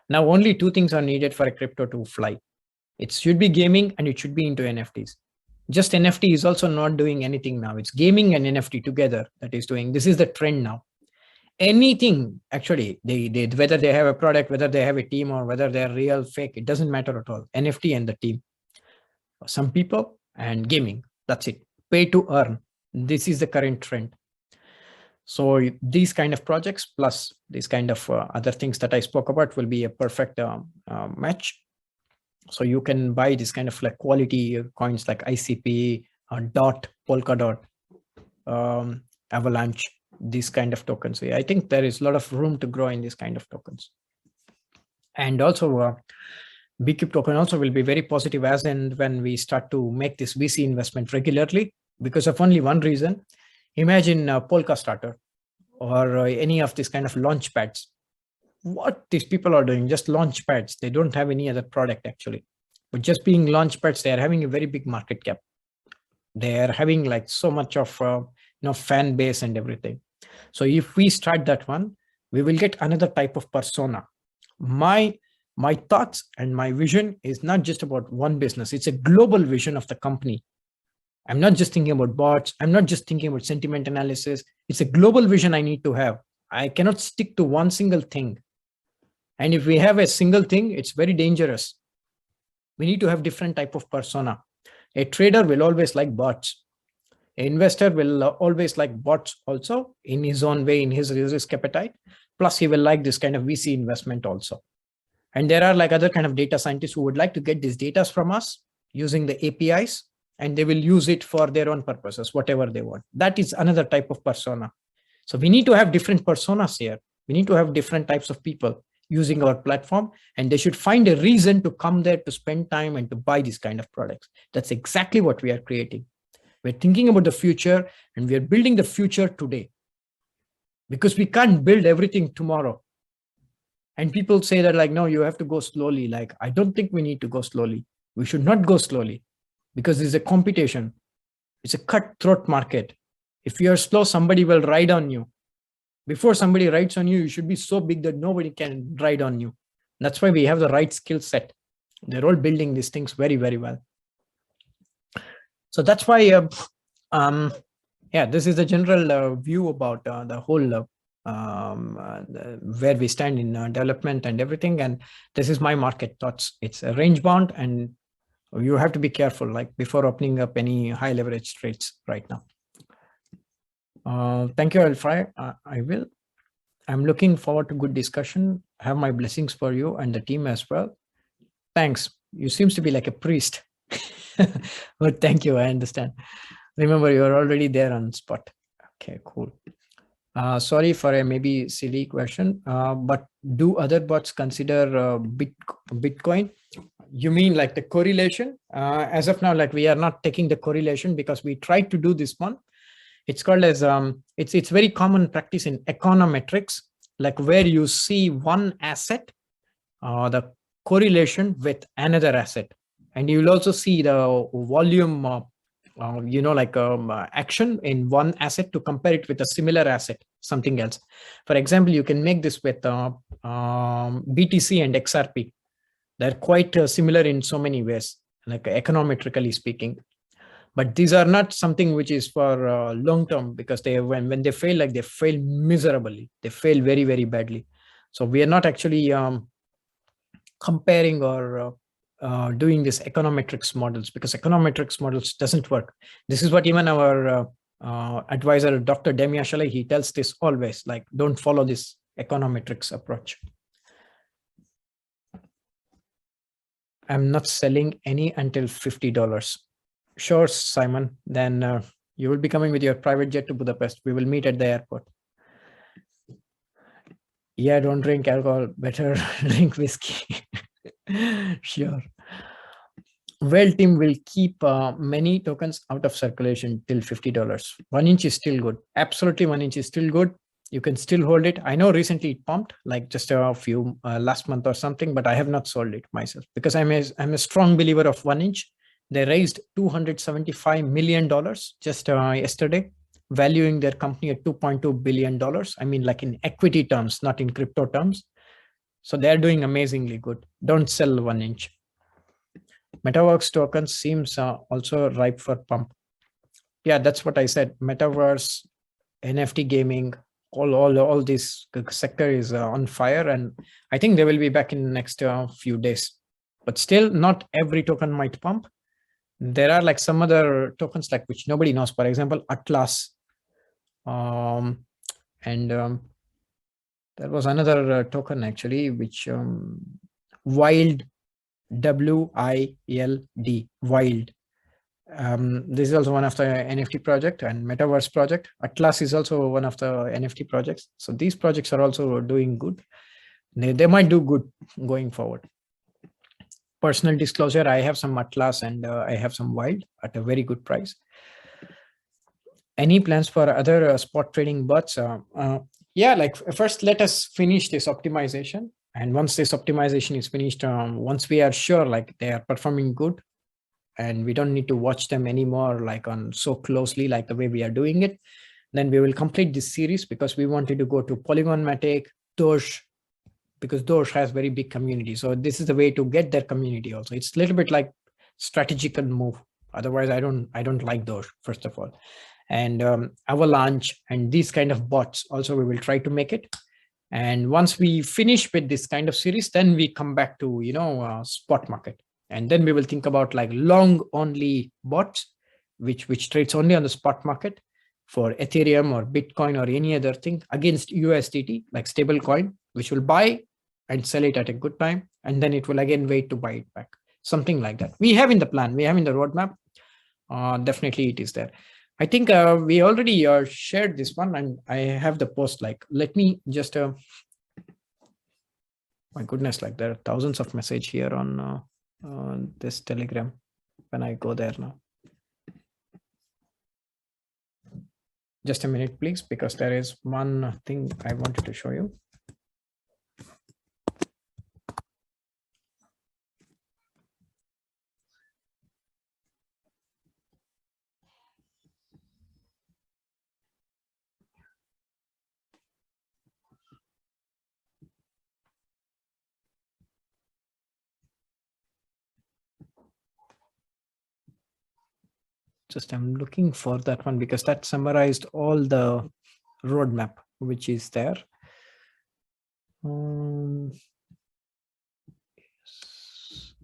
Now, only two things are needed for a crypto to fly. It should be gaming and it should be into NFTs. Just NFT is also not doing anything now. It's gaming and NFT together that is doing. This is the trend now. Anything, actually, they whether they have a product, whether they have a team, or whether they're real, fake, it doesn't matter at all. NFT and the team. Some people and gaming, that's it. Pay to earn. This is the current trend. So these kind of projects plus these kind of other things that I spoke about will be a perfect match. So you can buy this kind of like quality coins like ICP, Dot, Polkadot, Avalanche, these kind of tokens. I think there is a lot of room to grow in these kind of tokens. And also B-cube token also will be very positive as and when we start to make this VC investment regularly, because of only one reason. Imagine Polka Starter or any of these kind of launch pads. What these people are doing, just launch pads. They don't have any other product actually, but just being launch pads, they are having a very big market cap. They are having like so much of fan base and everything. So if we start that one, we will get another type of persona. My thoughts and my vision is not just about one business. It's a global vision of the company. I'm not just thinking about bots. I'm not just thinking about sentiment analysis. It's a global vision I need to have. I cannot stick to one single thing. And if we have a single thing, it's very dangerous. We need to have different type of persona. A trader will always like bots. An investor will always like bots also in his own way, in his risk appetite. Plus he will like this kind of VC investment also. And there are like other kind of data scientists who would like to get these data from us using the APIs, and they will use it for their own purposes, whatever they want. That is another type of persona. So we need to have different personas here. We need to have different types of people using our platform, and they should find a reason to come there to spend time and to buy these kind of products. That's exactly what we are creating. We're thinking about the future and we are building the future today, because we can't build everything tomorrow. And people say that like, no, you have to go slowly. Like, I don't think we need to go slowly. We should not go slowly because there's a competition. It's a cutthroat market. If you're slow, somebody will ride on you. Before somebody rides on you, you should be so big that nobody can ride on you. That's why we have the right skill set. They're all building these things very, very well. So that's why, this is the general view about the whole where we stand in development and everything. And this is my market thoughts. It's a range bound, and you have to be careful like before opening up any high leverage trades right now. Thank you, Alfred. I will. I'm looking forward to good discussion. Have my blessings for you and the team as well. Thanks. You seems to be like a priest. But thank you. I understand. Remember, you're already there on spot. Okay, cool. Sorry for a maybe silly question, but do other bots consider Bitcoin? You mean like the correlation? As of now, like we are not taking the correlation because we tried to do this one. It's called as, it's very common practice in econometrics, like where you see one asset, the correlation with another asset. And you will also see the volume, action in one asset to compare it with a similar asset, something else. For example, you can make this with BTC and XRP. They're quite similar in so many ways, like econometrically speaking. But these are not something which is for long term, because they when they fail, like they fail miserably. They fail very, very badly. So we are not actually comparing or doing this econometrics models, because econometrics models doesn't work. This is what even our advisor, Dr. Demiashale, he tells this always, like, don't follow this econometrics approach. I'm not selling any until $50. Sure, Simon, then you will be coming with your private jet to Budapest. We will meet at the airport. Yeah, don't drink alcohol, better drink whiskey. Sure. Well, team will keep many tokens out of circulation till $50. 1 inch is still good. Absolutely, 1 inch is still good. You can still hold it. I know recently it pumped, like just a few last month or something, but I have not sold it myself because I'm a strong believer of 1 inch. They raised $275 million just yesterday, valuing their company at $2.2 billion. I mean, like in equity terms, not in crypto terms. So they're doing amazingly good. Don't sell 1 inch. Metaverse tokens seems also ripe for pump. Yeah, that's what I said. Metaverse, NFT gaming, all this sector is on fire, and I think they will be back in the next few days. But still, not every token might pump. There are like some other tokens like which nobody knows. For example, Atlas, and there was another token actually, which Wild, WILD, Wild. This is also one of the NFT project, and Metaverse project. Atlas is also one of the NFT projects. So these projects are also doing good. They might do good going forward. Personal disclosure, I have some Atlas and I have some Wild at a very good price. Any plans for other spot trading bots? Yeah, like first let us finish this optimization. And once this optimization is finished, once we are sure like they are performing good and we don't need to watch them anymore like on so closely like the way we are doing it, then we will complete this series, because we wanted to go to Polygon, MATIC, Doge, because Doge has very big community. So this is the way to get their community also. It's a little bit like strategical move. Otherwise, I don't like Doge, first of all. And Avalanche and these kind of bots also we will try to make it. And once we finish with this kind of series, then we come back to, spot market. And then we will think about like long only bots, which trades only on the spot market for Ethereum or Bitcoin or any other thing against USDT, like stable coin, which will buy and sell it at a good time. And then it will again wait to buy it back. Something like that. We have in the plan, we have in the roadmap. Definitely it is there. I think we already shared this one, and I have the post. Like, let me just, my goodness, like there are thousands of messages here on this Telegram when I go there now. Just a minute, please, because there is one thing I wanted to show you. Just I'm looking for that one because that summarized all the roadmap which is there. Yes.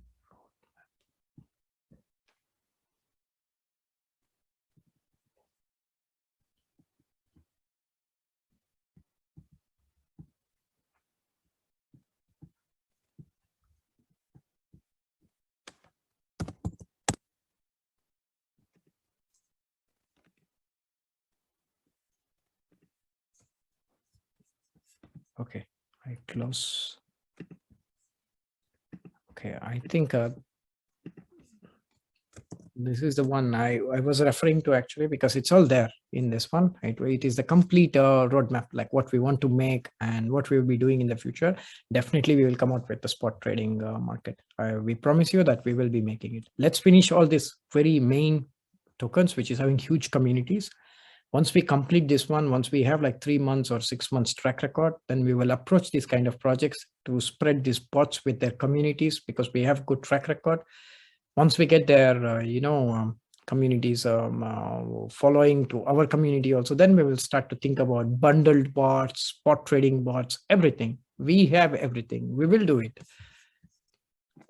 Okay, I close. Okay, I think this is the one I was referring to actually, because it's all there in this one. Right? It is the complete roadmap, like what we want to make and what we will be doing in the future. Definitely, we will come out with the spot trading market. We promise you that we will be making it. Let's finish all these very main tokens, which is having huge communities. Once we complete this one, once we have like 3 months or 6 months track record, then we will approach these kind of projects to spread these bots with their communities, because we have good track record. Once we get their, communities following to our community also, then we will start to think about bundled bots, spot trading bots, everything. We have everything. We will do it.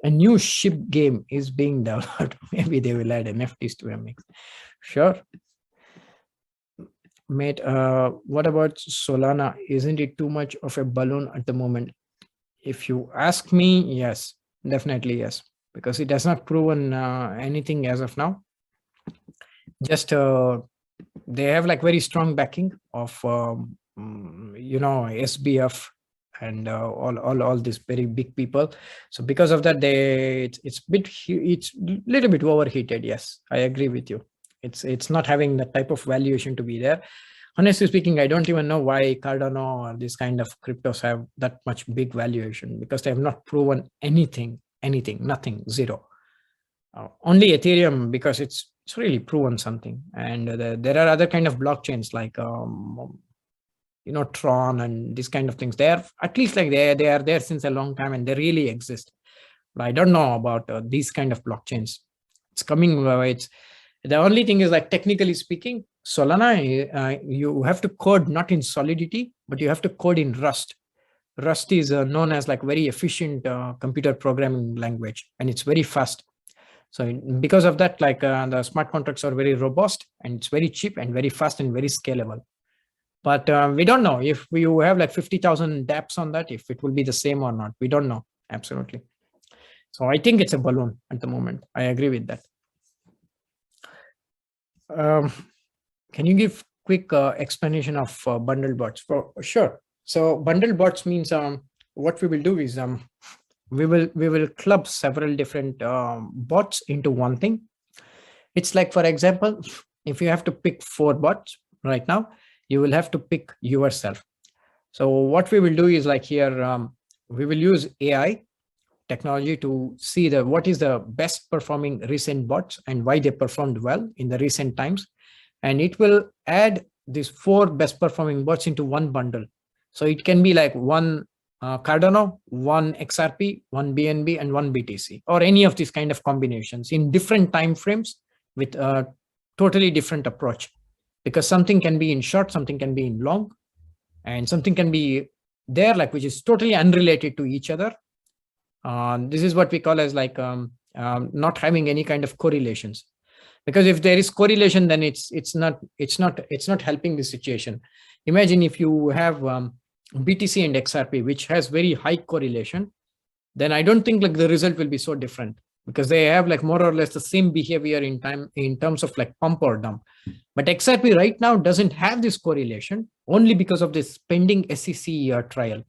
A new ship game is being developed. Maybe they will add NFTs to MX. Sure. Mate, what about Solana? Isn't it too much of a balloon at the moment? If you ask me, yes, definitely yes, because it has not proven anything as of now. Just they have like very strong backing of SBF and all these very big people. So because of that, it's little bit overheated. Yes, I agree with you. It's not having the type of valuation to be there. Honestly speaking, I don't even know why Cardano or this kind of cryptos have that much big valuation, because they have not proven anything, nothing, zero. Only Ethereum, because it's really proven something. And there are other kind of blockchains like Tron and these kind of things. They are at least like they are there since a long time and they really exist. But I don't know about these kind of blockchains. It's coming. It's the only thing is, like, technically speaking, Solana, you have to code not in Solidity, but you have to code in Rust. Rust is known as like very efficient computer programming language, and it's very fast. So because of that, like the smart contracts are very robust, and it's very cheap and very fast and very scalable. But we don't know if we have like 50,000 dApps on that, if it will be the same or not. We don't know. Absolutely. So I think it's a balloon at the moment. I agree with that. Can you give quick explanation of bundled bots? Sure. So bundled bots means what we will do is we will club several different bots into one thing. It's like, for example, if you have to pick 4 bots right now, you will have to pick yourself. So what we will do is, like, here we will use AI technology to see what is the best performing recent bots and why they performed well in the recent times. And it will add these 4 best performing bots into one bundle. So it can be like 1 Cardano, 1 XRP, 1 BNB, and 1 BTC, or any of these kind of combinations in different time frames with a totally different approach. Because something can be in short, something can be in long, and something can be there, like, which is totally unrelated to each other. This is what we call as like not having any kind of correlations. Because if there is correlation, then it's not helping the situation. Imagine if you have BTC and XRP, which has very high correlation, then I don't think like the result will be so different, because they have like more or less the same behavior in terms of like pump or dump. But XRP right now doesn't have this correlation, only because of this pending SEC trial.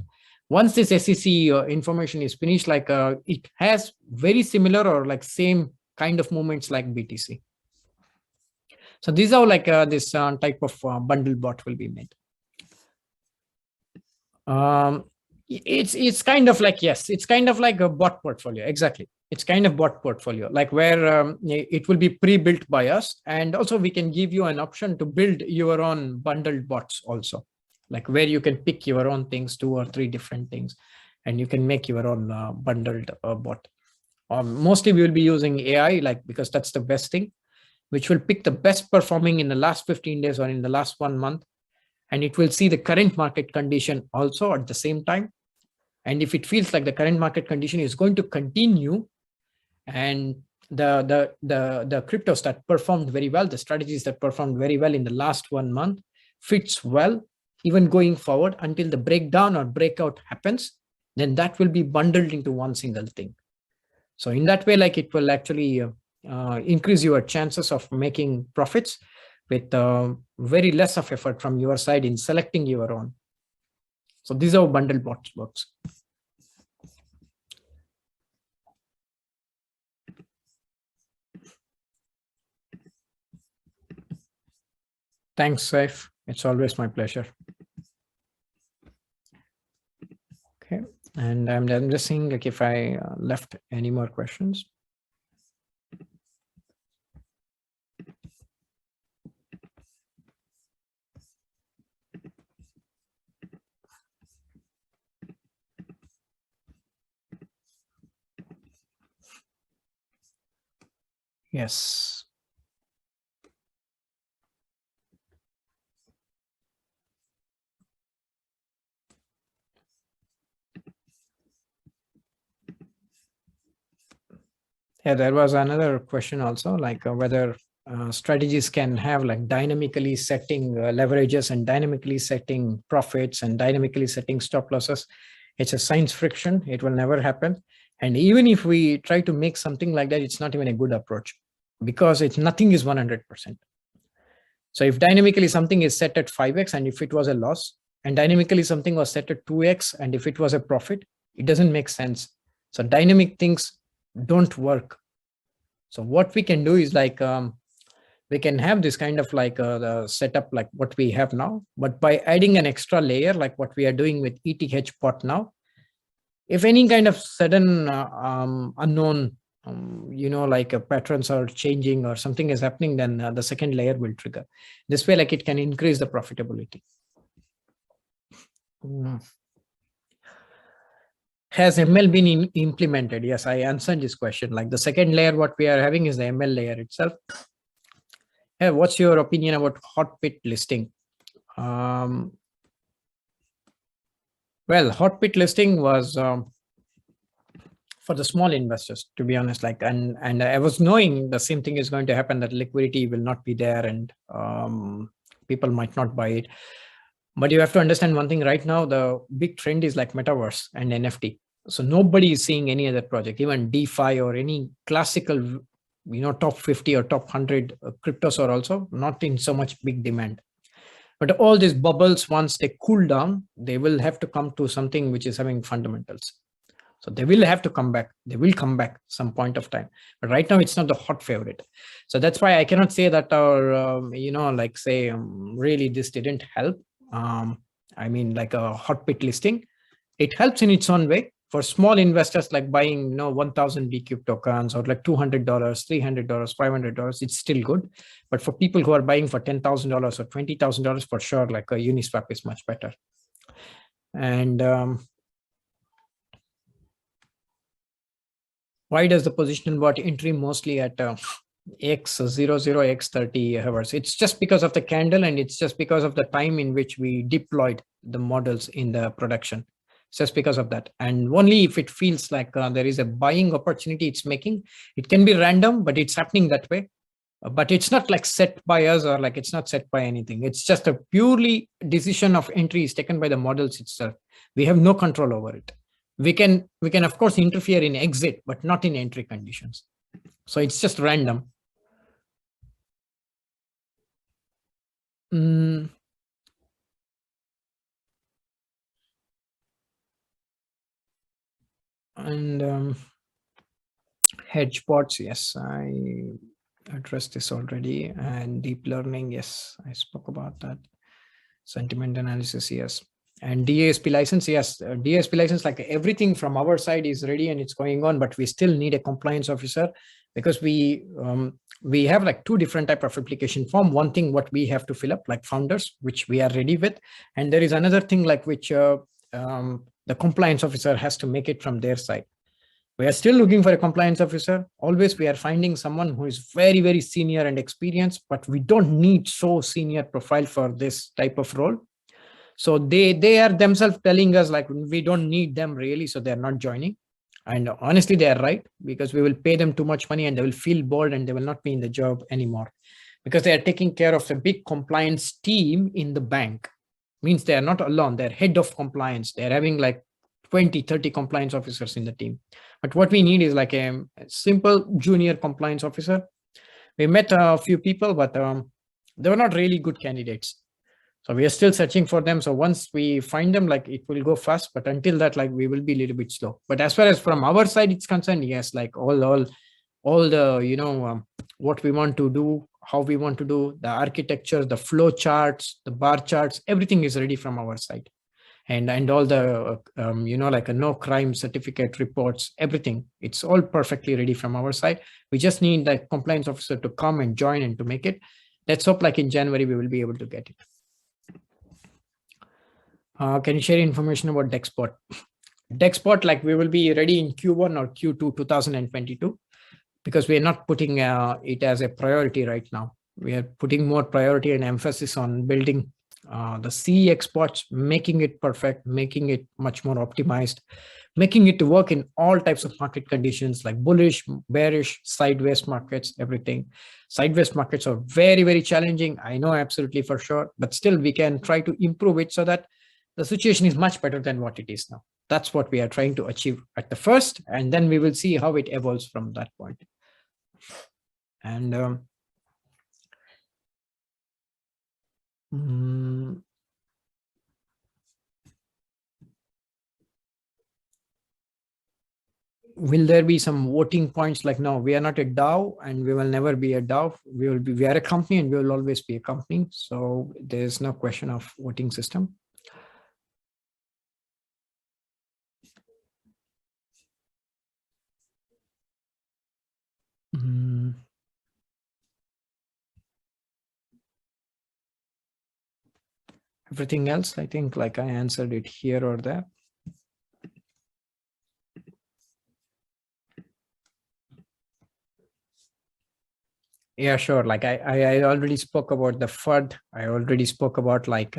Once this SEC information is finished, like it has very similar or like same kind of movements like BTC. So these are like this type of bundle bot will be made. It's kind of like, yes, it's kind of like a bot portfolio. Exactly. It's kind of bot portfolio, like where it will be pre-built by us. And also we can give you an option to build your own bundled bots also, like where you can pick your own things, 2 or 3 different things, and you can make your own bundled bot. Mostly we will be using AI, like, because that's the best thing, which will pick the best performing in the last 15 days or in the last 1 month. And it will see the current market condition also at the same time. And if it feels like the current market condition is going to continue, and the cryptos that performed very well, the strategies that performed very well in the last 1 month fits well, even going forward until the breakdown or breakout happens, then that will be bundled into one single thing. So in that way, like, it will actually increase your chances of making profits with very less of effort from your side in selecting your own. So these are bundle bots works. Thanks, Saif. It's always my pleasure. Okay, and I'm just seeing like if I left any more questions. Yes. Yeah, there was another question also, like whether strategies can have like dynamically setting leverages and dynamically setting profits and dynamically setting stop losses. It's a science friction. It will never happen. And even if we try to make something like that, it's not even a good approach, because nothing is 100%. So if dynamically something is set at 5x and if it was a loss, and dynamically something was set at 2x and if it was a profit, it doesn't make sense. So dynamic things don't work. So what we can do is like we can have this kind of like the setup like what we have now, but by adding an extra layer like what we are doing with ETH bot now, if any kind of sudden unknown you know, like patterns are changing or something is happening, then the second layer will trigger. This way, like it can increase the profitability. Has ML been implemented? Yes, I answered this question. Like the second layer, what we are having is the ML layer itself. Hey, what's your opinion about Hotbit listing? Well, Hotbit listing was for the small investors, to be honest. Like, and I was knowing the same thing is going to happen, that liquidity will not be there and people might not buy it. But you have to understand one thing right now, the big trend is like metaverse and NFT. So nobody is seeing any other project, even DeFi or any classical, you know, top 50 or top 100 cryptos are also not in so much big demand. But all these bubbles, once they cool down, they will have to come to something which is having fundamentals. So they will have to come back. They will come back some point of time. But right now, it's not the hot favorite. So that's why I cannot say that our, you know, like say, really this didn't help. I mean, like a Hotbit listing, it helps in its own way. For small investors, like buying, you know, 1,000 B-cube tokens or like $200, $300, $500, it's still good. But for people who are buying for $10,000 or $20,000, for sure, like a Uniswap is much better. And why does the position bot entry mostly at X00, X30 hours? It's just because of the candle, and it's just because of the time in which we deployed the models in the production. It's just because of that. And only if it feels like there is a buying opportunity it's making, it can be random, but it's happening that way. But it's not like set by us, or like it's not set by anything. It's just a purely decision of entry is taken by the models itself. We have no control over it. We can of course interfere in exit, but not in entry conditions. So it's just random. And hedge pots, yes, I addressed this already. And deep learning, yes, I spoke about that. Sentiment analysis, yes. And DASP license, yes, DASP license, like everything from our side is ready and it's going on, but we still need a compliance officer, because we have like two different type of application form. One thing what we have to fill up, like founders, which we are ready with, and there is another thing like which the compliance officer has to make it from their side. We are still looking for a compliance officer. Always we are finding someone who is very, very senior and experienced, but we don't need so senior profile for this type of role. So they are themselves telling us like we don't need them really, so they're not joining. And honestly, they are right, because we will pay them too much money and they will feel bored and they will not be in the job anymore, because they are taking care of a big compliance team in the bank. Means they are not alone. They're head of compliance. They're having like 20, 30 compliance officers in the team. But what we need is like a simple junior compliance officer. We met a few people, but they were not really good candidates. So we are still searching for them. So once we find them, like it will go fast, but until that, like we will be a little bit slow. But as far as from our side it's concerned, yes, like all the, you know, what we want to do, how we want to do the architecture, the flow charts, the bar charts, everything is ready from our side. And all the, you know, like a no crime certificate reports, everything, it's all perfectly ready from our side. We just need the compliance officer to come and join and to make it. Let's hope like in January, we will be able to get it. Can you share information about DexBot? DexBot, like we will be ready in Q1 or Q2 2022, because we are not putting it as a priority right now. We are putting more priority and emphasis on building the CE exports, making it perfect, making it much more optimized, making it to work in all types of market conditions, like bullish, bearish, sideways markets, everything. Sideways markets are very, very challenging. I know absolutely for sure, but still we can try to improve it so that the situation is much better than what it is now. That's what we are trying to achieve at the first, and then we will see how it evolves from that point. And will there be some voting points? Like, no, we are not a DAO and we will never be a DAO. We are a company and we will always be a company. So there's no question of voting system. Everything else, I think like I answered it here or there. Yeah, sure. Like I already spoke about the FUD. I already spoke about like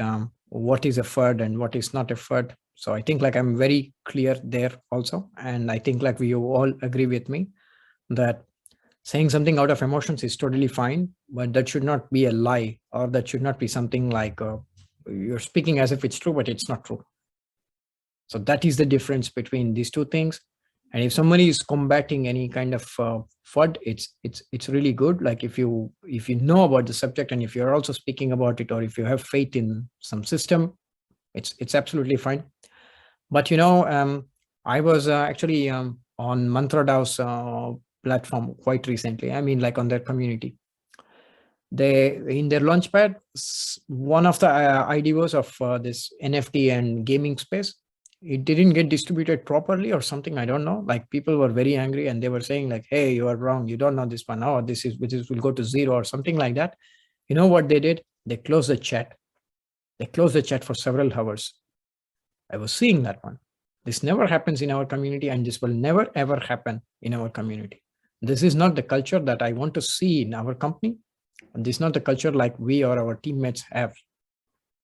what is a FUD and what is not a FUD. So I think like I'm very clear there also. And I think like you all agree with me that saying something out of emotions is totally fine, but that should not be a lie, or that should not be something like you're speaking as if it's true, but it's not true. So that is the difference between these two things. And if somebody is combating any kind of FUD, it's really good. Like if you know about the subject and if you're also speaking about it, or if you have faith in some system, it's absolutely fine. But I was actually on MantraDAO's platform quite recently. I mean, like on their community. They in their launchpad, one of the IDOs of this NFT and gaming space, it didn't get distributed properly or something. I don't know. Like people were very angry and they were saying like, hey, you are wrong. You don't know this one. Oh, this will go to 0 or something like that. You know what they did? They closed the chat. They closed the chat for several hours. I was seeing that one. This never happens in our community, and this will never ever happen in our community. This is not the culture that I want to see in our company. And this is not the culture like we or our teammates have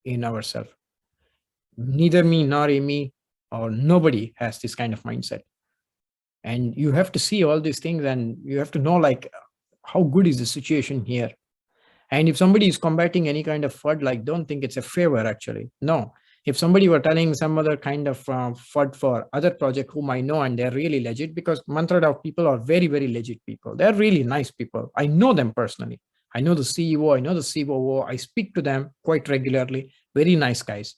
in ourselves. Neither me nor Amy or nobody has this kind of mindset. And you have to see all these things, and you have to know like how good is the situation here. And if somebody is combating any kind of FUD, like don't think it's a favor actually. No. If somebody were telling some other kind of FUD for other project whom I know and they're really legit, because MantraDAO people are very, very legit people. They're really nice people. I know them personally. I know the CEO, I know the COO, I speak to them quite regularly, very nice guys.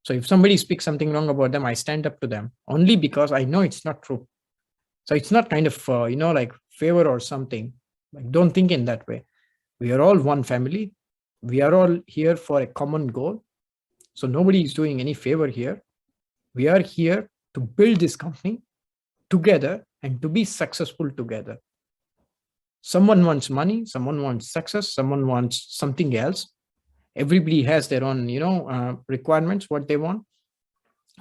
So if somebody speaks something wrong about them, I stand up to them only because I know it's not true. So it's not kind of, like favor or something. Like don't think in that way. We are all one family. We are all here for a common goal. So nobody is doing any favor here. We are here to build this company together and to be successful together. Someone wants money, someone wants success, someone wants something else. Everybody has their own, requirements, what they want.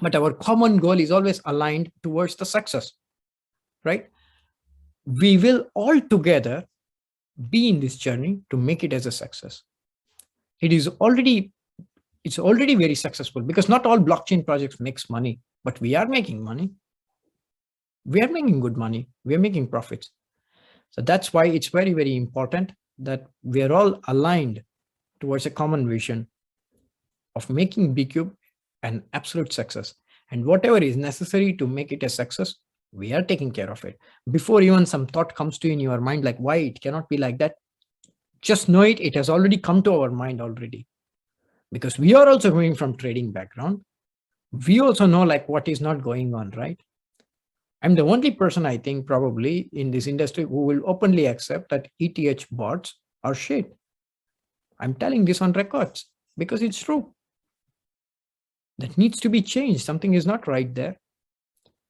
But our common goal is always aligned towards the success, right? We will all together be in this journey to make it as a success. It's already very successful, because not all blockchain projects makes money, but we are making money. We are making good money. We are making profits. So that's why it's very, very important that we are all aligned towards a common vision of making B-cube an absolute success. And whatever is necessary to make it a success, we are taking care of it. Before even some thought comes to in your mind, like why it cannot be like that, just know it has already come to our mind already. Because we are also coming from trading background. We also know like what is not going on, right? I'm the only person I think probably in this industry who will openly accept that ETH bots are shit. I'm telling this on records because it's true. That needs to be changed. Something is not right there.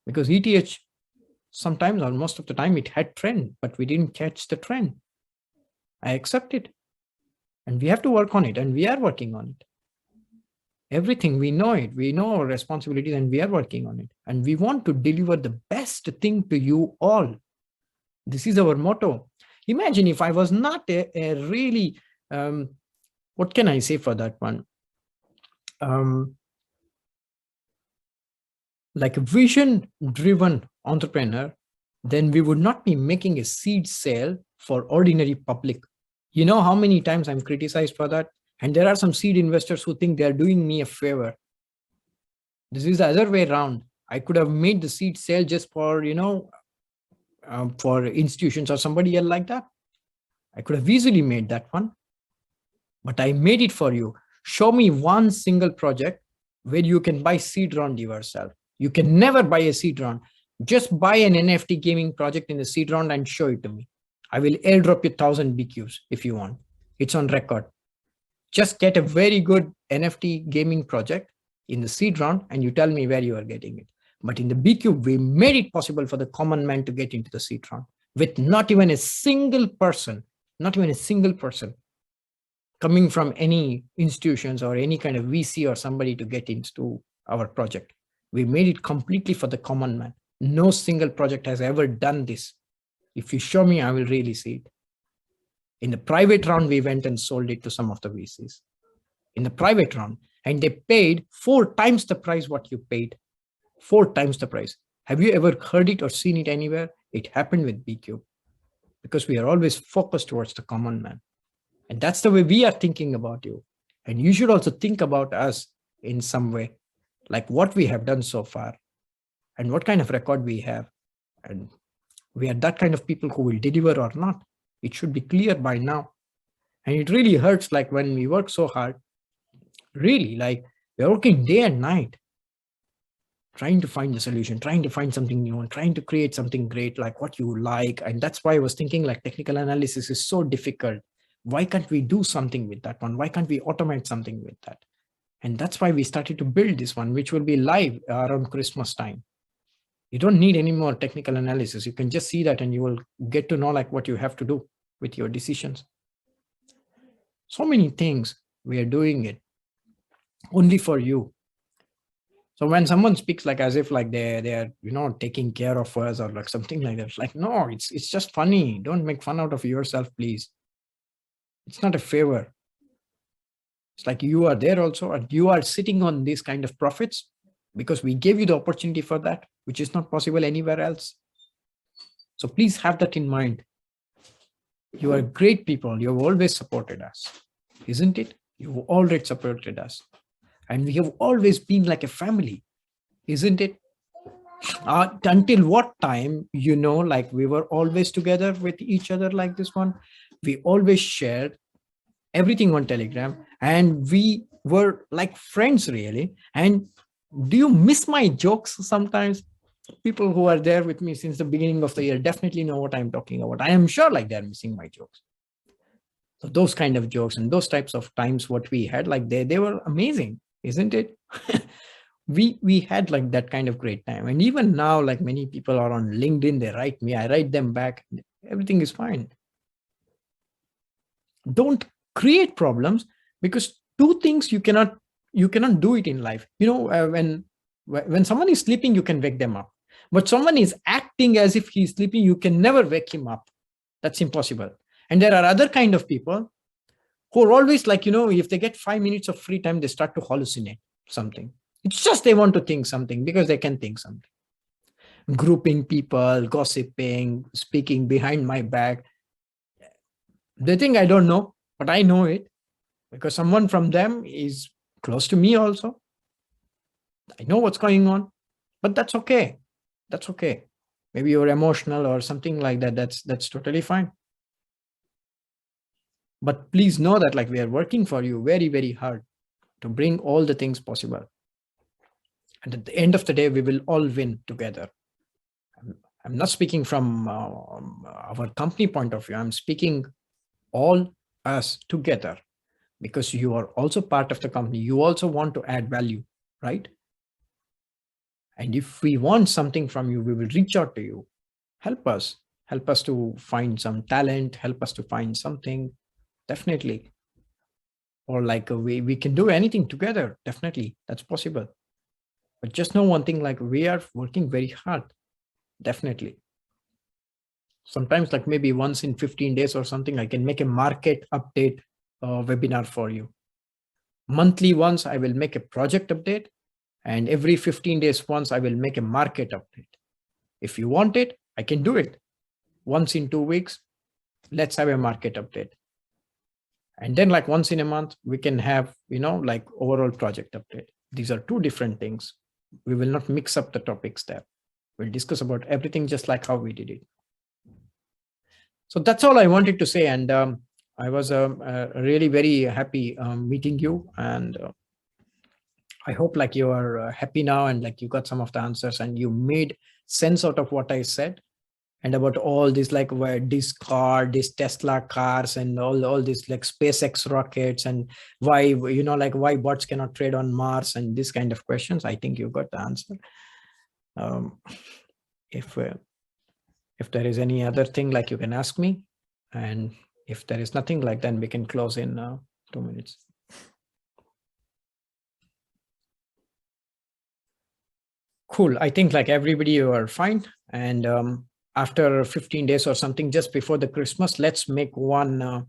Because ETH, sometimes or most of the time, it had trend, but we didn't catch the trend. I accept it. And we have to work on it, and we are working on it. Everything, we know it. We know our responsibilities, and we are working on it. And we want to deliver the best thing to you all. This is our motto. Imagine if I was not a really, what can I say for that one? Like a vision-driven entrepreneur, then we would not be making a seed sale for ordinary public. You know how many times I'm criticized for that? And there are some seed investors who think they're doing me a favor. This is the other way around. I could have made the seed sale just for, for institutions or somebody else like that. I could have easily made that one, but I made it for you. Show me one single project where you can buy seed round yourself. You can never buy a seed round. Just buy an NFT gaming project in the seed round and show it to me. I will airdrop you 1,000 BQs if you want. It's on record. Just get a very good NFT gaming project in the seed round and you tell me where you are getting it. But in the B-cube, we made it possible for the common man to get into the seed round. with not even a single person coming from any institutions or any kind of VC or somebody to get into our project. We made it completely for the common man. No single project has ever done this. If you show me, I will really see it. In the private round, we went and sold it to some of the VCs. In the private round, and they paid 4 times the price what you paid. 4 times the price. Have you ever heard it or seen it anywhere? It happened with B-cube, because we are always focused towards the common man. And that's the way we are thinking about you. And you should also think about us in some way, like what we have done so far and what kind of record we have. And we are that kind of people who will deliver or not. It should be clear by now. And it really hurts, like when we work so hard, really, like we're working day and night, trying to find the solution, trying to find something new, and trying to create something great, like what you like. And that's why I was thinking, like, technical analysis is so difficult. Why can't we do something with that one? Why can't we automate something with that? And that's why we started to build this one, which will be live around Christmas time. You don't need any more technical analysis. You can just see that and you will get to know like what you have to do with your decisions. So many things we are doing it only for you. So when someone speaks like as if like they're taking care of us or like something like that, it's like, no, it's just funny. Don't make fun out of yourself, please. It's not a favor. It's like you are there also, and you are sitting on these kind of profits because we gave you the opportunity for that, which is not possible anywhere else. So please have that in mind. You are great people. You've always supported us, isn't it? You've already supported us. And we have always been like a family, isn't it? Until what time, like we were always together with each other like this one. We always shared everything on Telegram, and we were like friends, really. And do you miss my jokes sometimes? People who are there with me since the beginning of the year definitely know what I'm talking about. I am sure like they're missing my jokes. So those kind of jokes and those types of times what we had, like they were amazing, isn't it? we had like that kind of great time. And even now, like many people are on LinkedIn, they write me, I write them back, everything is fine. Don't create problems, because two things you cannot do it in life. When someone is sleeping, you can wake them up, but someone is acting as if he's sleeping, you can never wake him up. That's impossible. And there are other kind of people who are always like, if they get 5 minutes of free time, they start to hallucinate something. It's just they want to think something because they can think something. Grouping people, gossiping, speaking behind my back. They think I don't know, but I know it because someone from them is close to me also. I know what's going on, but that's okay. That's okay. Maybe you're emotional or something like that. That's totally fine. But please know that like we are working for you very, very hard to bring all the things possible. And at the end of the day, we will all win together. I'm not speaking from our company point of view. I'm speaking all us together, because you are also part of the company. You also want to add value, right? And if we want something from you, we will reach out to you. Help us to find some talent, help us to find something, definitely. Or like we can do anything together, definitely, that's possible. But just know one thing, like we are working very hard, definitely. Sometimes like maybe once in 15 days or something, I can make a market update webinar for you. Monthly once, I will make a project update, and every 15 days once, I will make a market update. If you want it, I can do it. Once in 2 weeks, let's have a market update. And then like once in a month, we can have, like overall project update. These are two different things. We will not mix up the topics there. We'll discuss about everything just like how we did it. So that's all I wanted to say. And I was really very happy meeting you. And I hope like you are happy now, and like you got some of the answers and you made sense out of what I said. And about all this, like where this car, this Tesla cars, and all this like SpaceX rockets, and why, like why bots cannot trade on Mars, and this kind of questions. I think you got the answer. If If there is any other thing, like you can ask me. And if there is nothing, like then we can close in 2 minutes. Cool. I think like everybody, you are fine. And after 15 days or something, just before the Christmas, let's make one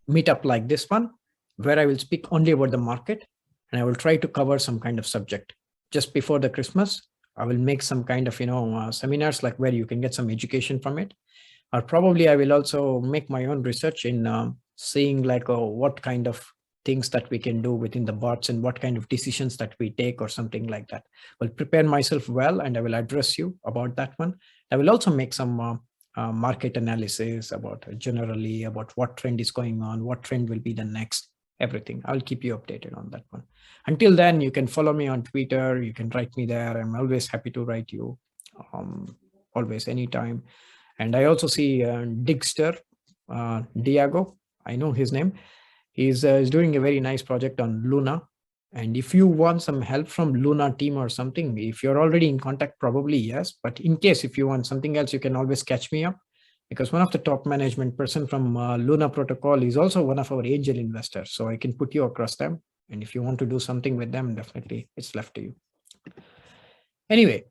meetup like this one, where I will speak only about the market, and I will try to cover some kind of subject. Just before the Christmas, I will make some kind of, seminars, like where you can get some education from it. Or probably I will also make my own research in seeing like what kind of things that we can do within the bots and what kind of decisions that we take or something like that. I'll prepare myself well, and I will address you about that one. I will also make some market analysis about generally about what trend is going on, what trend will be the next, everything. I'll keep you updated on that one. Until then, you can follow me on Twitter. You can write me there. I'm always happy to write you, always, anytime. And I also see Digster, Diago, I know his name. He's doing a very nice project on Luna. And if you want some help from Luna team or something, if you're already in contact, probably yes. But in case if you want something else, you can always catch me up, because one of the top management person from Luna protocol is also one of our angel investors. So I can put you across them. And if you want to do something with them, definitely it's left to you. Anyway,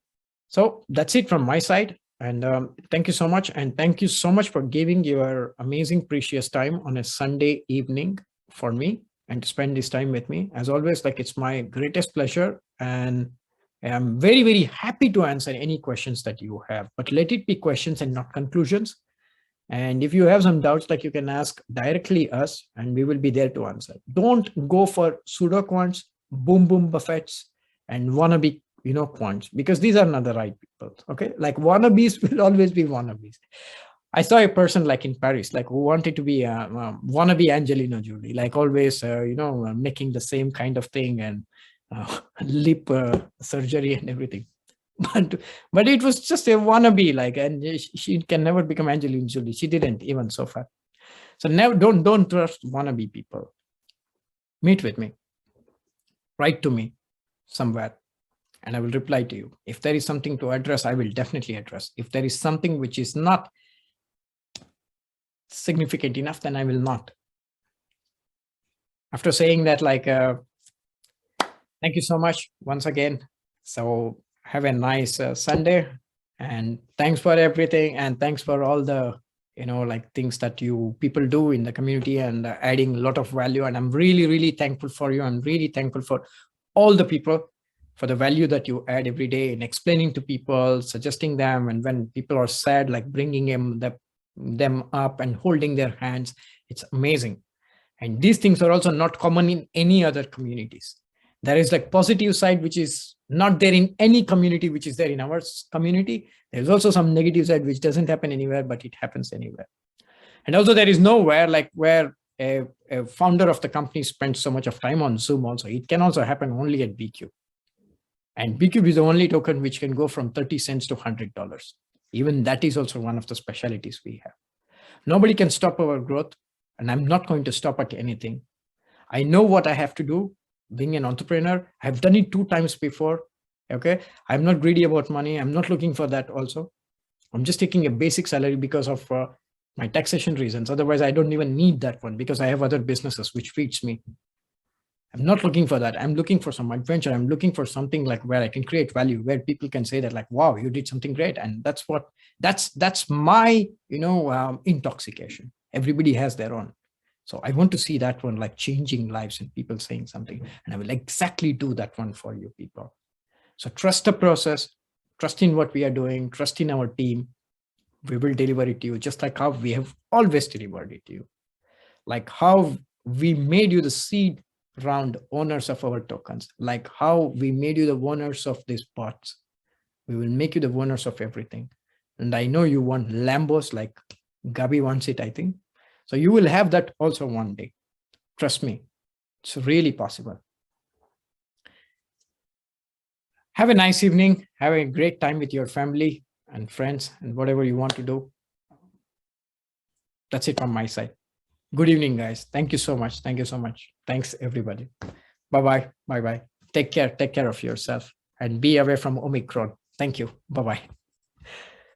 so that's it from my side. And thank you so much. And thank you so much for giving your amazing, precious time on a Sunday evening for me and to spend this time with me. As always, like it's my greatest pleasure. And I'm very, very happy to answer any questions that you have, but let it be questions and not conclusions. And if you have some doubts, like you can ask directly us and we will be there to answer. Don't go for pseudo quants, boom, boom buffets and wannabe quants, because these are not the right people. Okay, like wannabes will always be wannabes. I saw a person like in Paris, like who wanted to be a wannabe Angelina Jolie, like always, making the same kind of thing and lip surgery and everything. But it was just a wannabe, like, and she can never become Angelina Jolie. She didn't even so far. So never, don't trust wannabe people. Meet with me, write to me somewhere, and I will reply to you. If there is something to address, I will definitely address. If there is something which is not significant enough, then I will not. After saying that, like, thank you so much once again. So have a nice Sunday, and thanks for everything. And thanks for all the, like things that you people do in the community and adding a lot of value. And I'm really, really thankful for you. I'm really thankful for all the people for the value that you add every day in explaining to people, suggesting them. And when people are sad, like bringing them up and holding their hands, it's amazing. And these things are also not common in any other communities. There is like positive side, which is not there in any community, which is there in our community. There's also some negative side, which doesn't happen anywhere, but it happens anywhere. And also there is nowhere like where a founder of the company spends so much of time on Zoom also. It can also happen only at B-cube. And B-cube is the only token which can go from 30 cents to $100. Even that is also one of the specialities we have. Nobody can stop our growth, and I'm not going to stop at anything. I know what I have to do. Being an entrepreneur, I've done it 2 times before. Okay, I'm not greedy about money. I'm not looking for that also. I'm just taking a basic salary because of my taxation reasons. Otherwise, I don't even need that one because I have other businesses which feeds me. I'm not looking for that. I'm looking for some adventure. I'm looking for something like where I can create value, where people can say that like, wow, you did something great. And that's my, intoxication. Everybody has their own. So I want to see that one, like changing lives and people saying something. And I will exactly do that one for you people. So trust the process, trust in what we are doing, trust in our team. We will deliver it to you just like how we have always delivered it to you. Like how we made you the seed round owners of our tokens, like how we made you the owners of these bots. We will make you the owners of everything. And I know you want Lambos, like Gabi wants it, I think. So you will have that also one day. Trust me, it's really possible. Have a nice evening. Have a great time with your family and friends and whatever you want to do. That's it from my side. Good evening, guys. Thank you so much. Thank you so much. Thanks, everybody. Bye-bye. Bye-bye. Take care. Take care of yourself and be away from Omicron. Thank you. Bye-bye.